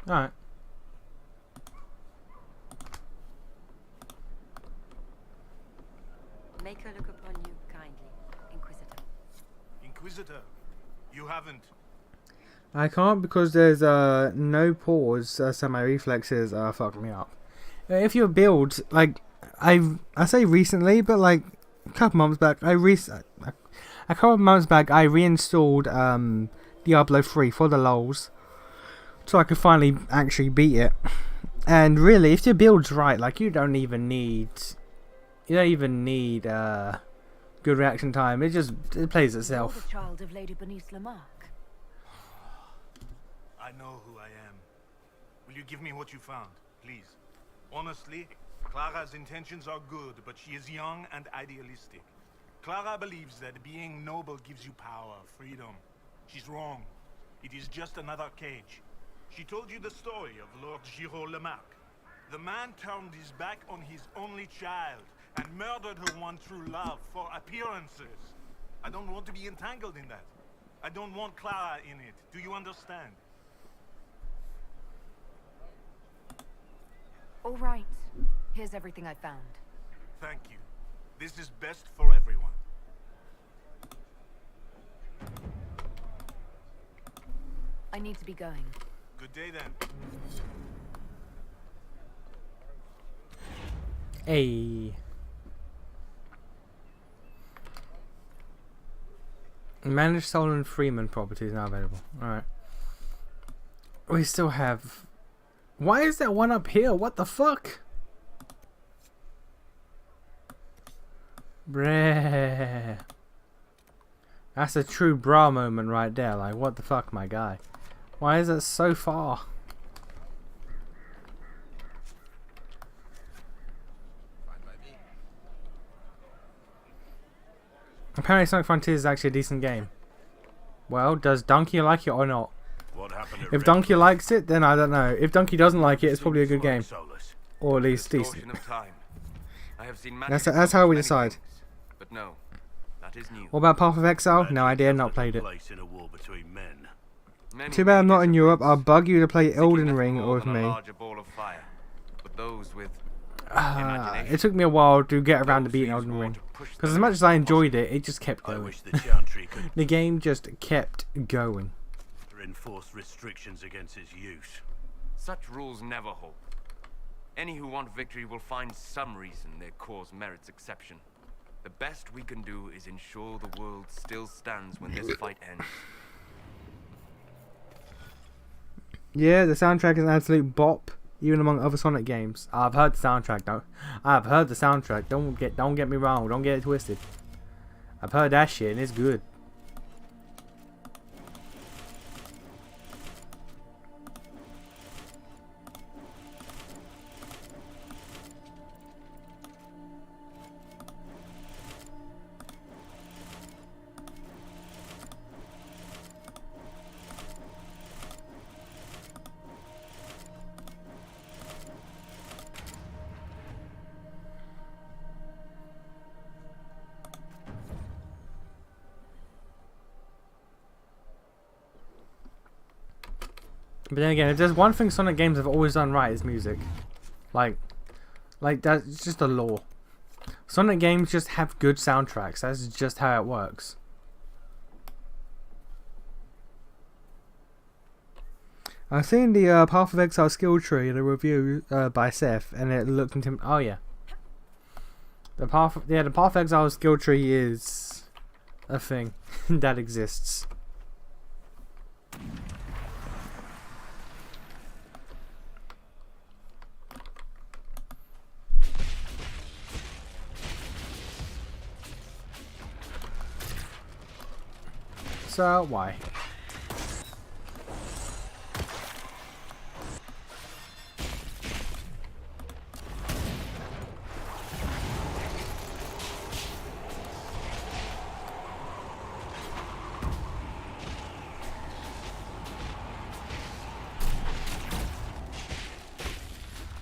Alright. Make her look upon you kindly, Inquisitor. Inquisitor, you haven't. I can't because there's no pause, so my reflexes fuck me up. If you build, like, I say recently, but like a couple months back, I reinstalled Diablo 3 for the lols, so I could finally actually beat it. And really, if your build's right, like you don't even need good reaction time. It plays itself. You're the child of Lady Bernice Lamarck. I know who I am. Will you give me what you found, please? Honestly, Clara's intentions are good, but she is young and idealistic. Clara believes that being noble gives you power, freedom. She's wrong. It is just another cage. She told you the story of Lord Giraud Lamarck. The man turned his back on his only child and murdered her one true love for appearances. I don't want to be entangled in that. I don't want Clara in it. Do you understand? All right. Here's everything I found. Thank you. This is best for everyone. I need to be going. Good day then. Hey. Manage stolen Freeman properties now available. Alright. We still have... Why is there one up here? What the fuck? Bruh. That's a true bra moment right there. Like, what the fuck, my guy? Why is it so far? Apparently Sonic Frontiers is actually a decent game. Well, does Donkey like it or not? What happened If Donkey likes it, then I don't know. If Donkey doesn't like it, it's probably a good game. Or at least decent. That's how we decide. But no, that is new. What about Path of Exile? No idea, not played it. Too bad I'm not in Europe. I'll bug you to play Elden Ring or with me. It took me a while to get around to beating Elden Ring. Because as much as I enjoyed it, it just kept going. The game just kept going. Enforce restrictions against its use. Such rules never hold. Any who want victory will find some reason their cause merits exception. The best we can do is ensure the world still stands when this fight ends. Yeah, the soundtrack is an absolute bop. even among other Sonic games. I've heard the soundtrack though. I've heard the soundtrack. Don't get me wrong. Don't get it twisted. I've heard that shit and it's good. But then again, if there's one thing Sonic games have always done right, is music. Like that's just a law. Sonic games just have good soundtracks. That's just how it works. I've seen the Path of Exile skill tree in a review by Seth, and it looked into. Oh yeah, the Path of Exile skill tree is a thing that exists. So why?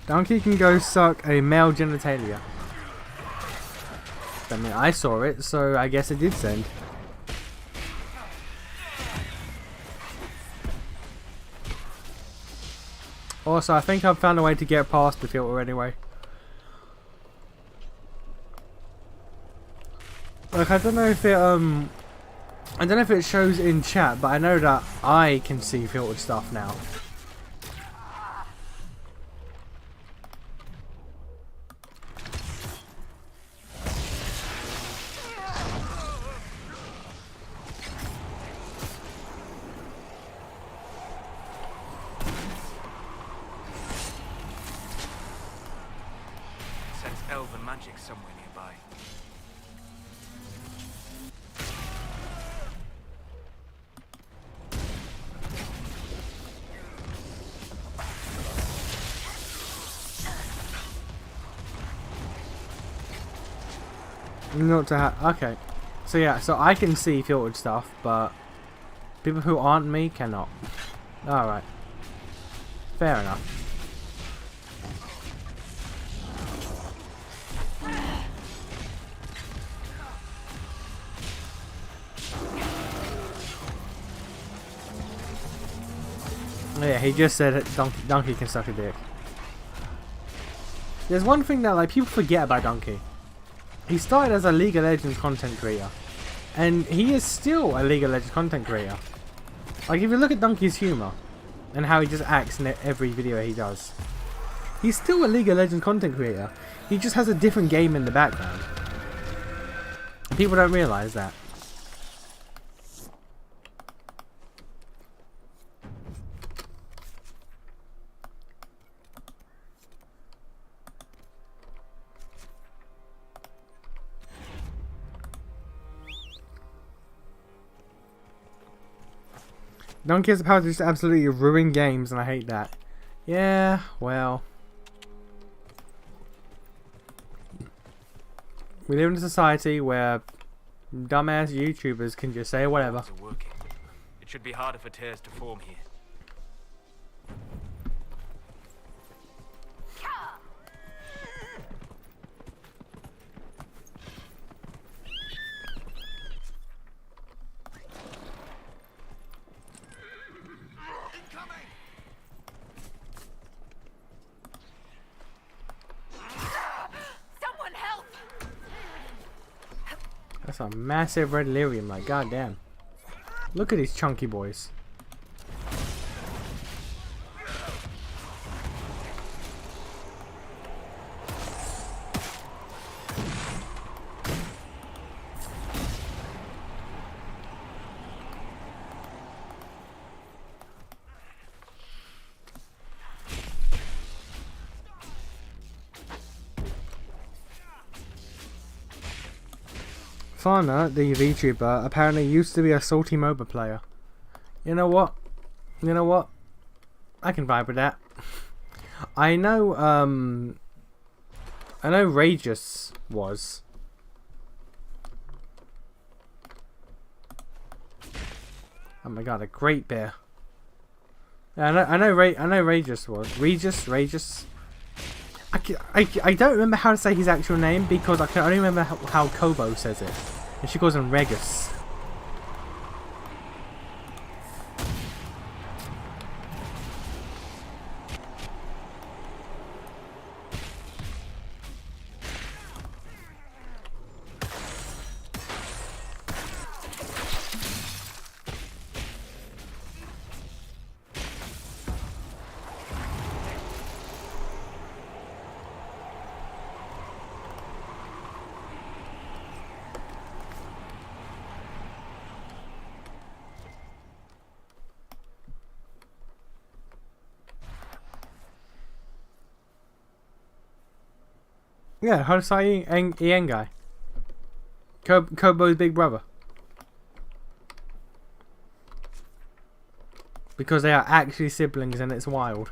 Donkey can go suck a male genitalia. I mean, I saw it, so I guess it did send. Also, I think I've found a way to get past the filter anyway. Like, I don't know if it shows in chat, but I know that I can see filtered stuff now. Elven magic somewhere nearby. Not to have. Okay. So yeah, so I can see filtered stuff, but people who aren't me cannot. Alright. Fair enough. Yeah, he just said Donkey can suck a dick. There's one thing that like people forget about Donkey. He started as a League of Legends content creator, and he is still a League of Legends content creator. Like if you look at Donkey's humor and how he just acts in every video he does, he's still a League of Legends content creator. He just has a different game in the background. People don't realize that. Donkey has the power to just absolutely ruin games, and I hate that. Yeah, well. We live in a society where dumbass YouTubers can just say whatever. It should be harder for tears to form here. That's a massive red lyrium, like goddamn. Look at these chunky boys. Fauna, the VTuber, apparently used to be a salty MOBA player. You know what? You know what? I can vibe with that. I know Rageous was. Oh my god, a great bear. Yeah, I know Rageous was. Regis. I don't remember how to say his actual name because I can only remember how Kobo says it. And she calls him Regus. Yeah, Hosai Iengai. Kobo's big brother. Because they are actually siblings and it's wild.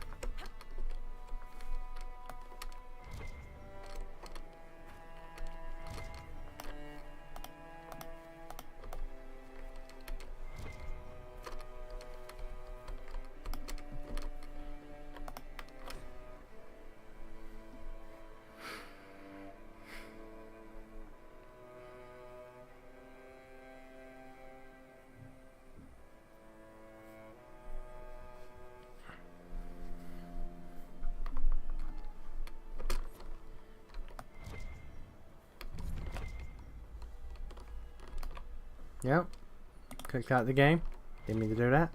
Yep. Clicked out the game. Didn't mean to do that.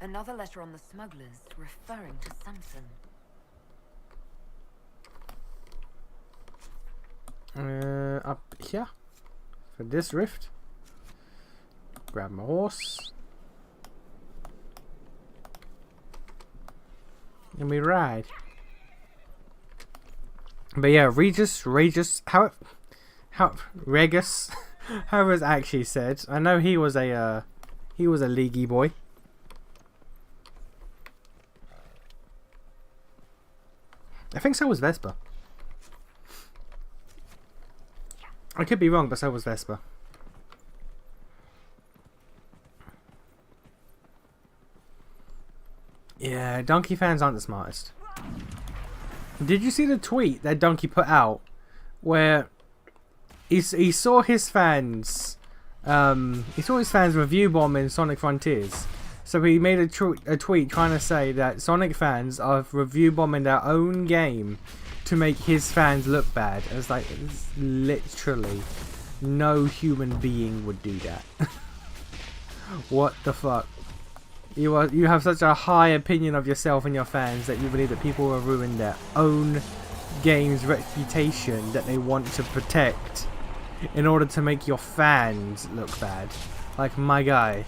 Another letter on the smugglers referring to Samson. Up here. For this rift. Grab my horse. And we ride. But yeah, Regus, Regus, how it was actually said. I know he was a leaguey boy. I think so was Vespa. I could be wrong, but so was Vespa. Yeah, Donkey fans aren't the smartest. Did you see the tweet that Donkey put out where he saw his fans review bombing Sonic Frontiers, so he made a tweet trying to say that Sonic fans are review bombing their own game to make his fans look bad. It's like, it's literally no human being would do that. What the fuck? You have such a high opinion of yourself and your fans that you believe that people will ruin their own game's reputation that they want to protect in order to make your fans look bad. Like my guy.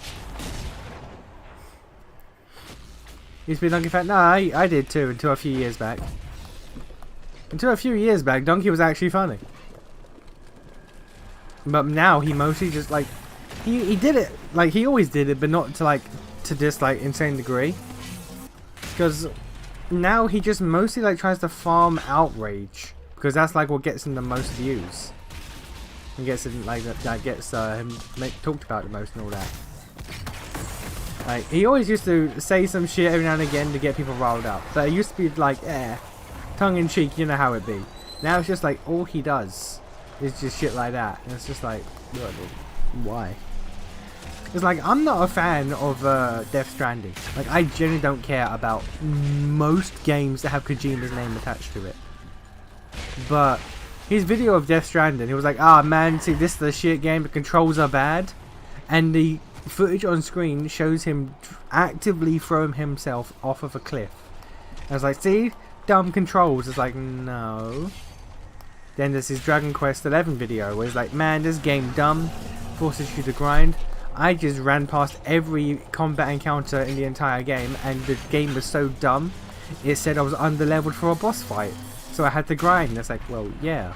Used to be a Donkey fan? No, I did too until a few years back. Until a few years back, Donkey was actually funny. But now he mostly just like he did it like he always did it, but not to this like insane degree, because now he just mostly like tries to farm outrage, because that's like what gets him the most views and gets him like that gets him talked about the most and all that. Like he always used to say some shit every now and again to get people riled up, but it used to be like tongue in cheek, you know how it be. Now it's just like all he does is just shit like that, and it's just like, why? It's like, I'm not a fan of Death Stranding. Like, I genuinely don't care about most games that have Kojima's name attached to it. But his video of Death Stranding, he was like, ah man, see, this is the shit game, the controls are bad. And the footage on screen shows him actively throwing himself off of a cliff. I was like, see, dumb controls. It's like, no. Then there's his Dragon Quest XI video where he's like, man, this game dumb, forces you to grind. I just ran past every combat encounter in the entire game, and the game was so dumb it said I was under-leveled for a boss fight. So I had to grind. It's like, well, yeah.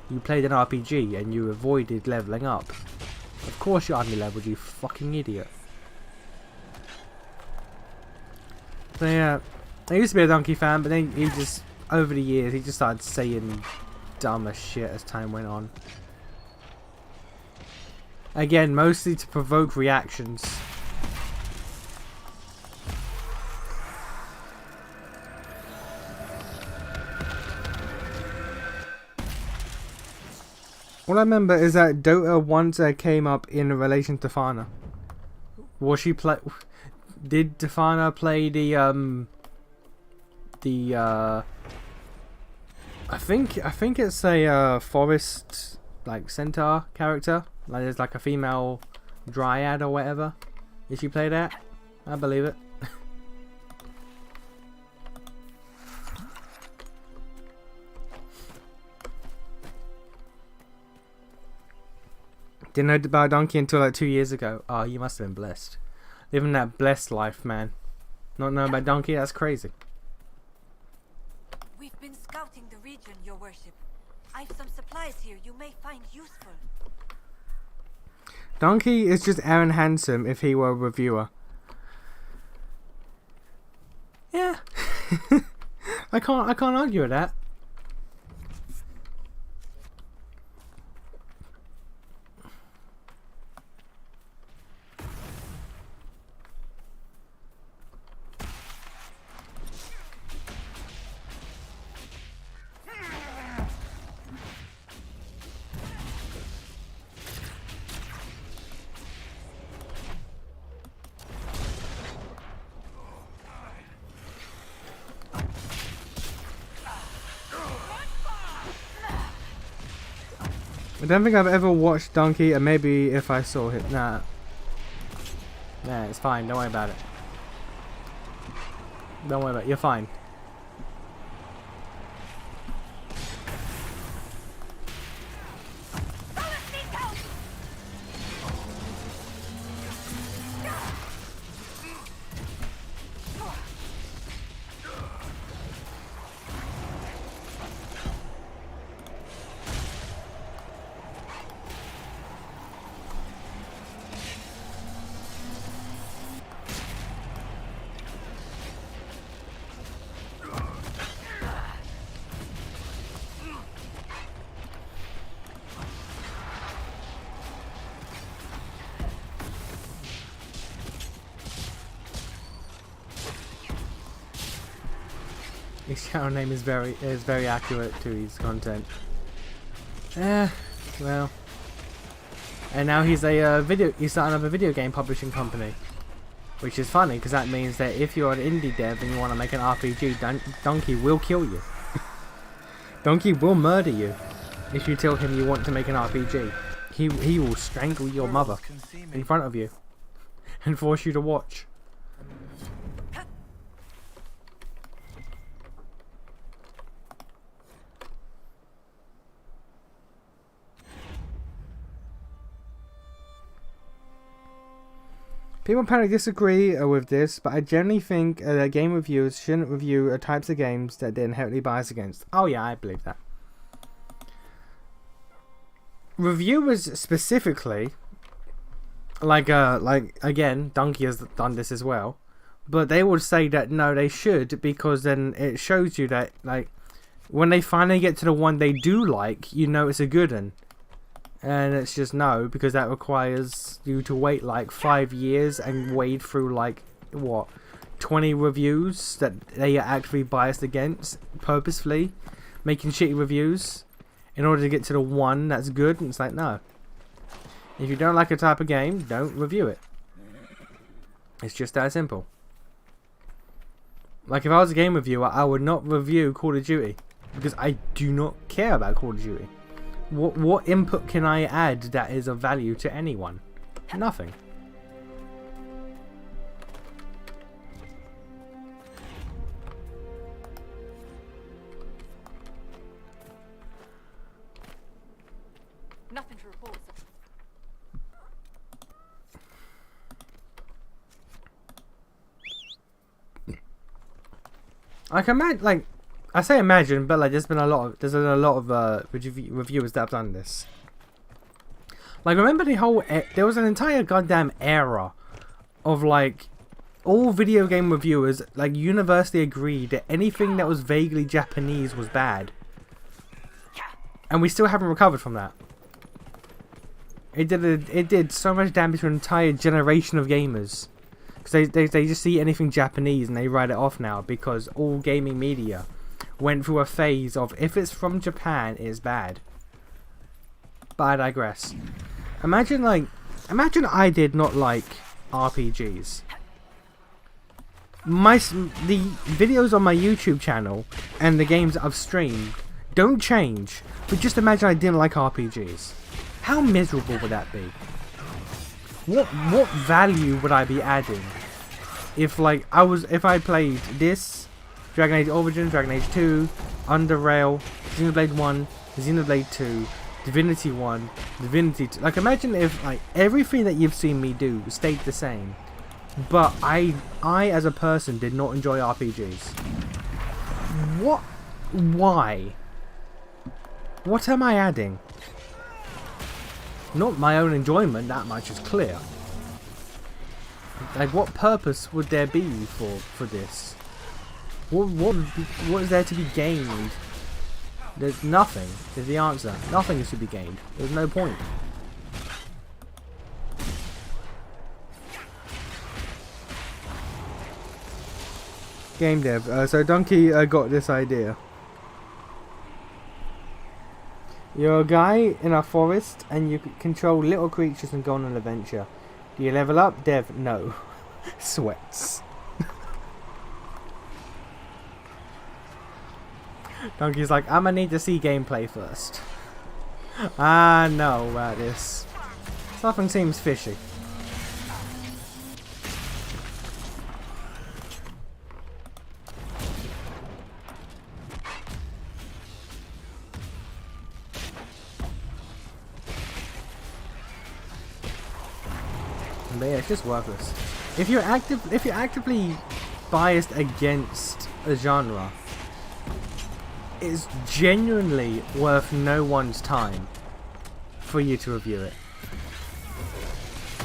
You played an RPG and you avoided leveling up. Of course you're under-leveled, you fucking idiot. So yeah, I used to be a Donkey fan, but then he just, over the years, he just started saying dumber shit as time went on. Again, mostly to provoke reactions. All I remember is that Dota once came up in relation to Fana. Was she play? Did Tefana play the I think it's a forest like centaur character. Like there's like a female dryad or whatever. Did she play that? I believe it. Didn't know about Donkey until like 2 years ago. Oh, you must have been blessed. Living that blessed life, man. Not knowing about Donkey, that's crazy. We've been scouting the region, Your Worship. I've some supplies here you may find useful. Donkey is just Aaron Handsome if he were a reviewer. Yeah. I can't argue with that. I don't think I've ever watched Donkey, and maybe if I saw him, nah, it's fine. Don't worry about it. Don't worry about it. You're fine. His channel name is very accurate to his content. Well. And now he's he's starting up a video game publishing company. Which is funny, because that means that if you're an indie dev and you want to make an RPG, Donkey will kill you. Donkey will murder you if you tell him you want to make an RPG. He will strangle your mother in front of you and force you to watch. People apparently disagree with this, but I generally think that game reviewers shouldn't review types of games that they're inherently biased against. Oh yeah, I believe that. Reviewers specifically, like again, Donkey has done this as well, but they would say that no, they should, because then it shows you that like when they finally get to the one they do like, you know it's a good one. And it's just no, because that requires you to wait like 5 years and wade through like, what, 20 reviews that they are actively biased against, purposefully, making shitty reviews, in order to get to the one that's good. And it's like, no. If you don't like a type of game, don't review it. It's just that simple. Like if I was a game reviewer, I would not review Call of Duty, because I do not care about Call of Duty. What input can I add that is of value to anyone? Nothing. Nothing to report. I can imagine, like, I say imagine, but like, there's a lot of reviewers that have done this. Like, remember the whole, there was an entire goddamn era of like, all video game reviewers like universally agreed that anything that was vaguely Japanese was bad, and we still haven't recovered from that. It did so much damage to an entire generation of gamers. Because they just see anything Japanese and they write it off now, because all gaming media went through a phase of, if it's from Japan, it's bad. But I digress. Imagine I did not like RPGs. The videos on my YouTube channel and the games that I've streamed don't change, but just imagine I didn't like RPGs. How miserable would that be? What value would I be adding if I played this, Dragon Age Origins, Dragon Age 2, Underrail, Xenoblade 1, Xenoblade 2, Divinity 1, Divinity 2. Like, imagine if like everything that you've seen me do stayed the same, but I as a person did not enjoy RPGs. What? Why? What am I adding? Not my own enjoyment, that much is clear. Like, what purpose would there be for this? What is there to be gained? There's nothing, is the answer. Nothing is to be gained. There's no point. Game dev. So Donkey got this idea. You're a guy in a forest and you control little creatures and go on an adventure. Do you level up? Dev, no. Sweats. Donkey's like, I'm gonna need to see gameplay first. I know about this. Something seems fishy. But yeah, it's just worthless. If you're actively biased against a genre, it's genuinely worth no one's time for you to review it.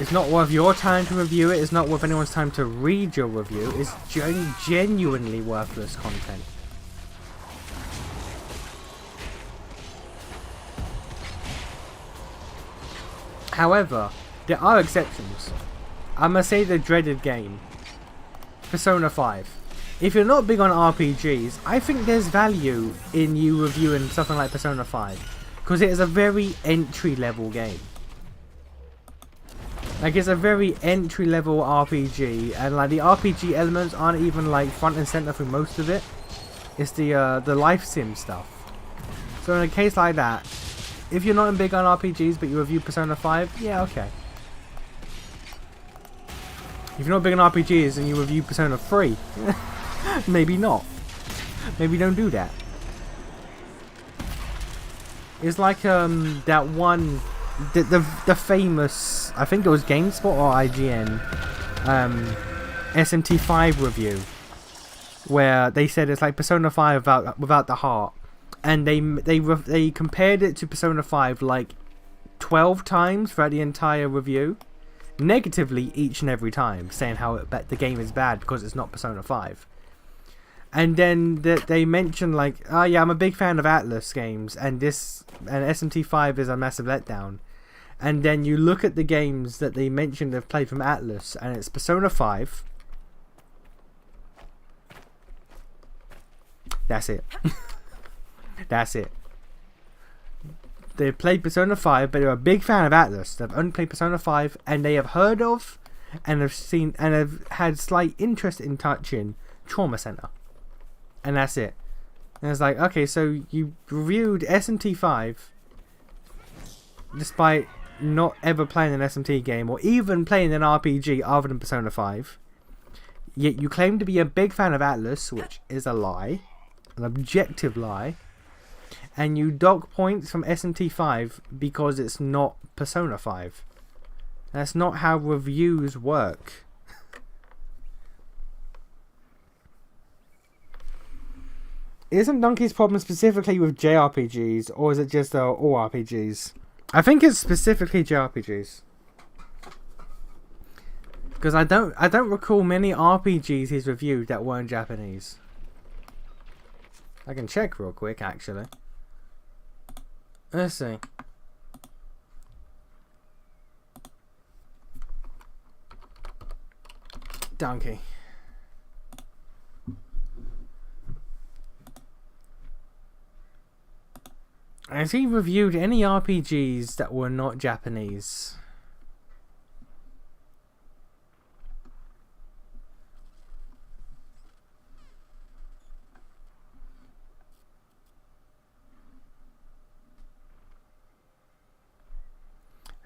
It's not worth your time to review it. It's not worth anyone's time to read your review. It's genuinely worthless content. However, there are exceptions. I'm gonna say the dreaded game, Persona 5. If you're not big on RPGs, I think there's value in you reviewing something like Persona 5, because it is a very entry-level game. Like, it's a very entry-level RPG, and like the RPG elements aren't even like front and center for most of it. It's the life sim stuff. So in a case like that, if you're not big on RPGs but you review Persona 5, yeah, okay. If you're not big on RPGs and you review Persona 3, maybe not. Maybe don't do that. It's like that one, the famous, I think it was GameSpot or IGN, SMT5 review, where they said it's like Persona 5 without the heart, and they compared it to Persona 5 like 12 times throughout the entire review. Negatively each and every time, saying how the game is bad because it's not Persona 5. And then they mention like, oh yeah, I'm a big fan of Atlas games, and SMT5 is a massive letdown. And then you look at the games that they mentioned they've played from Atlas, and it's Persona 5. That's it. That's it. They've played Persona 5, but they're a big fan of Atlas. They've only played Persona 5, and they have heard of, and have seen, and have had slight interest in touching Trauma Center. And that's it. And it's like, okay, so you reviewed SMT5, despite not ever playing an SMT game, or even playing an RPG other than Persona 5. Yet you claim to be a big fan of Atlas, which is a lie. An objective lie. And you dock points from SMT5 because it's not Persona 5. That's not how reviews work. Isn't Donkey's problem specifically with JRPGs, or is it just all RPGs? I think it's specifically JRPGs. Because I don't recall many RPGs he's reviewed that weren't Japanese. I can check real quick, actually. Let's see. Donkey. Has he reviewed any RPGs that were not Japanese?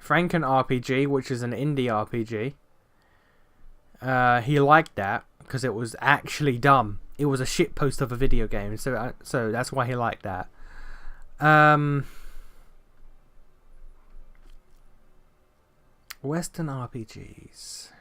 Franken RPG, which is an indie RPG. He liked that because it was actually dumb. It was a shitpost of a video game, so that's why he liked that. Western RPGs.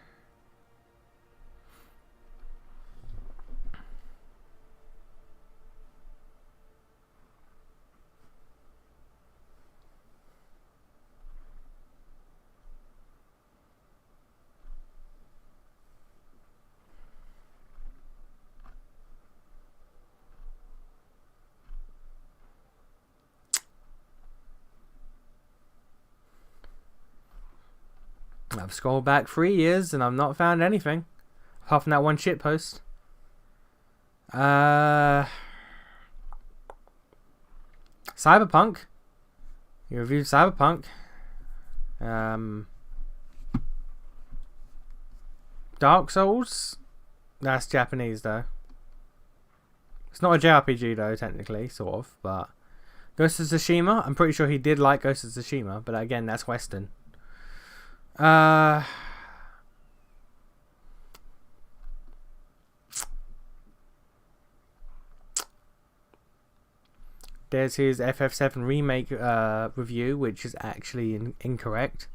I've scrolled back 3 years and I've not found anything apart from that one shitpost. Cyberpunk. You reviewed Cyberpunk. Dark Souls. That's Japanese though. It's not a JRPG though, technically, sort of. But Ghost of Tsushima. I'm pretty sure he did like Ghost of Tsushima, but again, that's Western. There's his FF7 remake review, which is actually incorrect.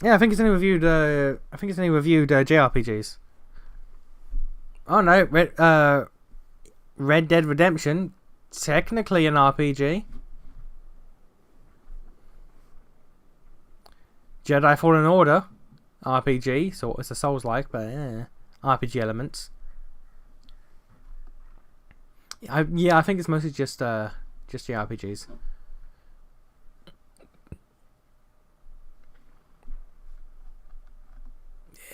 Yeah, I think it's only reviewed. JRPGs. Oh no, Red Dead Redemption, technically an RPG. Jedi Fallen Order, RPG, so it's a Souls-like, but RPG elements. I think it's mostly just the RPGs.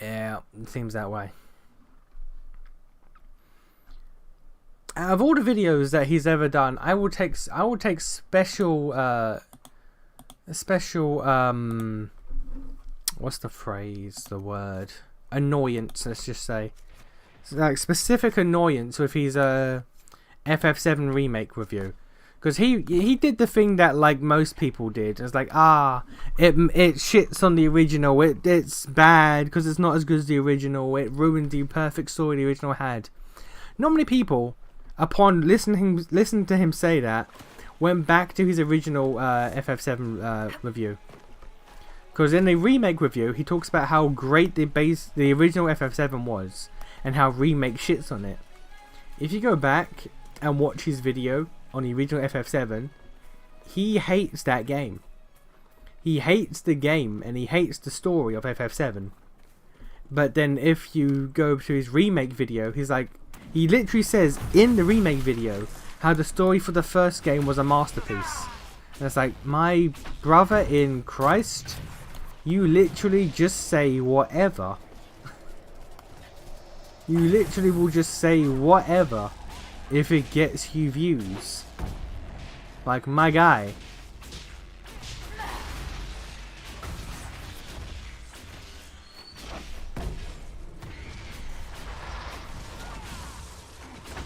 Yeah, it seems that way. Out of all the videos that he's ever done, I will take special what's the phrase? The word annoyance. Let's just say, so like specific annoyance with his FF7 remake review, because he did the thing that like most people did. It's like it shits on the original. It's bad because it's not as good as the original. It ruined the perfect story the original had. Not many people, upon listening to him say that, went back to his original FF7 review. Because in the remake review, he talks about how great the original FF7 was, and how remake shits on it. If you go back and watch his video on the original FF7, he hates that game. He hates the game, and he hates the story of FF7. But then if you go to his remake video, he literally says in the remake video how the story for the first game was a masterpiece. And it's like, my brother in Christ, you literally just say whatever. You literally will just say whatever if it gets you views. Like, my guy.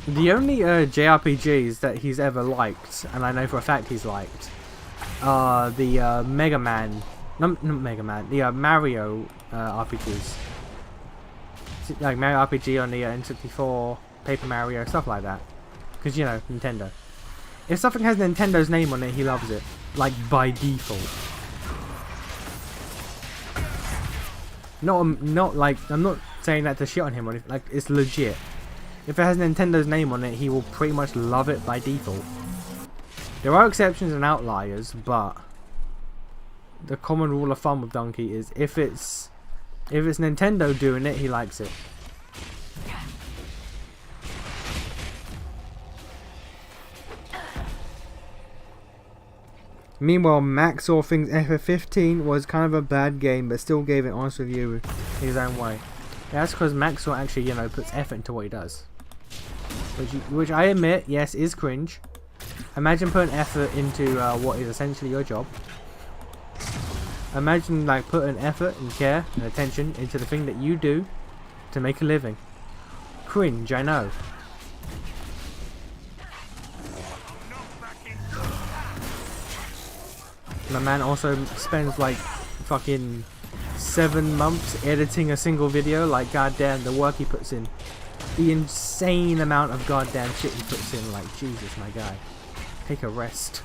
The only JRPGs that he's ever liked, and I know for a fact he's liked, are the Mega Man. Not Mega Man, the Mario RPGs. Like Mario RPG on the N64, Paper Mario, stuff like that. Because, you know, Nintendo. If something has Nintendo's name on it, he loves it. Like, by default. Not like, I'm not saying that to shit on him, or anything. Like, it's legit. if it has Nintendo's name on it, he will pretty much love it by default. There are exceptions and outliers, but the common rule of thumb with Donkey is if it's Nintendo doing it, he likes it. Meanwhile, Max All Things FF15 was kind of a bad game, but still gave an honest review in his own way. Yeah, that's because Maxwell actually, you know, puts effort into what he does. Which I admit, yes, is cringe. Imagine putting effort into what is essentially your job. Imagine like putting effort and care and attention into the thing that you do to make a living. Cringe, I know. My man also spends like fucking 7 months editing a single video. Like, goddamn, the work he puts in. The insane amount of goddamn shit he puts in. Like, Jesus, my guy. Take a rest.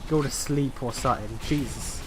Go to sleep or something. Jesus.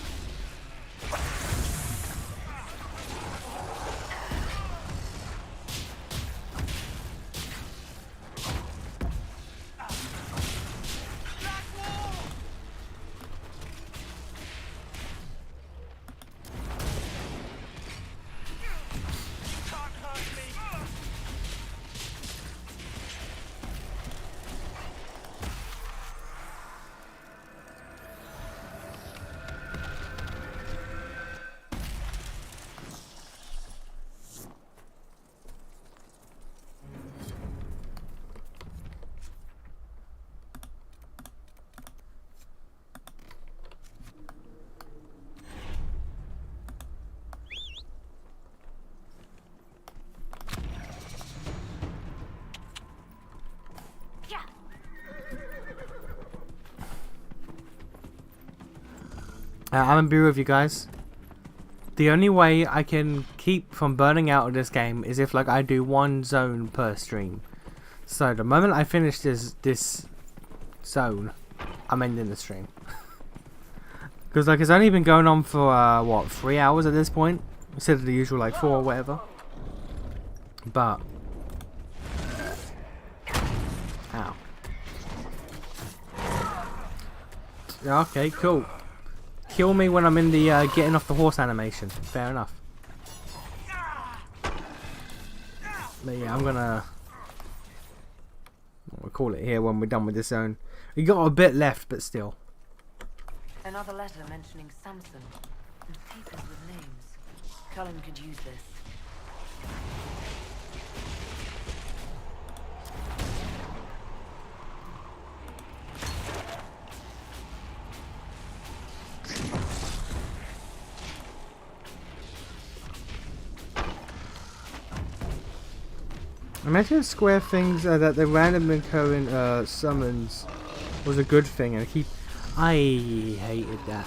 I'm gonna be with you guys. The only way I can keep from burning out of this game is if like I do one zone per stream. So the moment I finish this zone, I'm ending the stream. Because like it's only been going on for what, 3 hours at this point, instead of the usual like 4 or whatever. But ow. Okay, cool. Kill me when I'm in the getting off the horse animation. Fair enough. But yeah, we'll call it here when we're done with this zone. We got a bit left, but still. Another letter mentioning Samson and papers with names. Cullen could use this. Imagine if Square things that the random recurring summons was a good thing, and I hated that.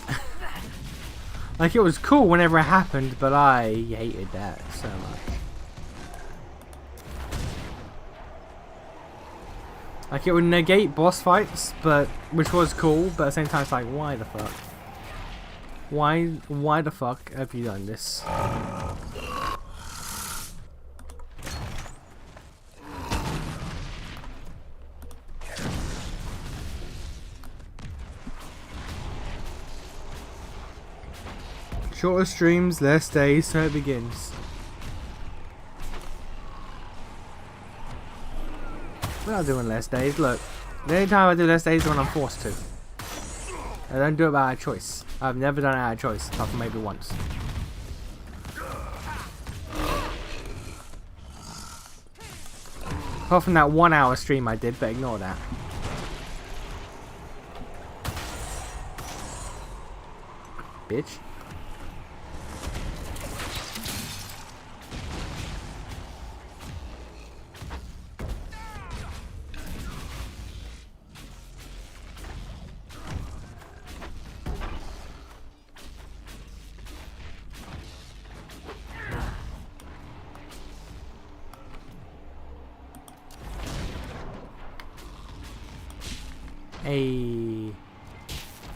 Like, it was cool whenever it happened, but I hated that so much. Like, it would negate boss fights, but which was cool, but at the same time it's like, why the fuck? Why the fuck have you done this? Shorter streams, less days, so it begins. We're not doing less days, look. The only time I do less days is when I'm forced to. I don't do it by choice. I've never done it out of choice, apart from maybe once. Apart from that 1 hour stream I did, but ignore that. Bitch. Hey,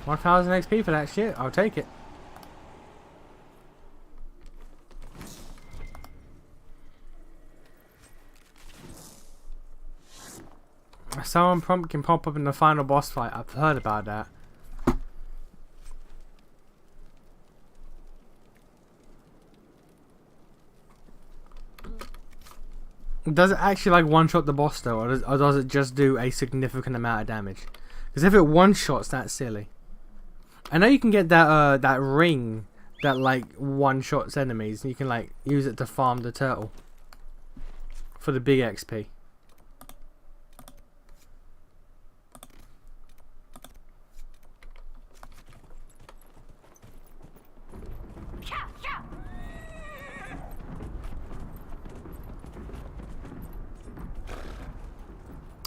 1000 XP for that shit. I'll take it. summon prompt can pop up in the final boss fight. I've heard about that. Does it actually like one-shot the boss though, or does it just do a significant amount of damage? Because if it one-shots, that's silly. I know you can get that that ring that like one-shots enemies, and you can like use it to farm the turtle for the big XP.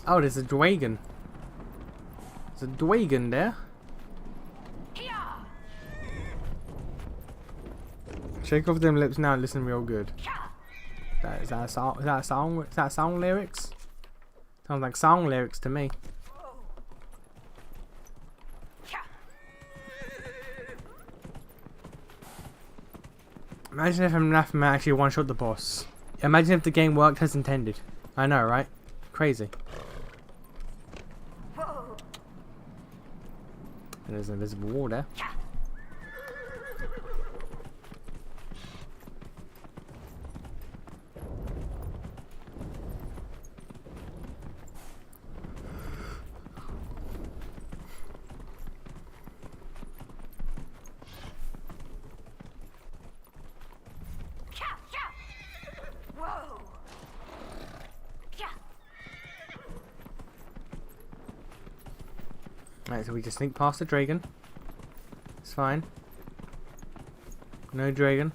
Oh, there's a dragon. There's a dragon there. Shake off them lips now and listen real good. Is that a song? Is that a song? Is that song lyrics? Sounds like song lyrics to me. Imagine if Anathema actually one-shot the boss. Imagine if the game worked as intended. I know, right? Crazy. And there's an invisible wall there. Right, so we just sneak past the dragon. It's fine. No dragon.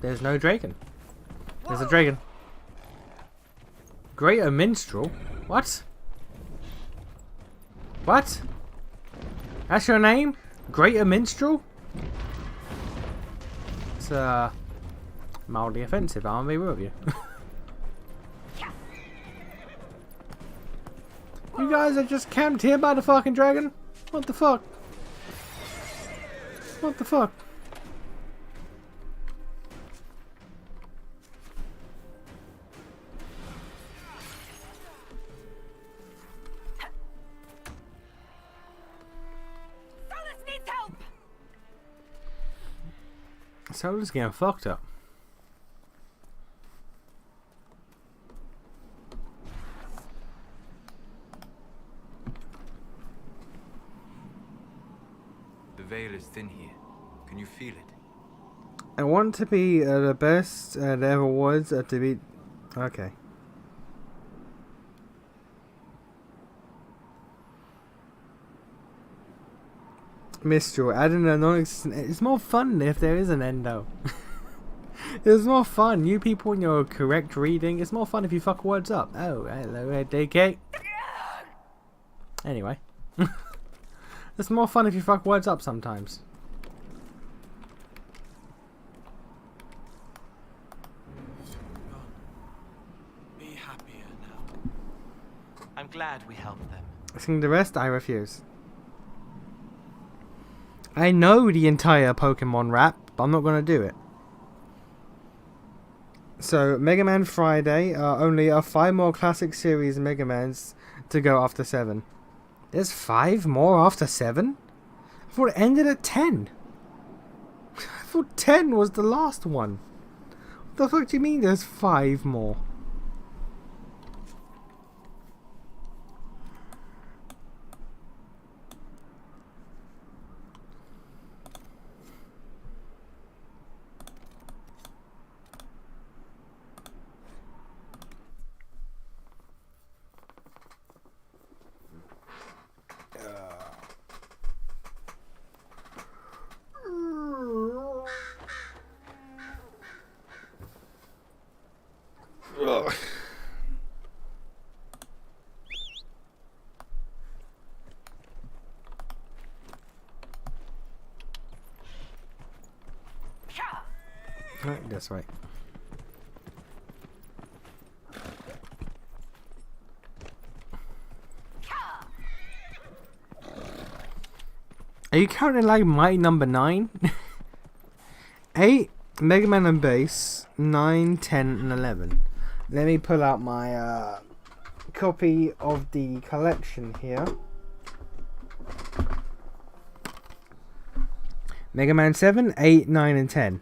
There's no dragon. There's a dragon. Greater Minstrel? What? What? That's your name? Greater Minstrel? It's mildly offensive, I'll be real with you. You guys are just camped here by the fucking dragon? What the fuck? What the fuck? Solus needs help! Solus getting fucked up. The veil is thin here. Can you feel it? I want to be the best there ever was to be... Okay. Mistral, adding a non-existent... It's more fun if there is an endo. It's more fun. You people in your correct reading, it's more fun if you fuck words up. Oh, hello, DK. Anyway. It's more fun if you fuck words up sometimes. Be happier now. I'm glad we helped them. Sing the rest, I refuse. I know the entire Pokemon rap, but I'm not going to do it. So, Mega Man Friday, only 5 more classic series Mega Mans to go after 7. There's 5 more after 7? I thought it ended at 10. I thought 10 was the last one. What the fuck do you mean there's 5 more? Right, this way. Are you counting like Mighty number 9? 8, Mega Man and Base, 9, 10 and 11. Let me pull out my copy of the collection here. Mega Man 7, 8, 9 and 10.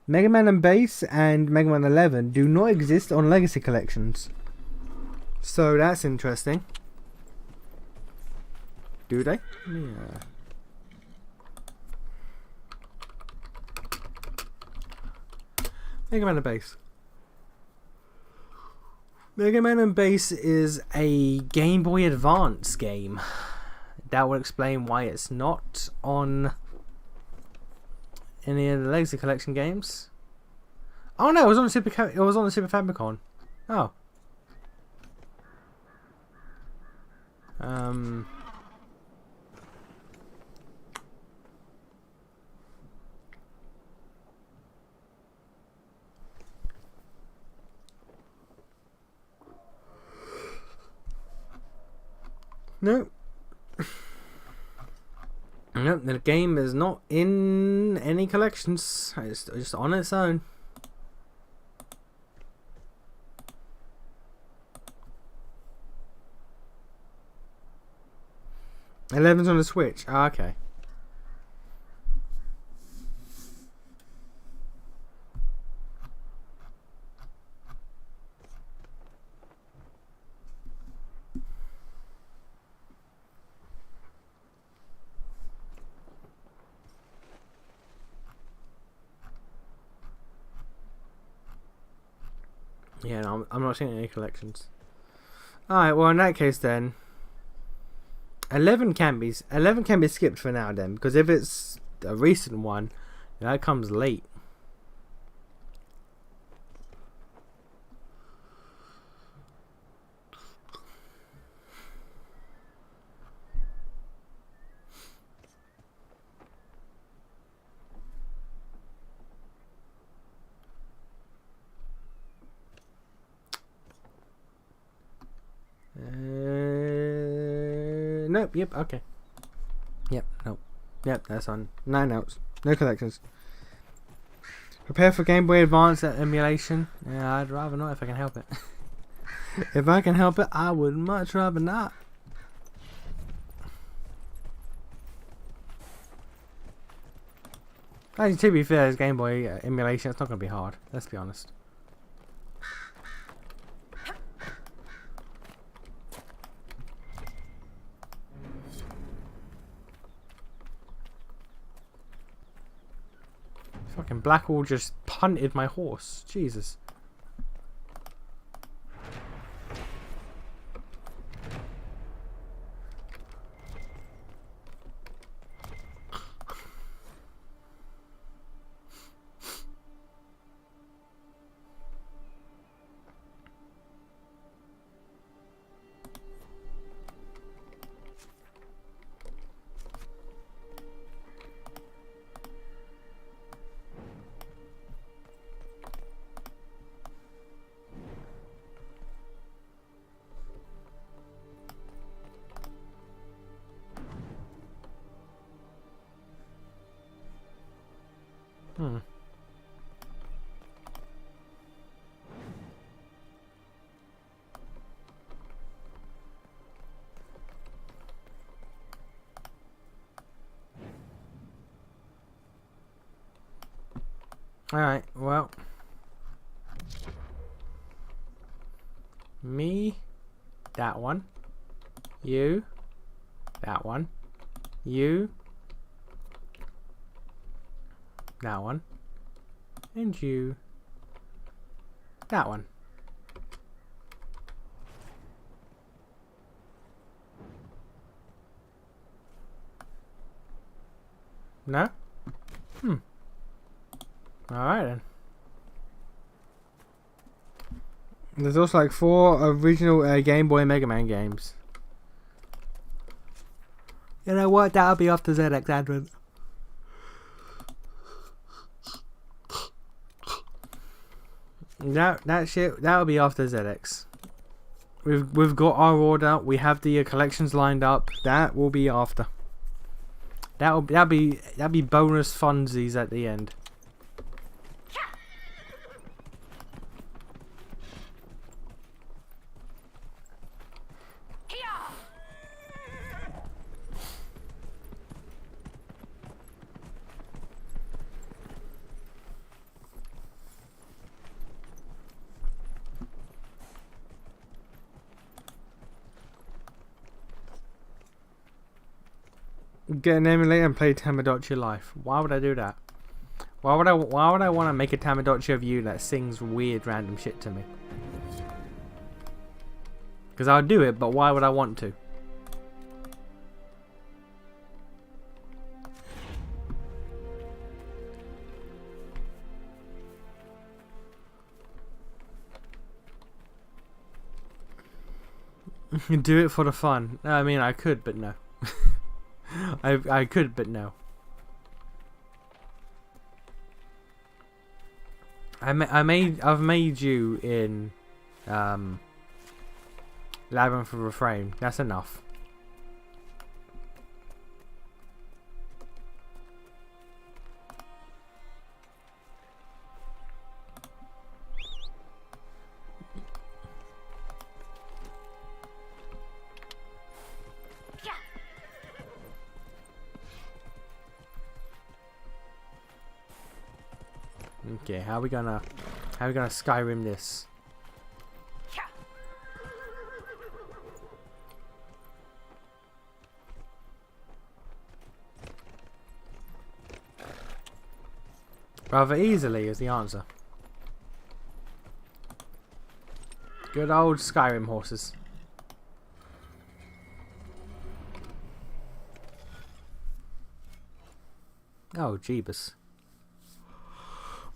Mega Man and Base and Mega Man 11 do not exist on Legacy collections. So that's interesting. Do they? Yeah. Mega Man and Base. Mega Man and Base is a Game Boy Advance game. That will explain why it's not on any of the Legacy Collection games. Oh no, it was on the Super Famicom. Oh. No. Nope, the game is not in any collections. It's just on its own. Eleven's on the Switch. Ah, okay. Yeah, no, I'm not seeing any collections. Alright, well in that case then 11 can be skipped for now then, because if it's a recent one, that comes late. Nope, yep, okay. Yep, nope. Yep, that's on. 9 notes. No collections. Prepare for Game Boy Advance emulation. Yeah, I'd rather not if I can help it. If I can help it, I would much rather not. Actually, to be fair, it's Game Boy emulation. It's not going to be hard. Let's be honest. Fucking Blackwall just punted my horse. Jesus. Alright, well. Me. That one. You. That one. You. That one. And you. That one. No? Alright then. There's also like 4 original Game Boy Mega Man games. You know what? That'll be off the ZX advent. That shit, that'll be after ZX. We've got our order. We have the collections lined up. That will be after. That'll be bonus funsies at the end. Get an emulator and play Tamagotchi Life. Why would I do that? Why would I want to make a Tamagotchi of you that sings weird random shit to me? Because I'll do it, but why would I want to? Do it for the fun. I mean, I could, but no. I could, but no. I've made you in Labyrinth of Refrain. That's enough. Okay, how are we gonna Skyrim this? Rather easily is the answer. Good old Skyrim horses. Oh, Jeebus.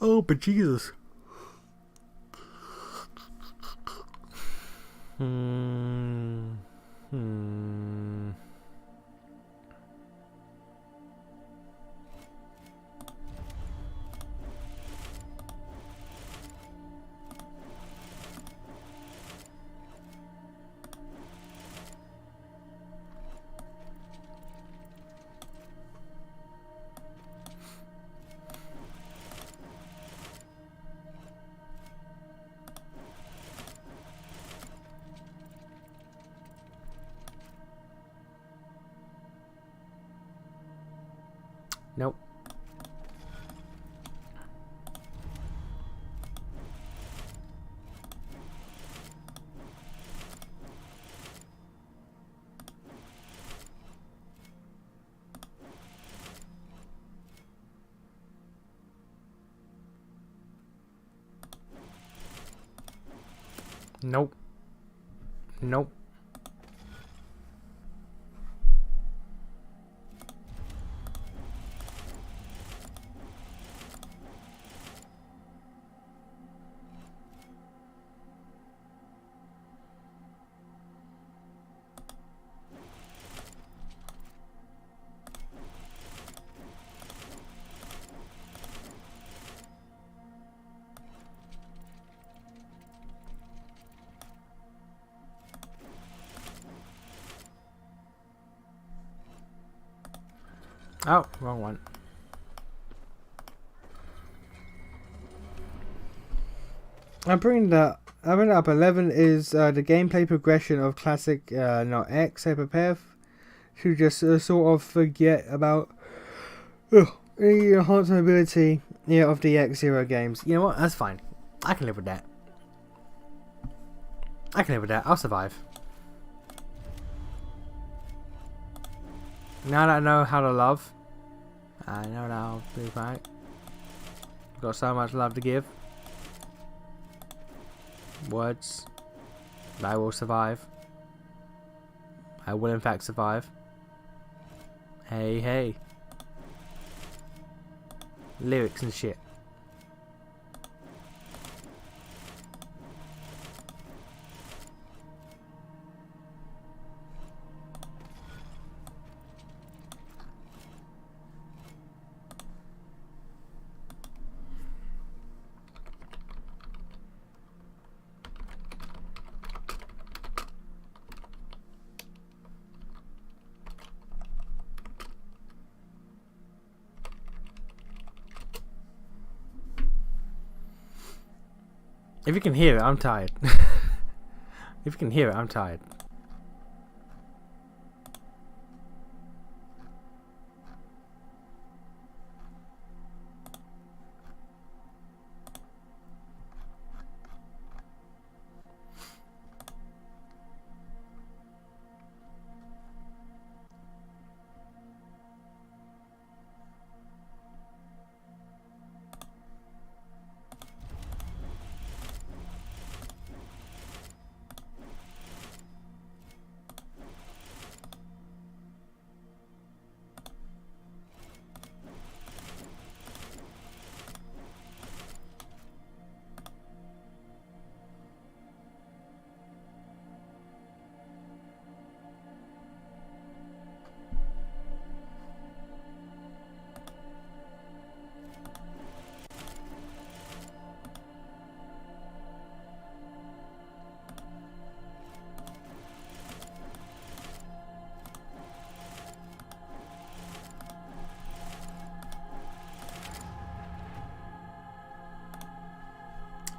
Oh, but Jesus. Nope. Nope. Nope. Oh, wrong one. I'm bringing up 11 is the gameplay progression of classic not X. So prepare to just sort of forget about the enhanced mobility of the X-Zero games. You know what? That's fine. I can live with that. I can live with that. I'll survive. Now that I know how to love, I know that I'll be right. Got so much love to give. Words. I will survive. I will in fact survive. Hey, hey. Lyrics and shit. If you can hear it, I'm tired. If you can hear it, I'm tired.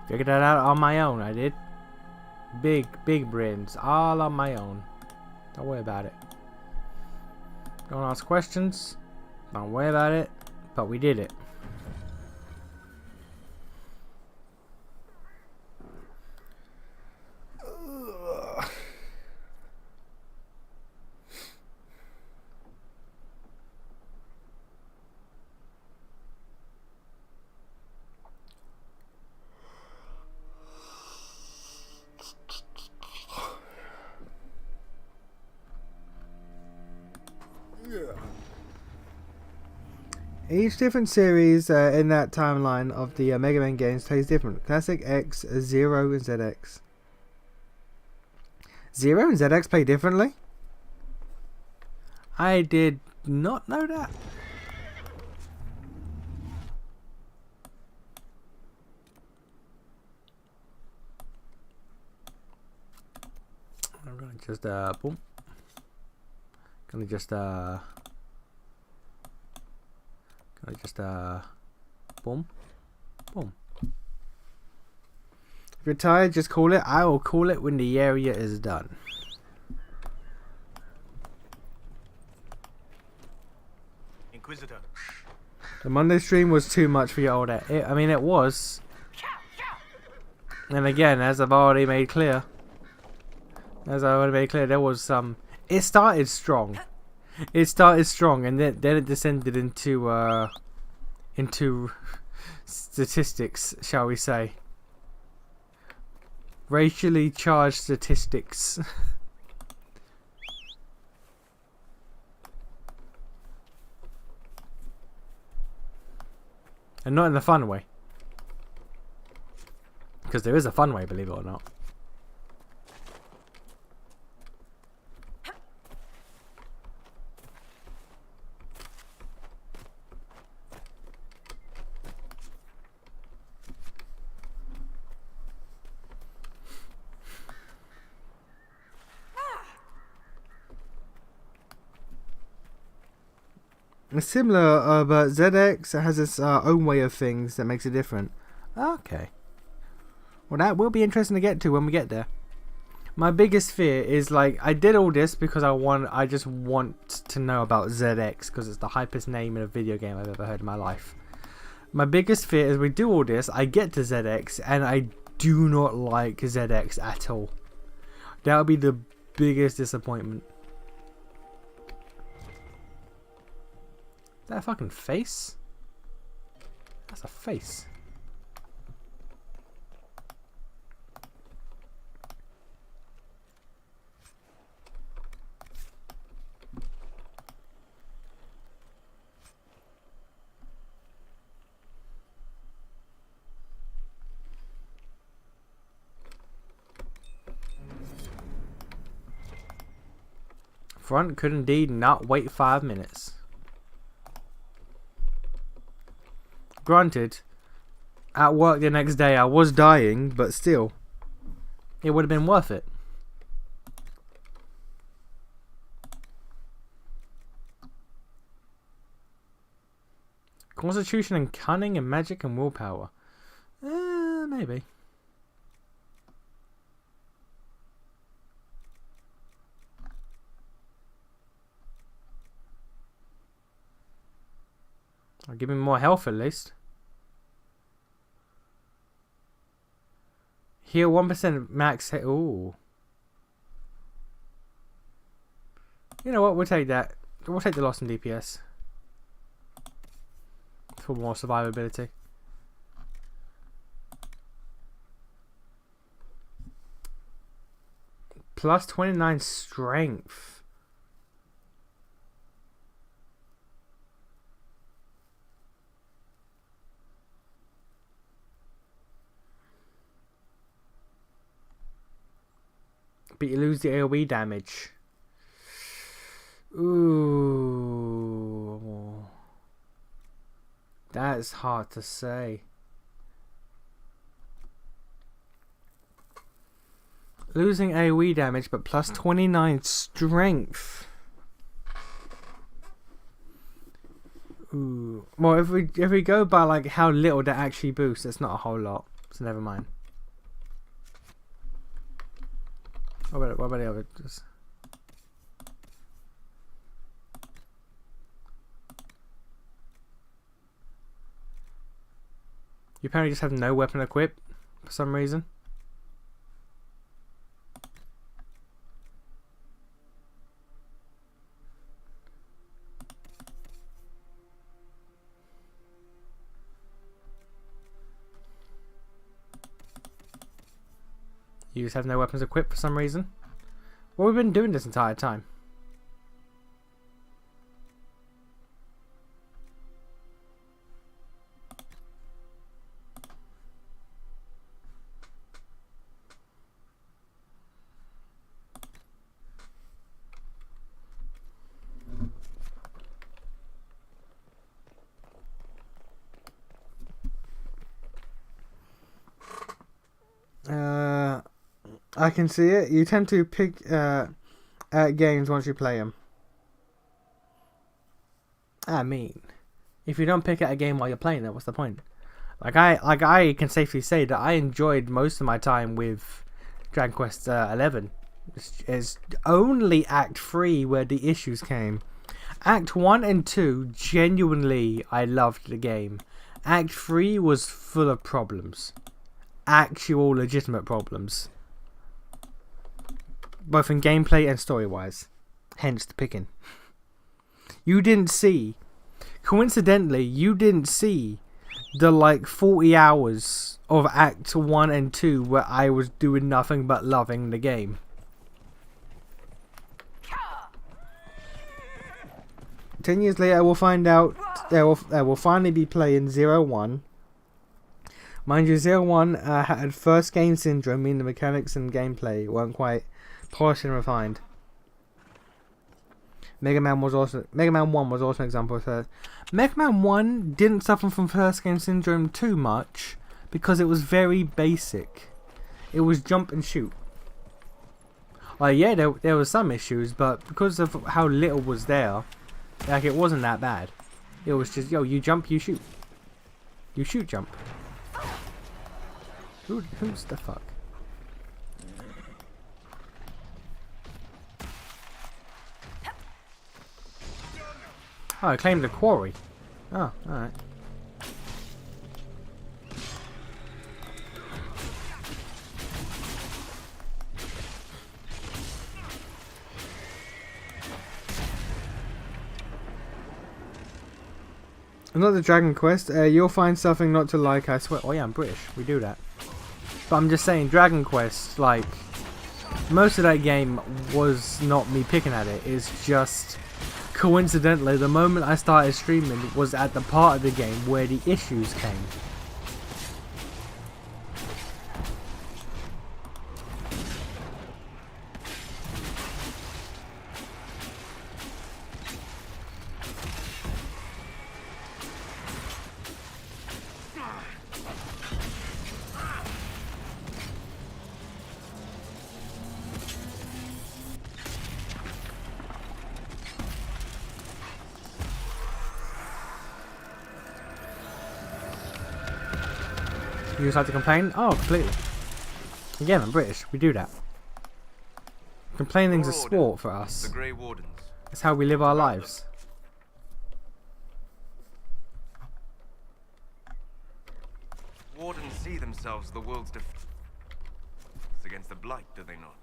Figured that out on my own, I did. Big brains, all on my own. Don't worry about it. Don't ask questions. Don't worry about it. But we did it. Each different series in that timeline of the Mega Man games plays different. Classic X, Zero, and ZX. Zero and ZX play differently? I did not know that. I'm gonna just boom. Gonna just boom, boom. If you're tired, just call it. I will call it when the area is done. Inquisitor. The Monday stream was too much for your old ass. I mean, it was. And again, as I've already made clear, there was some. It started strong. And then it descended into statistics, shall we say? Racially charged statistics. And not in the fun way. Because there is a fun way, believe it or not. It's similar, but ZX has its own way of things that makes it different. Okay. Well, that will be interesting to get to when we get there. My biggest fear is, like, I did all this because I just want to know about ZX because it's the hypest name in a video game I've ever heard in my life. My biggest fear is we do all this, I get to ZX, and I do not like ZX at all. That would be the biggest disappointment. Is that a fucking face? That's a face. Front could indeed not wait 5 minutes. Granted, at work the next day I was dying, but still, it would have been worth it. Constitution and cunning and magic and willpower. Maybe. I'll give him more health at least. Heal 1% max. Ooh. You know what? We'll take that. We'll take the loss in DPS. For more survivability. Plus 29 strength. But you lose the AoE damage. Ooh. That's hard to say. Losing AoE damage, but plus 29 strength. Ooh. Well, if we go by like how little that actually boosts, it's not a whole lot. So never mind. What about the other? You apparently just have no weapon equipped for some reason. You just have no weapons equipped for some reason. What have we been doing this entire time? I can see it. You tend to pick games once you play them. I mean, if you don't pick at a game while you're playing it, what's the point? I can safely say that I enjoyed most of my time with Dragon Quest 11. It's only Act 3 where the issues came. Act 1 and 2, genuinely, I loved the game. Act 3 was full of problems. Actual legitimate problems. Both in gameplay and story-wise. Hence the picking. You didn't see... Coincidentally, you didn't see the like 40 hours of Act 1 and 2 where I was doing nothing but loving the game. 10 years later, we'll find out... we'll finally be playing 01. Mind you, 01 had first game syndrome, meaning the mechanics and gameplay weren't quite polished and refined. Mega Man 1 was also an example of that. Mega Man 1 didn't suffer from first game syndrome too much because it was very basic. It was jump and shoot. Like, yeah, there were some issues, but because of how little was there, like, it wasn't that bad. It was just, yo, you jump, you shoot. You shoot, jump. Who's the fuck? Oh, I claimed the quarry. Oh, alright. Another Dragon Quest, you'll find something not to like, I swear. Oh yeah, I'm British, we do that. But I'm just saying, Dragon Quest, like, most of that game was not me picking at it. It's just, coincidentally, the moment I started streaming was at the part of the game where the issues came. You just like to complain? Oh, completely. Again, I'm British. We do that. Complaining's a sport for us. The Grey Wardens. It's how we live our lives. Wardens see themselves as the world's against the Blight, do they not?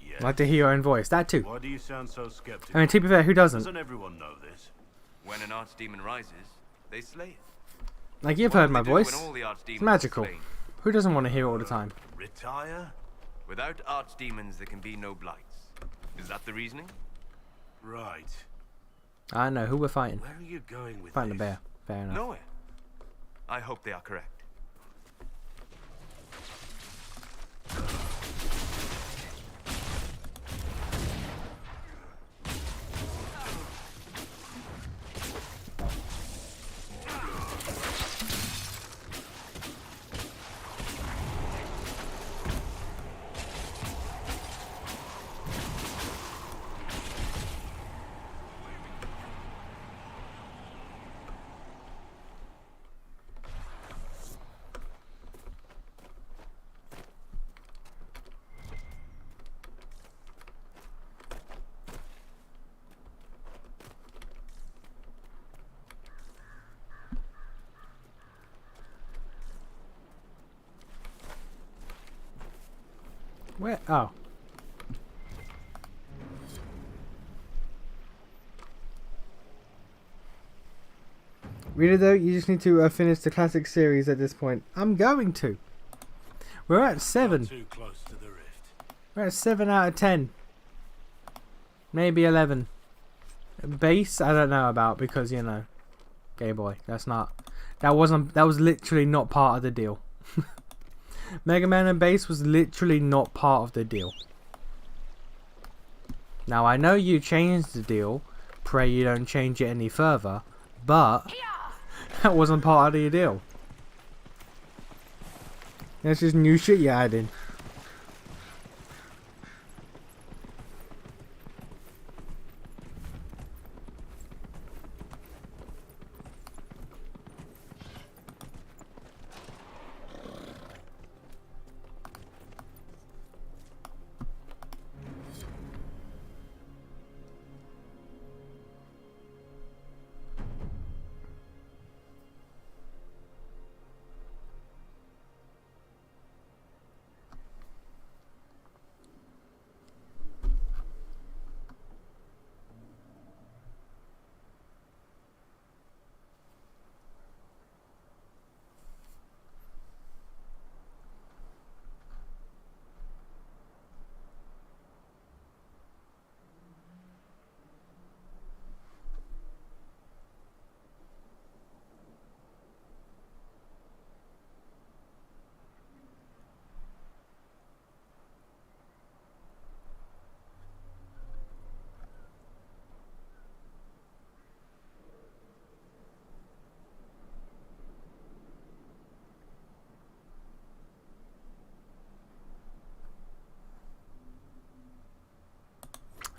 Yeah. I like to hear your own voice. That too. Why do you sound so skeptical? I mean, to be fair, who doesn't? Doesn't everyone know this? When an archdemon rises, they slay it. Like, you've heard my voice. It's magical. Who doesn't want to hear it all the time? Retire? Without archdemons, there can be no blights. Is that the reasoning? Right. I know who we're fighting. Where are you going with Fighting this? the bear. Fair enough. Nowhere. I hope they are correct. Where? Oh. Really though, you just need to finish the classic series at this point. I'm going to. We're at 7. Not too close to the rift. We're at 7 out of 10. Maybe 11. Base, I don't know about because, you know, Game Boy. That's not. That was literally not part of the deal. Mega Man and Base was literally not part of the deal. Now I know you changed the deal. Pray you don't change it any further. But that wasn't part of the deal. That's just new shit you're adding.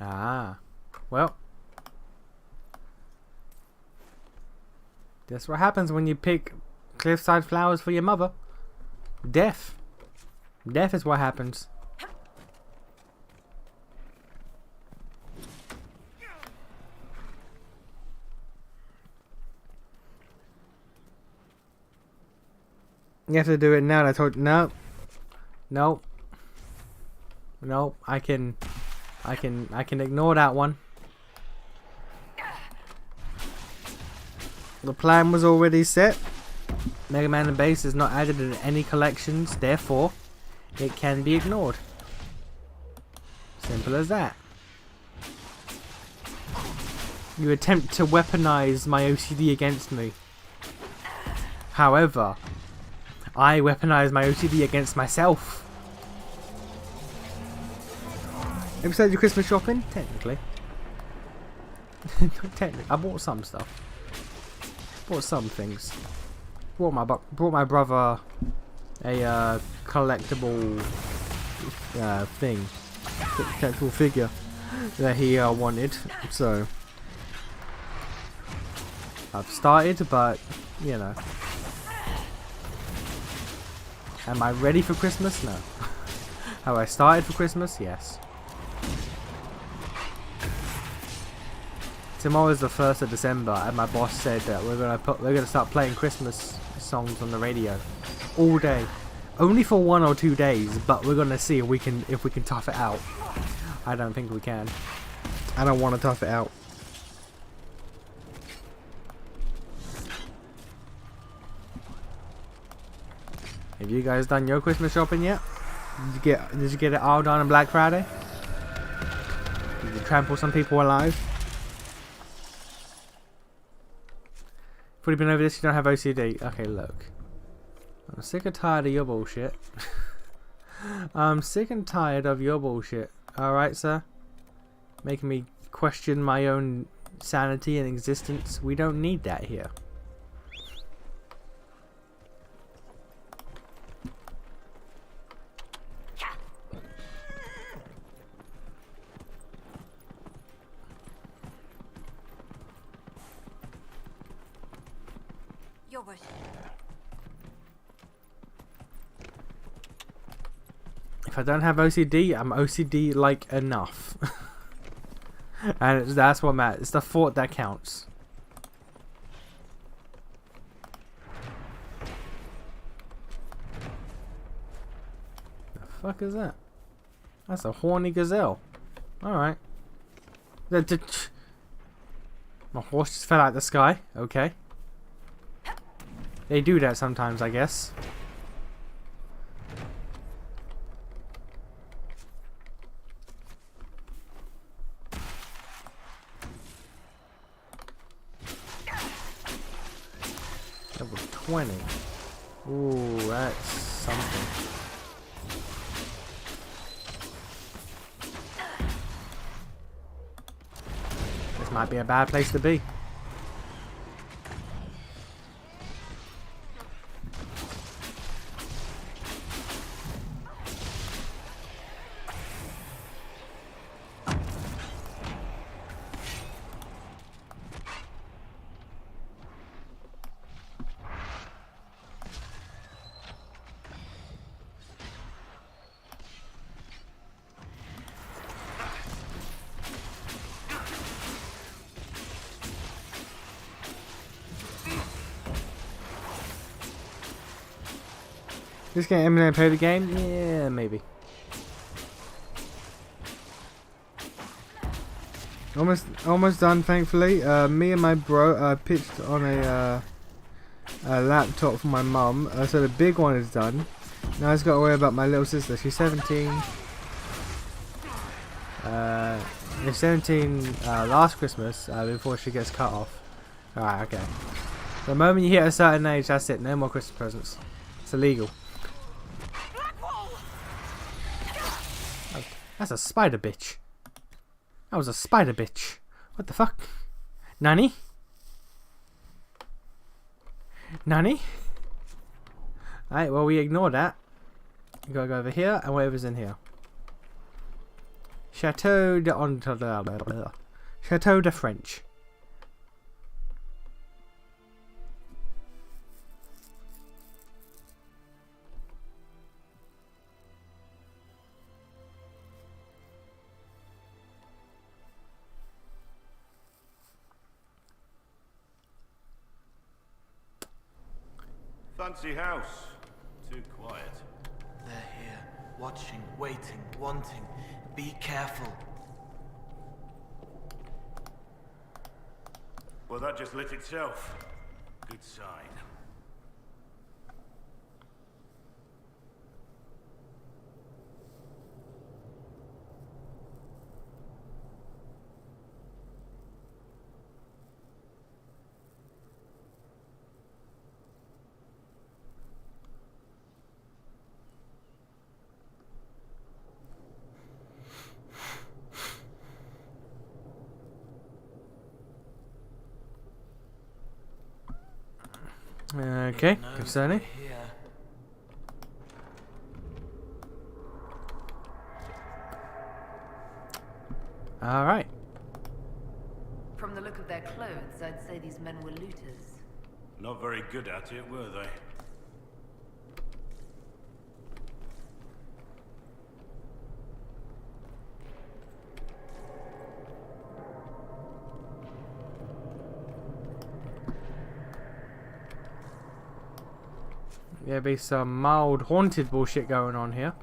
Ah, well, that's what happens when you pick cliffside flowers for your mother. Death. Death is what happens. You have to do it now. I told no, no, no. I can ignore that one. The plan was already set. Mega Man and Base is not added in any collections, therefore it can be ignored. Simple as that. You attempt to weaponize my OCD against me. However, I weaponize my OCD against myself. Have you started your Christmas shopping? Technically. Technically. I bought some stuff. Bought some things. Brought my brother a collectible thing. Collectible figure that he wanted. So I've started, but you know. Am I ready for Christmas? No. Have I started for Christmas? Yes. Tomorrow's the 1st of December, and my boss said that we're gonna start playing Christmas songs on the radio all day, only for 1 or 2 days. But we're gonna see if we can tough it out. I don't think we can. I don't want to tough it out. Have you guys done your Christmas shopping yet? Did you get it all done on Black Friday? Did you trample some people alive? If we've been over this, you don't have OCD. Okay, look. I'm sick and tired of your bullshit. I'm sick and tired of your bullshit. Alright, sir? Making me question my own sanity and existence. We don't need that here. If I don't have OCD, I'm OCD-like enough. And that's what matters. It's the thought that counts. The fuck is that? That's a horny gazelle. Alright. My horse just fell out of the sky. Okay. They do that sometimes, I guess. Level 20. Ooh, that's something. This might be a bad place to be. This game, Eminem play the game? Yeah, maybe. Almost done, thankfully. Me and my bro pitched on a laptop for my mum, so the big one is done. Now I just got to worry about my little sister. She's 17. She's 17 last Christmas, before she gets cut off. Alright, okay. The moment you hit a certain age, that's it. No more Christmas presents. It's illegal. That's a spider bitch. That was a spider bitch. What the fuck? Nanny? Nanny? Alright, well we ignore that. You gotta go over here and whatever's in here. Chateau de Chateau de French. Fancy house. Too quiet. They're here, watching, waiting, wanting. Be careful. Well, that just lit itself. Good sign. Okay, concerning. Alright. From the look of their clothes, I'd say these men were looters. Not very good at it, were they? There'll be some mild haunted bullshit going on here.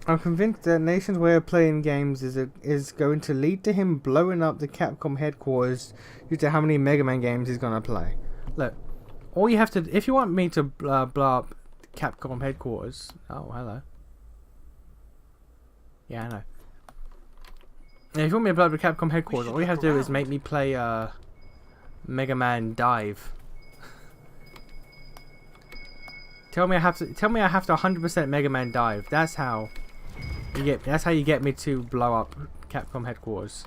I'm convinced that Nation's way of playing games is going to lead to him blowing up the Capcom headquarters due to how many Mega Man games he's going to play. Look, all you have to... If you want me to blow up Capcom headquarters... Oh, hello. Yeah, I know. If you want me to blow up the Capcom headquarters, all you have to do is make me play Mega Man Dive. Tell me I have to 100% Mega Man Dive. That's how you get me to blow up Capcom headquarters.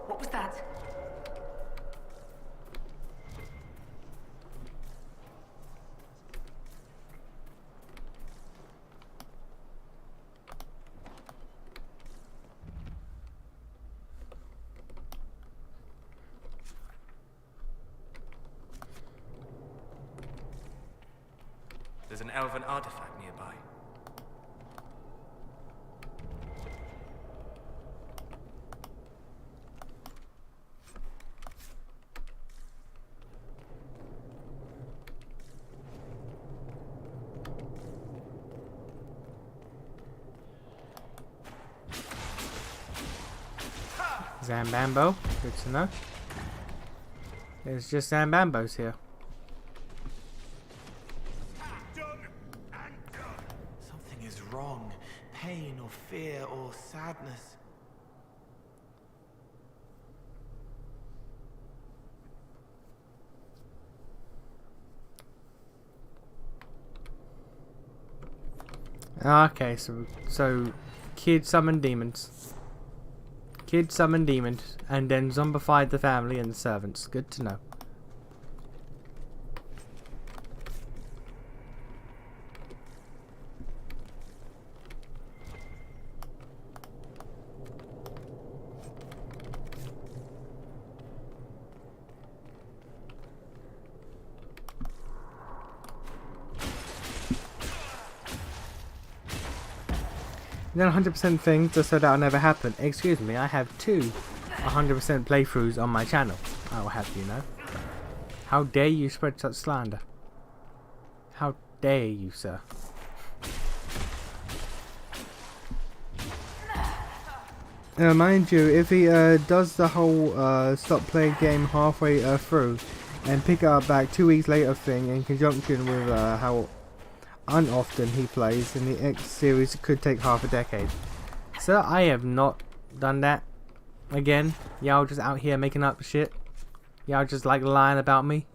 What was that? There's an elven artifact nearby. Zambambo, good to know. There's just Zambambos here. Something is wrong. Pain or fear or sadness. Okay, so kid summoned demons. Kid summoned demons and then zombified the family and the servants. Good to know. Then 100% thing just so that'll never happen. Excuse me, I have 2 100% playthroughs on my channel. I will have you know. How dare you spread such slander? How dare you, sir? Mind you, if he does the whole stop playing game halfway through and pick it up back 2 weeks later thing in conjunction with how unoften he plays, in the X series could take half a decade. Sir, I have not done that. Again, y'all just out here making up shit. Y'all just like lying about me.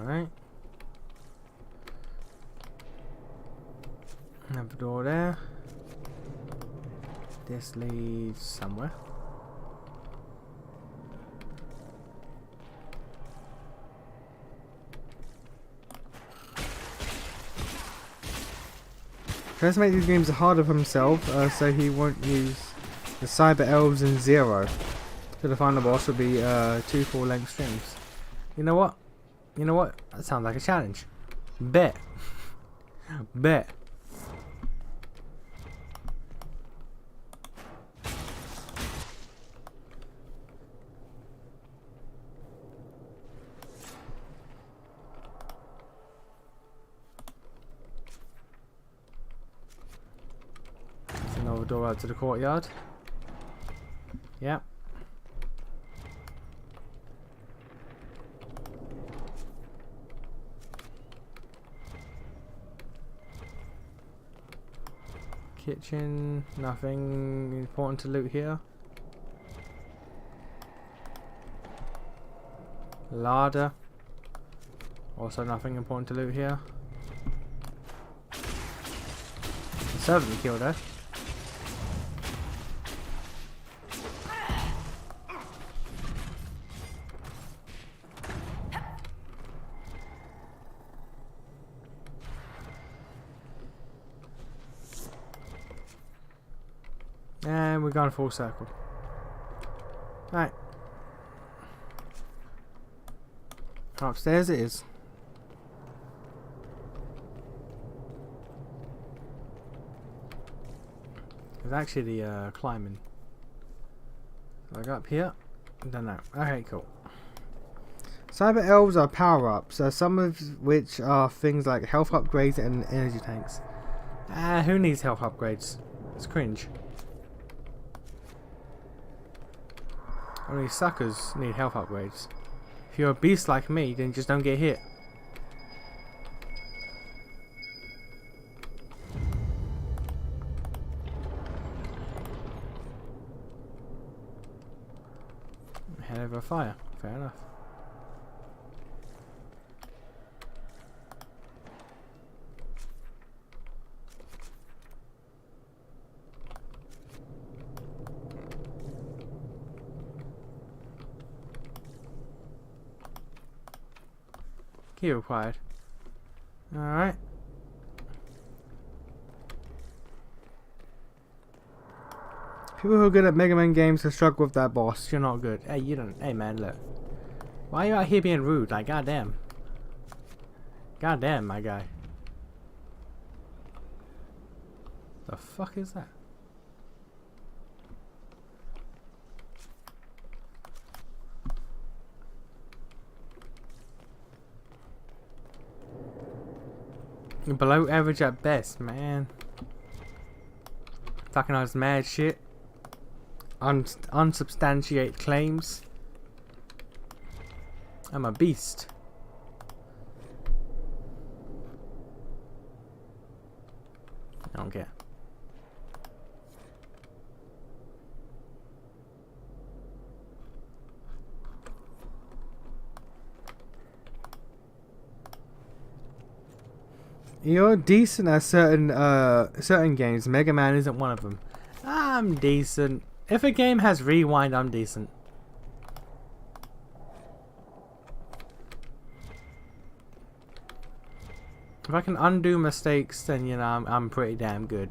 Alright. Have a door there. This leads somewhere. Tries to make these games harder for himself, so he won't use the Cyber Elves and Zero. So the final boss will be 2 full-length streams. You know what? You know what? That sounds like a challenge. Bet. Bet. There's another door out to the courtyard. Yep. Kitchen, nothing important to loot here. Larder, also nothing important to loot here. The servant we killed her. And we're going full circle. Right. Upstairs it is. It's actually climbing. So I go up here. I don't know. Okay, cool. Cyber elves are power-ups, some of which are things like health upgrades and energy tanks. Who needs health upgrades? It's cringe. Only suckers need health upgrades. If you're a beast like me, then just don't get hit. Head over a fire. Fair enough. Key required. Alright. People who are good at Mega Man games to struggle with that boss. You're not good. Hey, you don't. Hey, man, look. Why are you out here being rude? Like, goddamn. Goddamn, my guy. The fuck is that? Below average at best, man. Talking all this mad shit. Unsubstantiated claims. I'm a beast. I don't care. You're decent at certain games. Mega Man isn't one of them. I'm decent. If a game has rewind, I'm decent. If I can undo mistakes, then you know I'm pretty damn good.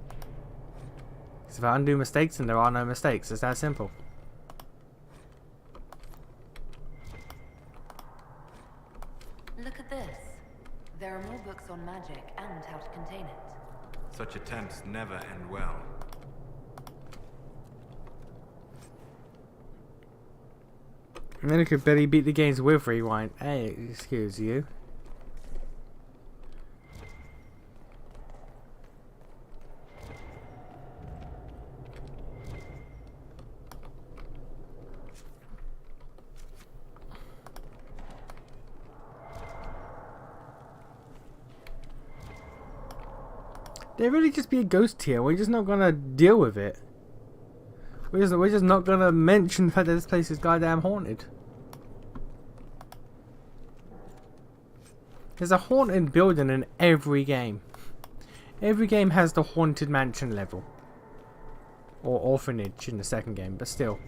Because if I undo mistakes, then there are no mistakes. It's that simple. Look at this. There are more books on magic and how to contain it. Such attempts never end well. And then you could barely beat the games with rewind. Hey, excuse you. There really just be a ghost here. We're just not gonna deal with it. We're just not gonna mention the fact that this place is goddamn haunted. There's a haunted building in every game. Every game has the haunted mansion level. Or orphanage in the second game, but still.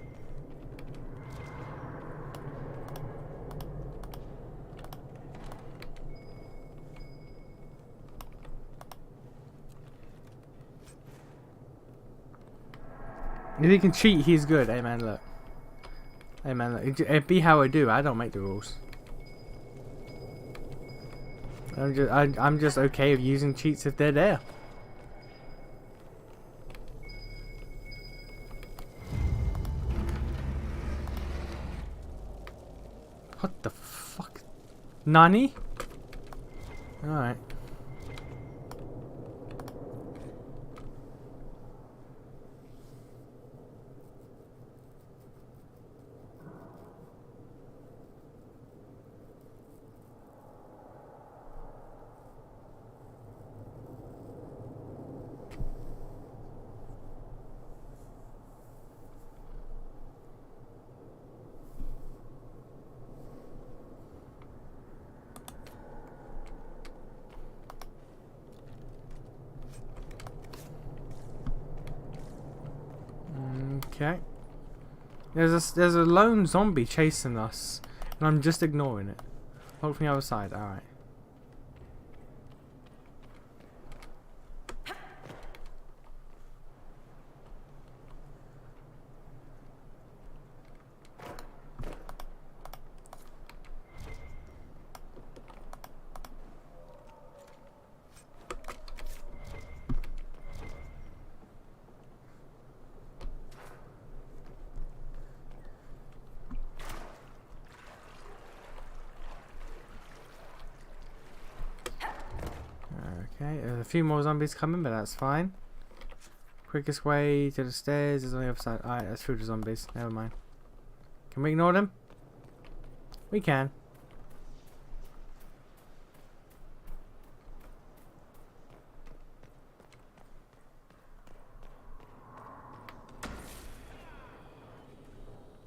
If he can cheat, he's good. Hey man, look. Hey man, look. It be how I do. I don't make the rules. I'm just okay with using cheats if they're there. What the fuck? Nani? Alright. Okay. There's a lone zombie chasing us, and I'm just ignoring it. Look from the other side. All right. there's a few more zombies coming, but that's fine. Quickest way to the stairs is on the other side. Alright, that's through the zombies. Never mind. Can we ignore them? We can.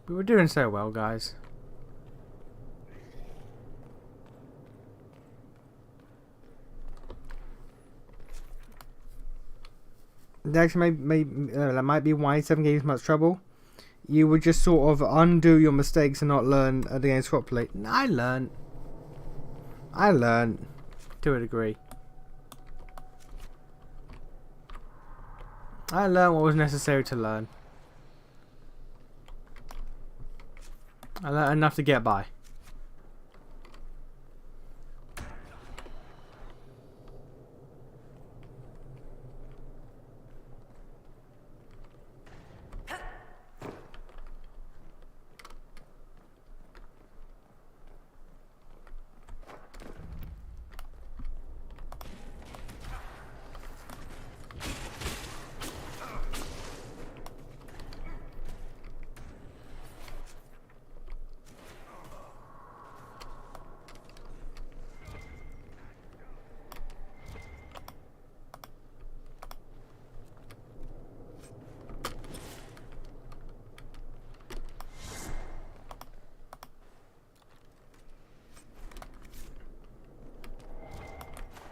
We were doing so well, guys. That might be why 7 gave you much trouble. You would just sort of undo your mistakes and not learn the games properly. I learned to a degree. I learned what was necessary to learn. I learned enough to get by.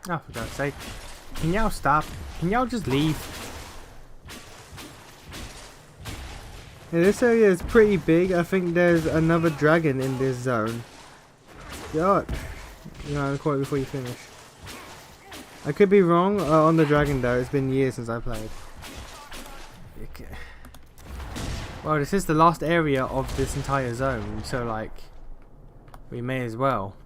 Oh, for God's sake. Can y'all stop? Can y'all just leave? Yeah, this area is pretty big. I think there's another dragon in this zone. God. You know, I'll call it before you finish. I could be wrong on the dragon though. It's been years since I played. Okay. Well, this is the last area of this entire zone, so like, we may as well.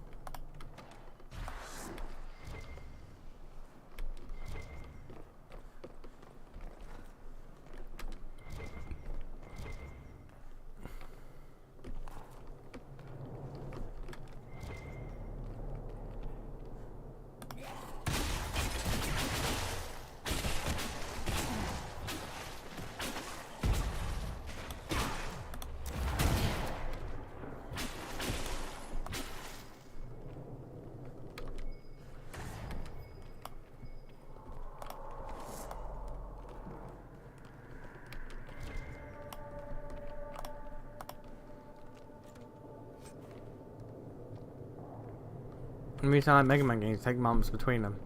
The reason I like Mega Man games take months between them.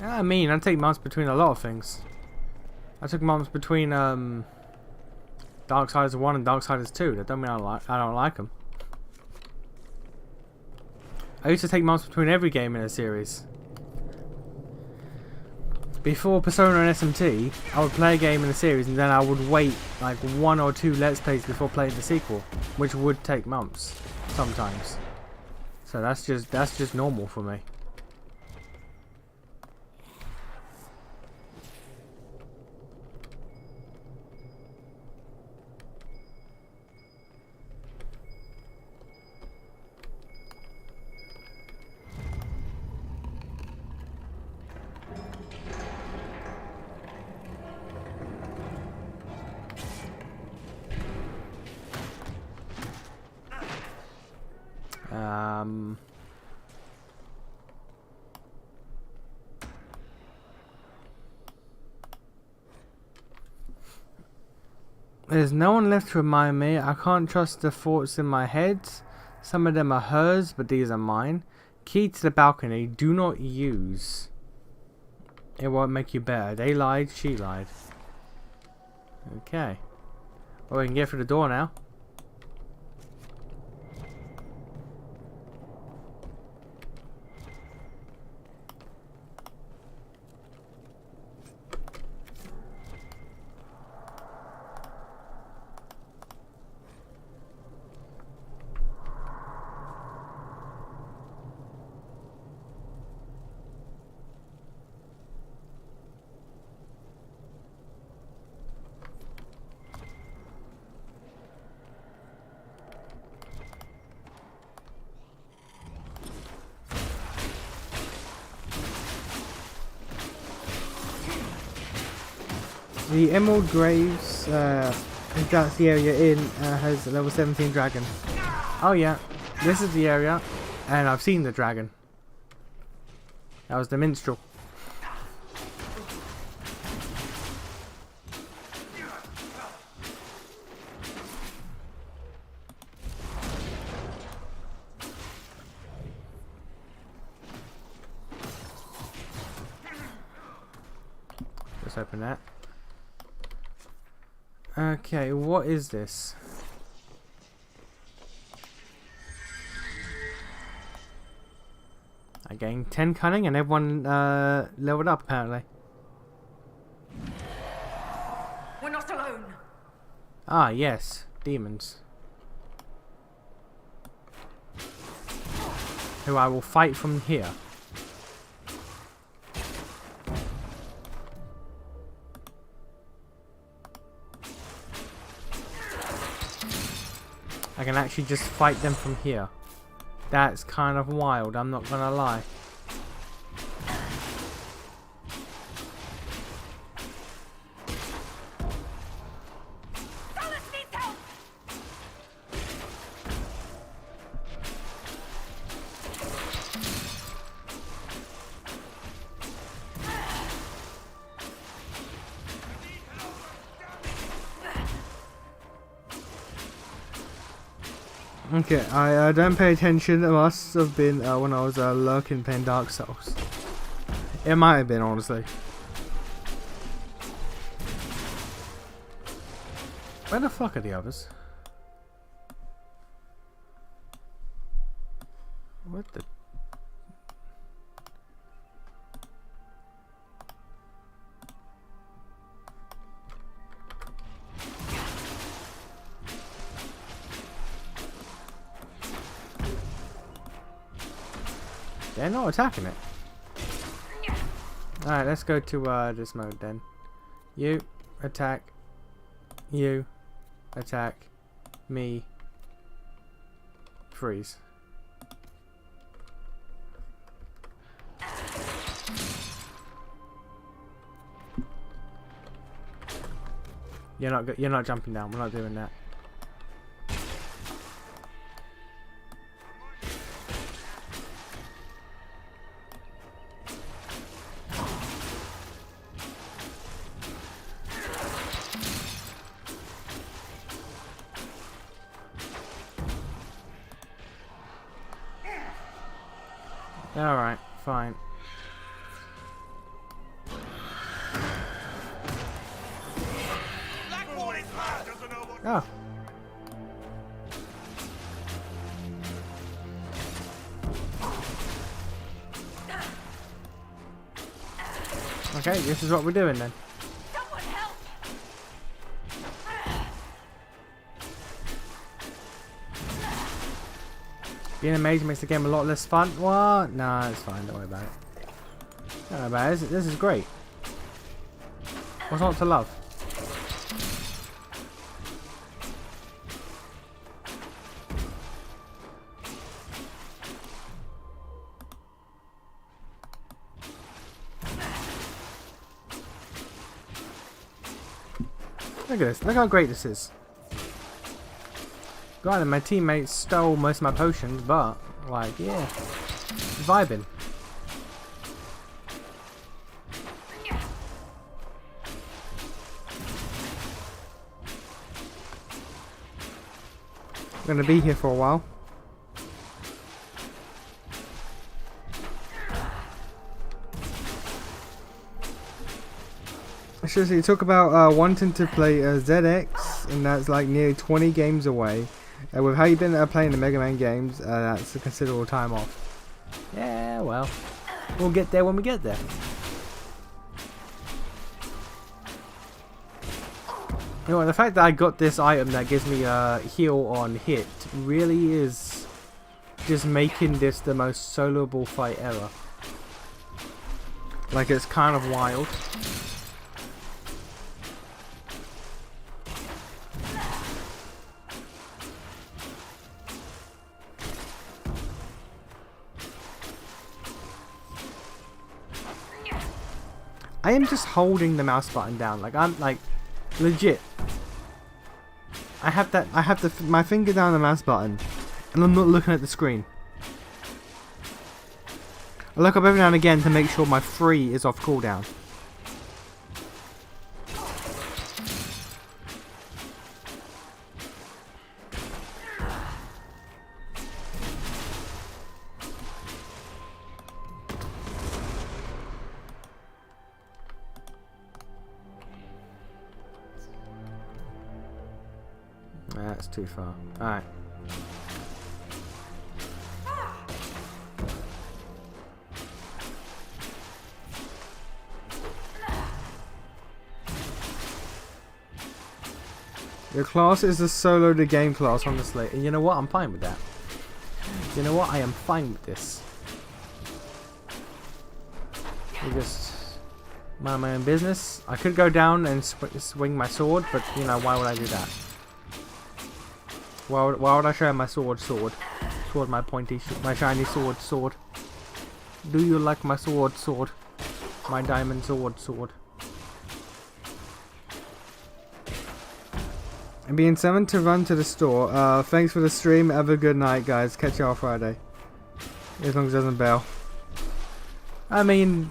Yeah, I take months between a lot of things. I took months between Darksiders 1 and Darksiders 2. That don't mean I don't like them. I used to take months between every game in a series. Before Persona and SMT, I would play a game in a series and then I would wait like 1 or 2 Let's Plays before playing the sequel, which would take months sometimes. So that's just normal for me. There's no one left to remind me. I can't trust the thoughts in my head. Some of them are hers, but these are mine. Key to the balcony. Do not use. It won't make you better. They lied. She lied. Okay. Well, we can get through the door now. The Emerald Graves, if that's the area in, has a level 17 dragon. Oh yeah, this is the area, and I've seen the dragon. That was the minstrel. Let's open that. Okay, what is this? I gained 10 cunning and everyone leveled up apparently. We're not alone. Ah, yes, demons. Who I will fight from here. I can actually just fight them from here. That's kind of wild, I'm not gonna lie. Okay, I don't pay attention. It must have been when I was lurking playing Dark Souls. It might have been, honestly. Where the fuck are the others? What the... They're not attacking it. Alright, let's go to this mode then. You attack. You attack. Me. Freeze. You're not jumping down. We're not doing that. Alright, fine. Oh. Okay, this is what we're doing then. Being a mage makes the game a lot less fun. What? Nah, it's fine. Don't worry about it. Don't worry about it. This is great. What's not to love? Look at this. Look how great this is. Granted, my teammates stole most of my potions, but, like, yeah. Vibing. I'm gonna be here for a while. Seriously, you talk about wanting to play ZX, and that's like nearly 20 games away. With how you've been playing the Mega Man games, that's a considerable time off. Yeah, well, we'll get there when we get there. You know what, the fact that I got this item that gives me a heal on hit really is just making this the most soloable fight ever. Like, it's kind of wild. I am just holding the mouse button down. Like, I'm like, legit. I have my finger down the mouse button, and I'm not looking at the screen. I look up every now and again to make sure my free is off cooldown. That's too far. Alright. Your class is a solo the game class, honestly. And you know what? I'm fine with that. You know what? I am fine with this. You just mind my own business. I could go down and swing my sword, but you know, why would I do that? Why would I show my sword, my pointy, my shiny sword? Do you like my sword? My diamond sword? I'm being summoned to run to the store. Thanks for the stream. Have a good night, guys. Catch you on Friday. As long as it doesn't bail. I mean,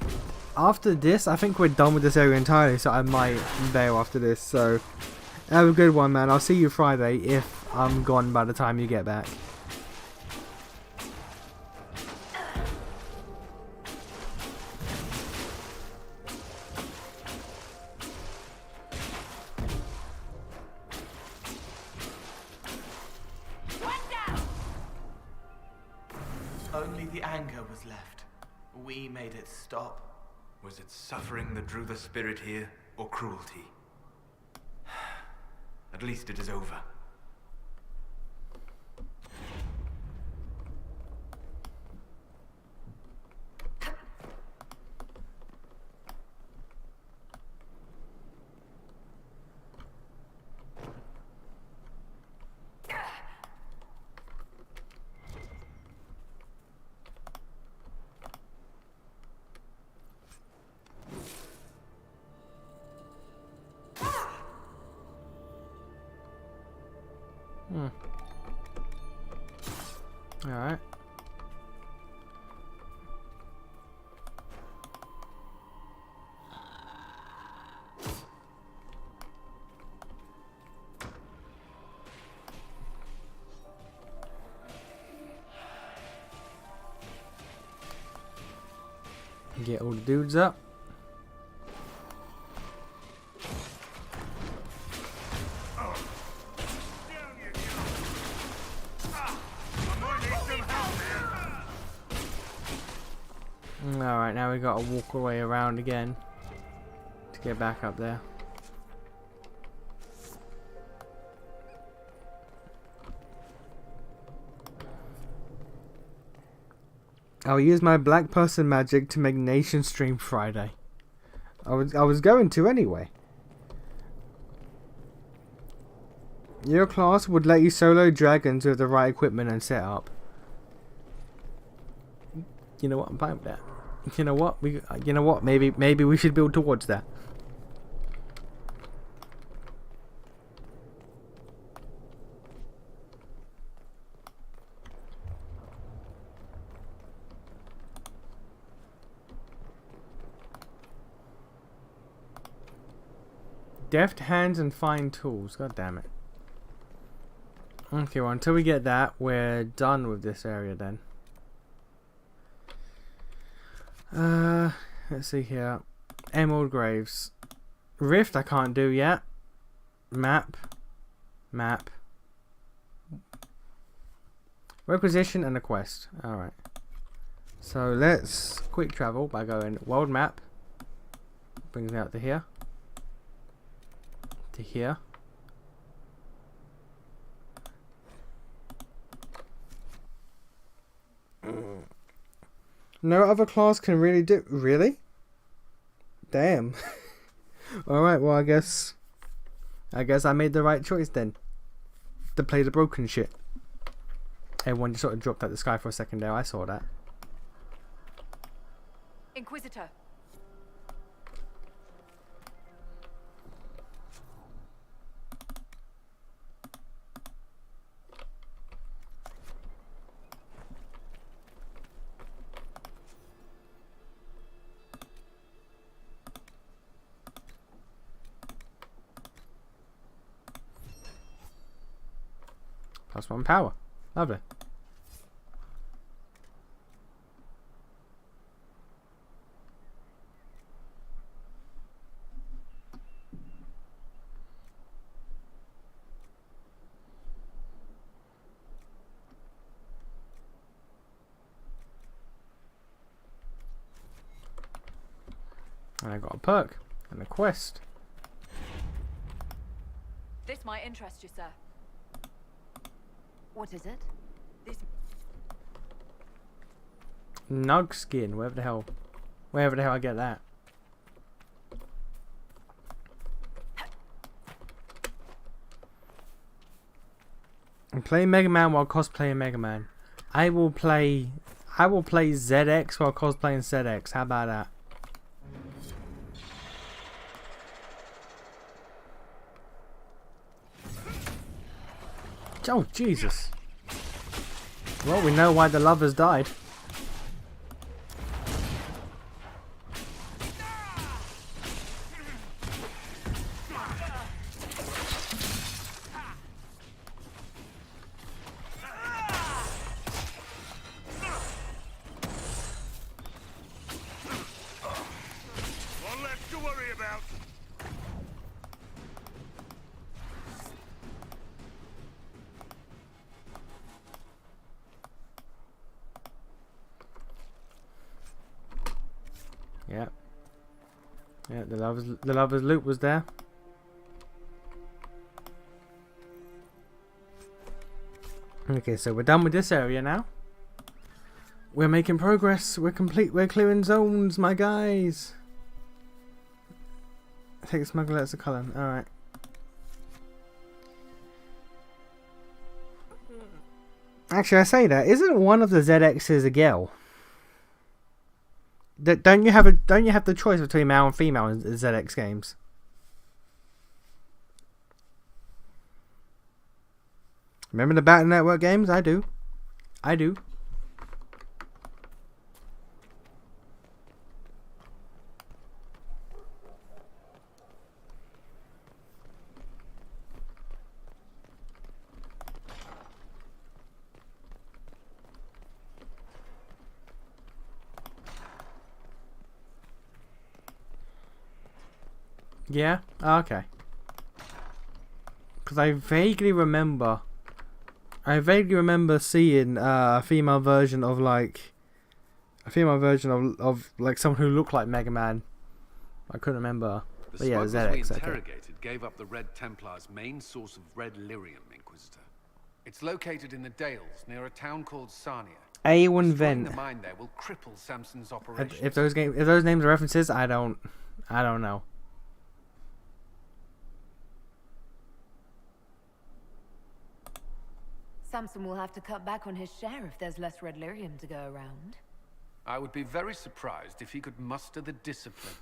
after this, I think we're done with this area entirely, so I might bail after this. So, have a good one, man. I'll see you Friday if I'm gone by the time you get back. Only the anger was left. We made it stop. Was it suffering that drew the spirit here, or cruelty? At least it is over. Alright. Get all the dudes up. Alright, now we gotta walk our way around again to get back up there. I'll use my black person magic to make Nation stream Friday. I was going to anyway. Your class would let you solo dragons with the right equipment and setup. You know what? I'm fine with that. You know what? You know what? Maybe we should build towards that. Deft hands and fine tools. God damn it. Okay, well, until we get that, we're done with this area then. Let's see here. Emerald Graves. Rift I can't do yet. Map. Requisition and a quest. Alright. So let's quick travel by going world map. Brings me out to here. To here. No other class can really do... Really? Damn. Alright, well I guess I made the right choice then. To play the broken shit. Everyone just sort of dropped out the sky for a second there. I saw that. Inquisitor. +1 power. Lovely. And I got a perk and a quest. This might interest you, sir. What is it? This Nug skin, wherever the hell I get that. And play Mega Man while cosplaying Mega Man. I will play ZX while cosplaying ZX. How about that? Oh, Jesus. Well, we know why the lovers died. One less to worry about. Yeah. Yeah, the lovers loot was there. Okay, so we're done with this area now. We're making progress. We're clearing zones, my guys. Take the smuggler as a Cullen. Alright. Actually, I say that. Isn't one of the ZXs a girl? Don't you have the choice between male and female in ZX games? Remember the Battle Network games? I do. Yeah? Oh, okay. Because I vaguely remember seeing a female version of like someone who looked like Mega Man. I couldn't remember. But yeah, smugglers we ZX. interrogated gave up the Red Templar's main source of red lyrium, Inquisitor. It's located in the Dales near a town called Sarnia. A1 Destroying Vent. the mine there will cripple Samson's operation. If those names are references, I don't know. Samson will have to cut back on his share if there's less red lyrium to go around. I would be very surprised if he could muster the discipline.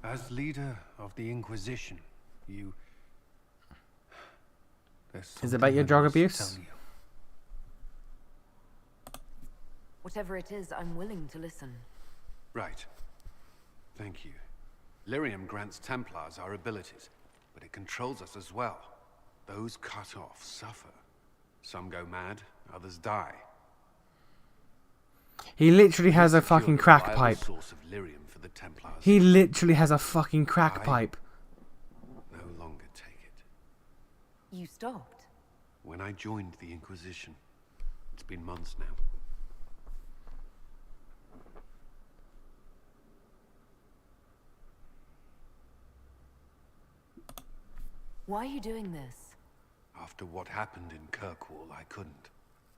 As leader of the Inquisition, you... Is it about your drug abuse? Whatever it is, I'm willing to listen. Right. Thank you. Lyrium grants Templars our abilities, but it controls us as well. Those cut off suffer. Some go mad, others die. He literally has a fucking crack pipe. Source of lyrium for the Templars. He literally has a fucking crack pipe. No longer take it. You stopped? When I joined the Inquisition. It's been months now. Why are you doing this? After what happened in Kirkwall, I couldn't.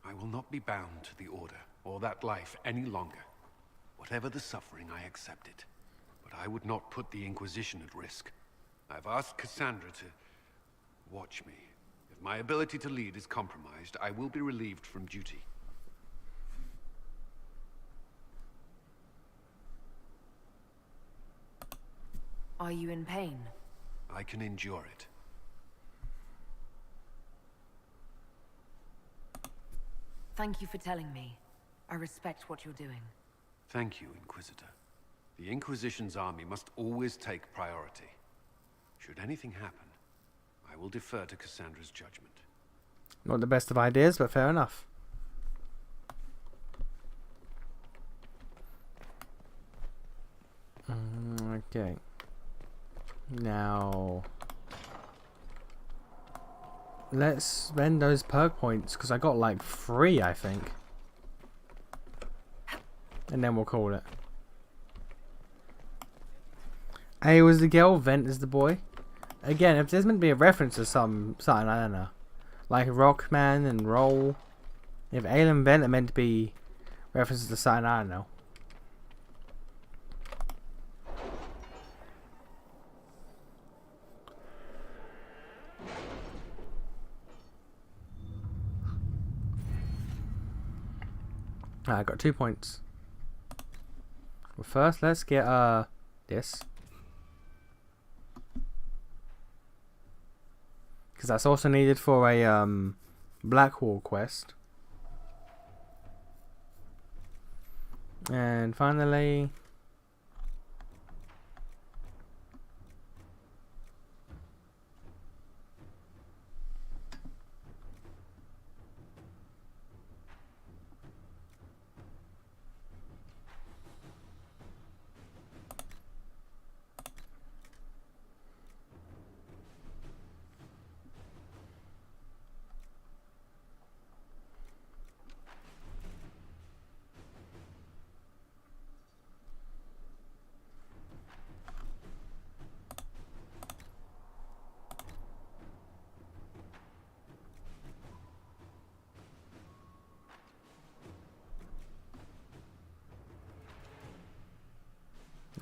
I will not be bound to the Order, or that life any longer. Whatever the suffering, I accept it. But I would not put the Inquisition at risk. I've asked Cassandra to watch me. If my ability to lead is compromised, I will be relieved from duty. Are you in pain? I can endure it. Thank you for telling me. I respect what you're doing. Thank you, Inquisitor. The Inquisition's army must always take priority. Should anything happen, I will defer to Cassandra's judgment. Not the best of ideas, but fair enough. Okay. Now, let's spend those perk points, because I got like 3, I think. And then we'll call it. A was the girl, Vent is the boy. Again, if there's meant to be a reference to something, I don't know. Like Rockman and Roll. If Ale and Vent are meant to be references to something, I don't know. I got 2 points. Well, first, let's get this, because that's also needed for a Blackwall quest. And finally,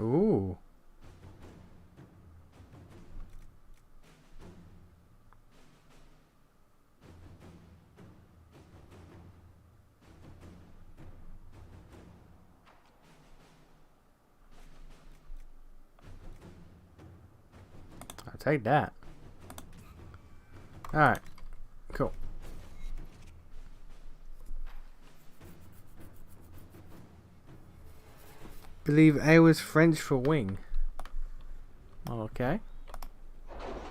ooh. I'll take that. Alright. Cool. Believe A was French for wing. Okay.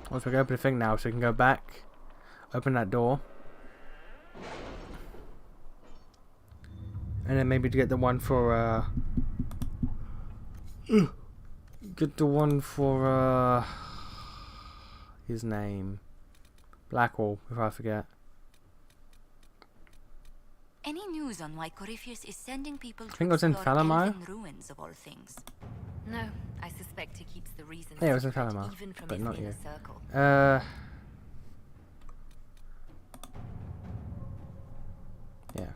Once we can open the thing now, so we can go back, open that door, and then maybe to get the one for get the one for his name, Blackwall, if I forget. Any news on why Corypheus is sending people to I think it was in explore Falamire. elven ruins of all things? No, I suspect he keeps the reasons Yeah, it was in secret, Falamire, even from but his not inner you. circle. Yeah,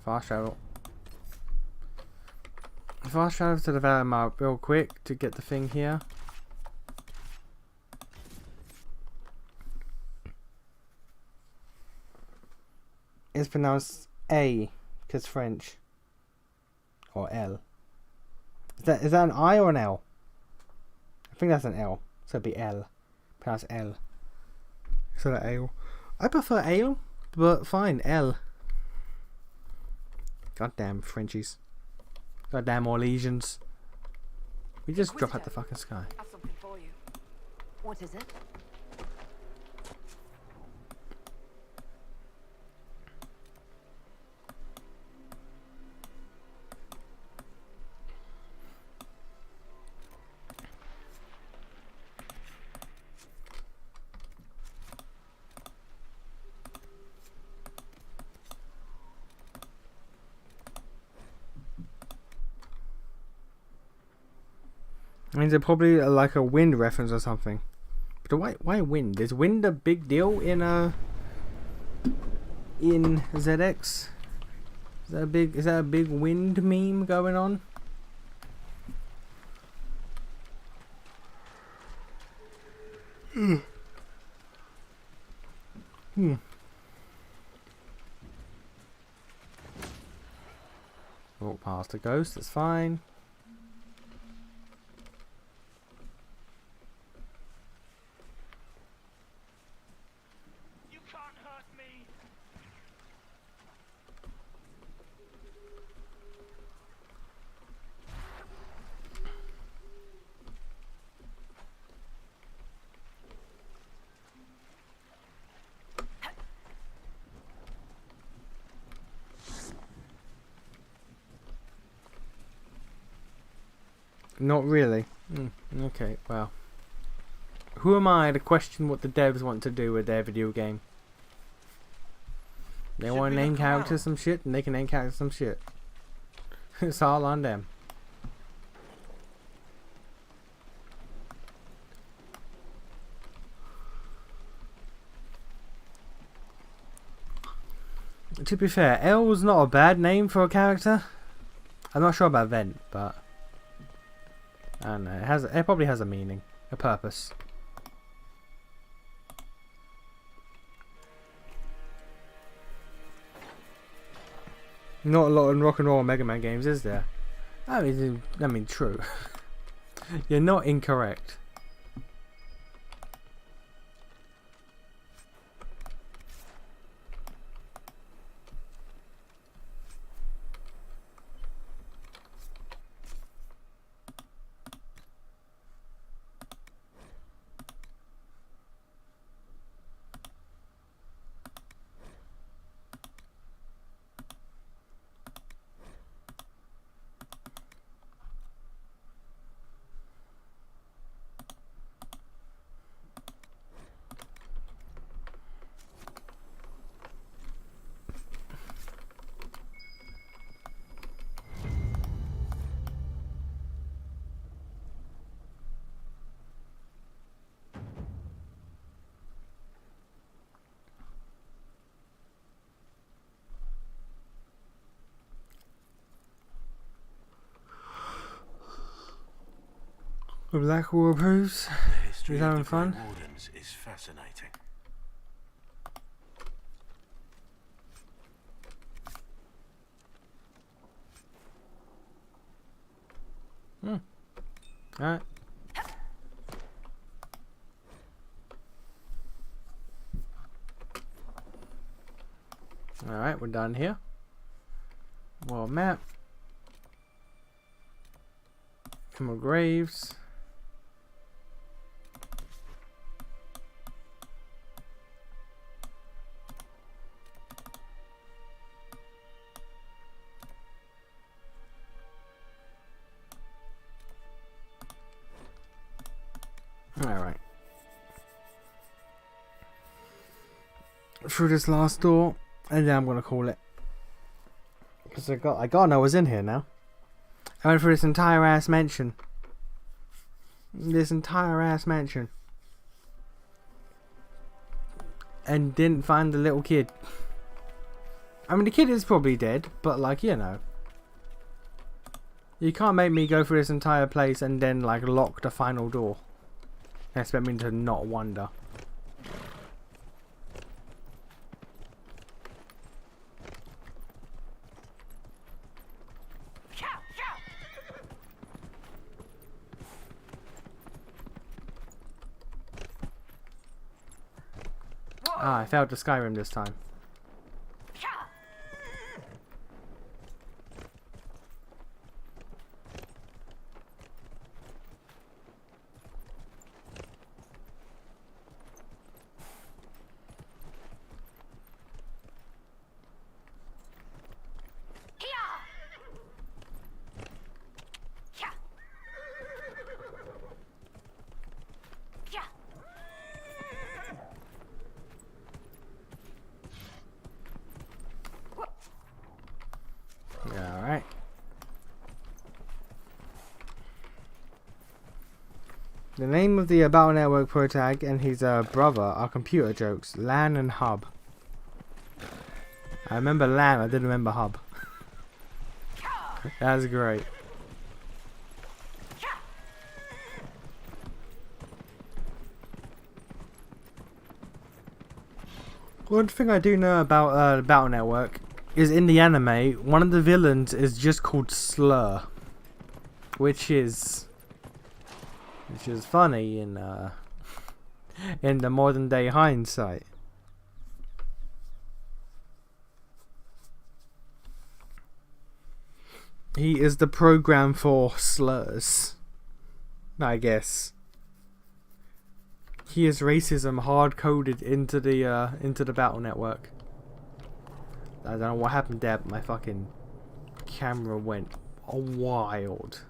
fast travel. Fast travel to the Falamire real quick to get the thing here. It's pronounced A, because French. Or L. Is that an I or an L? I think that's an L. So it'd be L. Pronounced L. So that ale. I prefer ale, but fine, L. Goddamn Frenchies. Goddamn Orlesians. We just drop out the fucking sky. I have something for you. What is it? I mean, they're probably like a wind reference or something. But why wind? Is wind a big deal in ZX? Is that a big wind meme going on? Walk past a ghost, that's fine. Not really. Okay, well. Who am I to question what the devs want to do with their video game? They want to name characters some shit, and they can name characters some shit. It's all on them. To be fair, L's not a bad name for a character. I'm not sure about Vent, but I don't know. It probably has a meaning, a purpose. Not a lot in rock and roll Mega Man games, is there? I mean, true. You're not incorrect. Blackwall approves. The history He's of having the fun. Grey Wardens is fascinating. Alright. Alright, we're done here. World map. More graves. Alright. Through this last door, and then I'm gonna call it. Because I gotta know what's in here now. I went through this entire ass mansion. This entire ass mansion. And didn't find the little kid. I mean, the kid is probably dead, but like, you know. You can't make me go through this entire place and then like lock the final door. And expect me to not wonder. Ah, I failed to Skyrim this time. Alright. The name of the Battle Network protag and his brother are computer jokes. LAN and Hub. I remember LAN, I didn't remember Hub. That's great. One thing I do know about the Battle Network is in the anime, one of the villains is just called Slur, which is funny in the modern day hindsight. He is the program for slurs, I guess. He is racism hard coded into the Battle Network. I don't know what happened there, but my fucking camera went wild.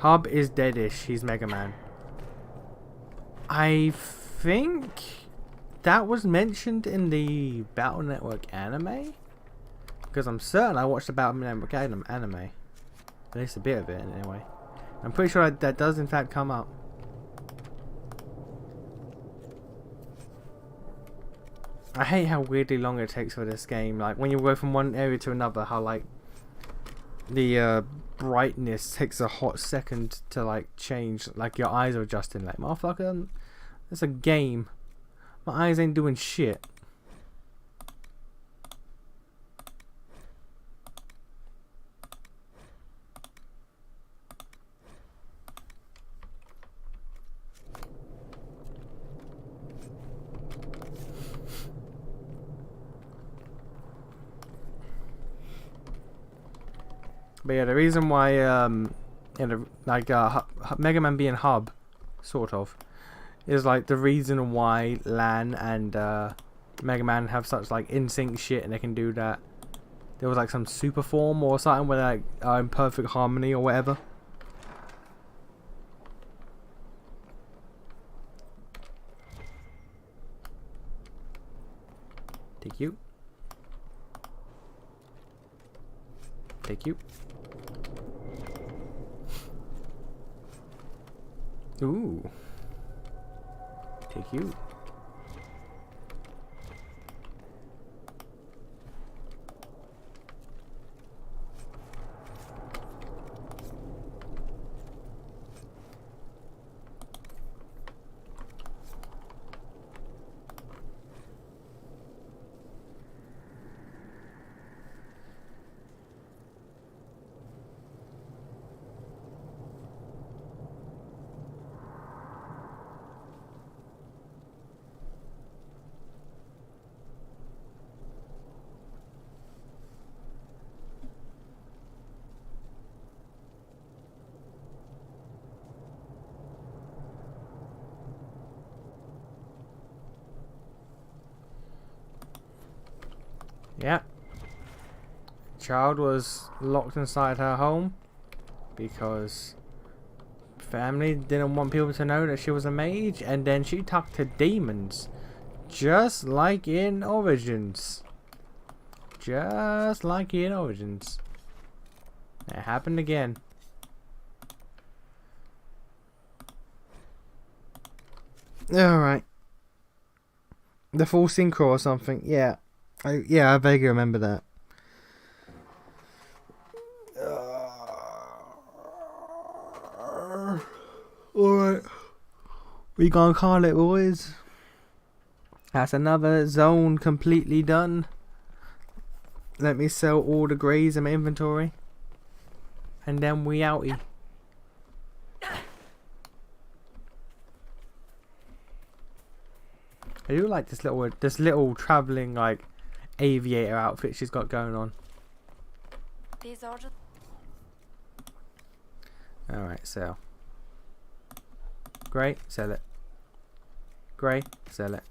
Hub is deadish. He's Mega Man. I think that was mentioned in the Battle Network anime. Because I'm certain I watched the Battle Network anime. At least a bit of it, anyway. I'm pretty sure that does in fact come up. I hate how weirdly long it takes for this game. Like, when you go from one area to another, how, like, the brightness takes a hot second to, like, change. Like, your eyes are adjusting. Like, motherfucker, it's a game. My eyes ain't doing shit. But yeah, the reason why, Mega Man being Hub, sort of, is like the reason why Lan and Mega Man have such like in sync shit, and they can do that. There was like some super form or something where they like, are in perfect harmony or whatever. Thank you. Thank you. Ooh. Take you. Yeah. Child was locked inside her home because family didn't want people to know that she was a mage, and then she talked to demons. Just like in Origins. Just like in Origins. It happened again. Alright. The full synchro or something, yeah. I vaguely remember that. Alright. We gonna call it, boys. That's another zone completely done. Let me sell all the greys in my inventory. And then we outie. I do like this little travelling like aviator outfit she's got going on. These are just... Alright, sell. Grey, sell it. Grey, sell it.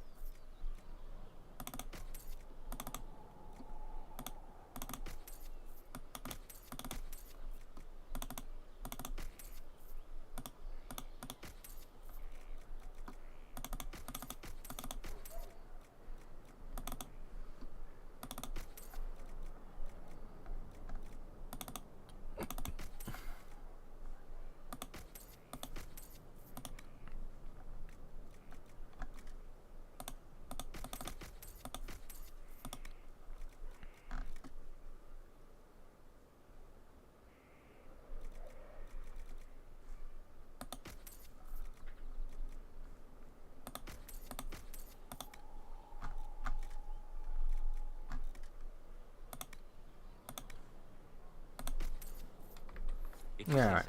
Yeah.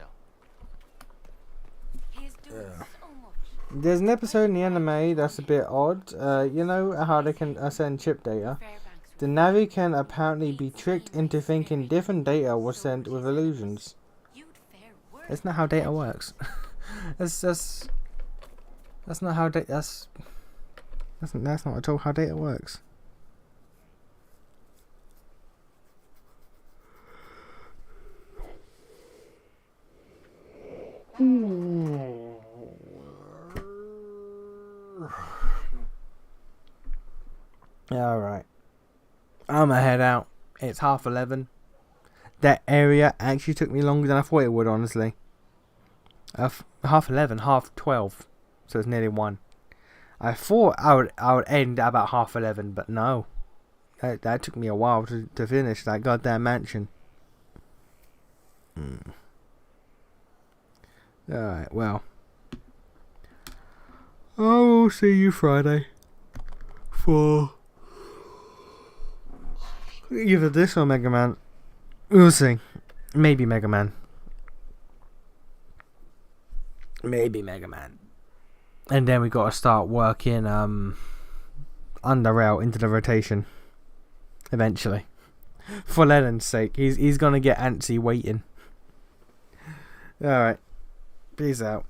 There's an episode in the anime that's a bit odd. You know how they can send chip data? The Navi can apparently be tricked into thinking different data was sent with illusions. That's not how data works. that's not how that's not at all how data works. Alright. I'm gonna head out. It's 11:30. That area actually took me longer than I thought it would, honestly. 11:30, 12:30. So it's nearly 1. I thought I would end at about 11:30, but no. That took me a while to finish that goddamn mansion. Alright, well. I will see you Friday for either this or Mega Man. We'll see. Maybe Mega Man. And then we got to start working Underrail into the rotation. Eventually. For Lennon's sake. He's gonna get antsy waiting. Alright. Peace out.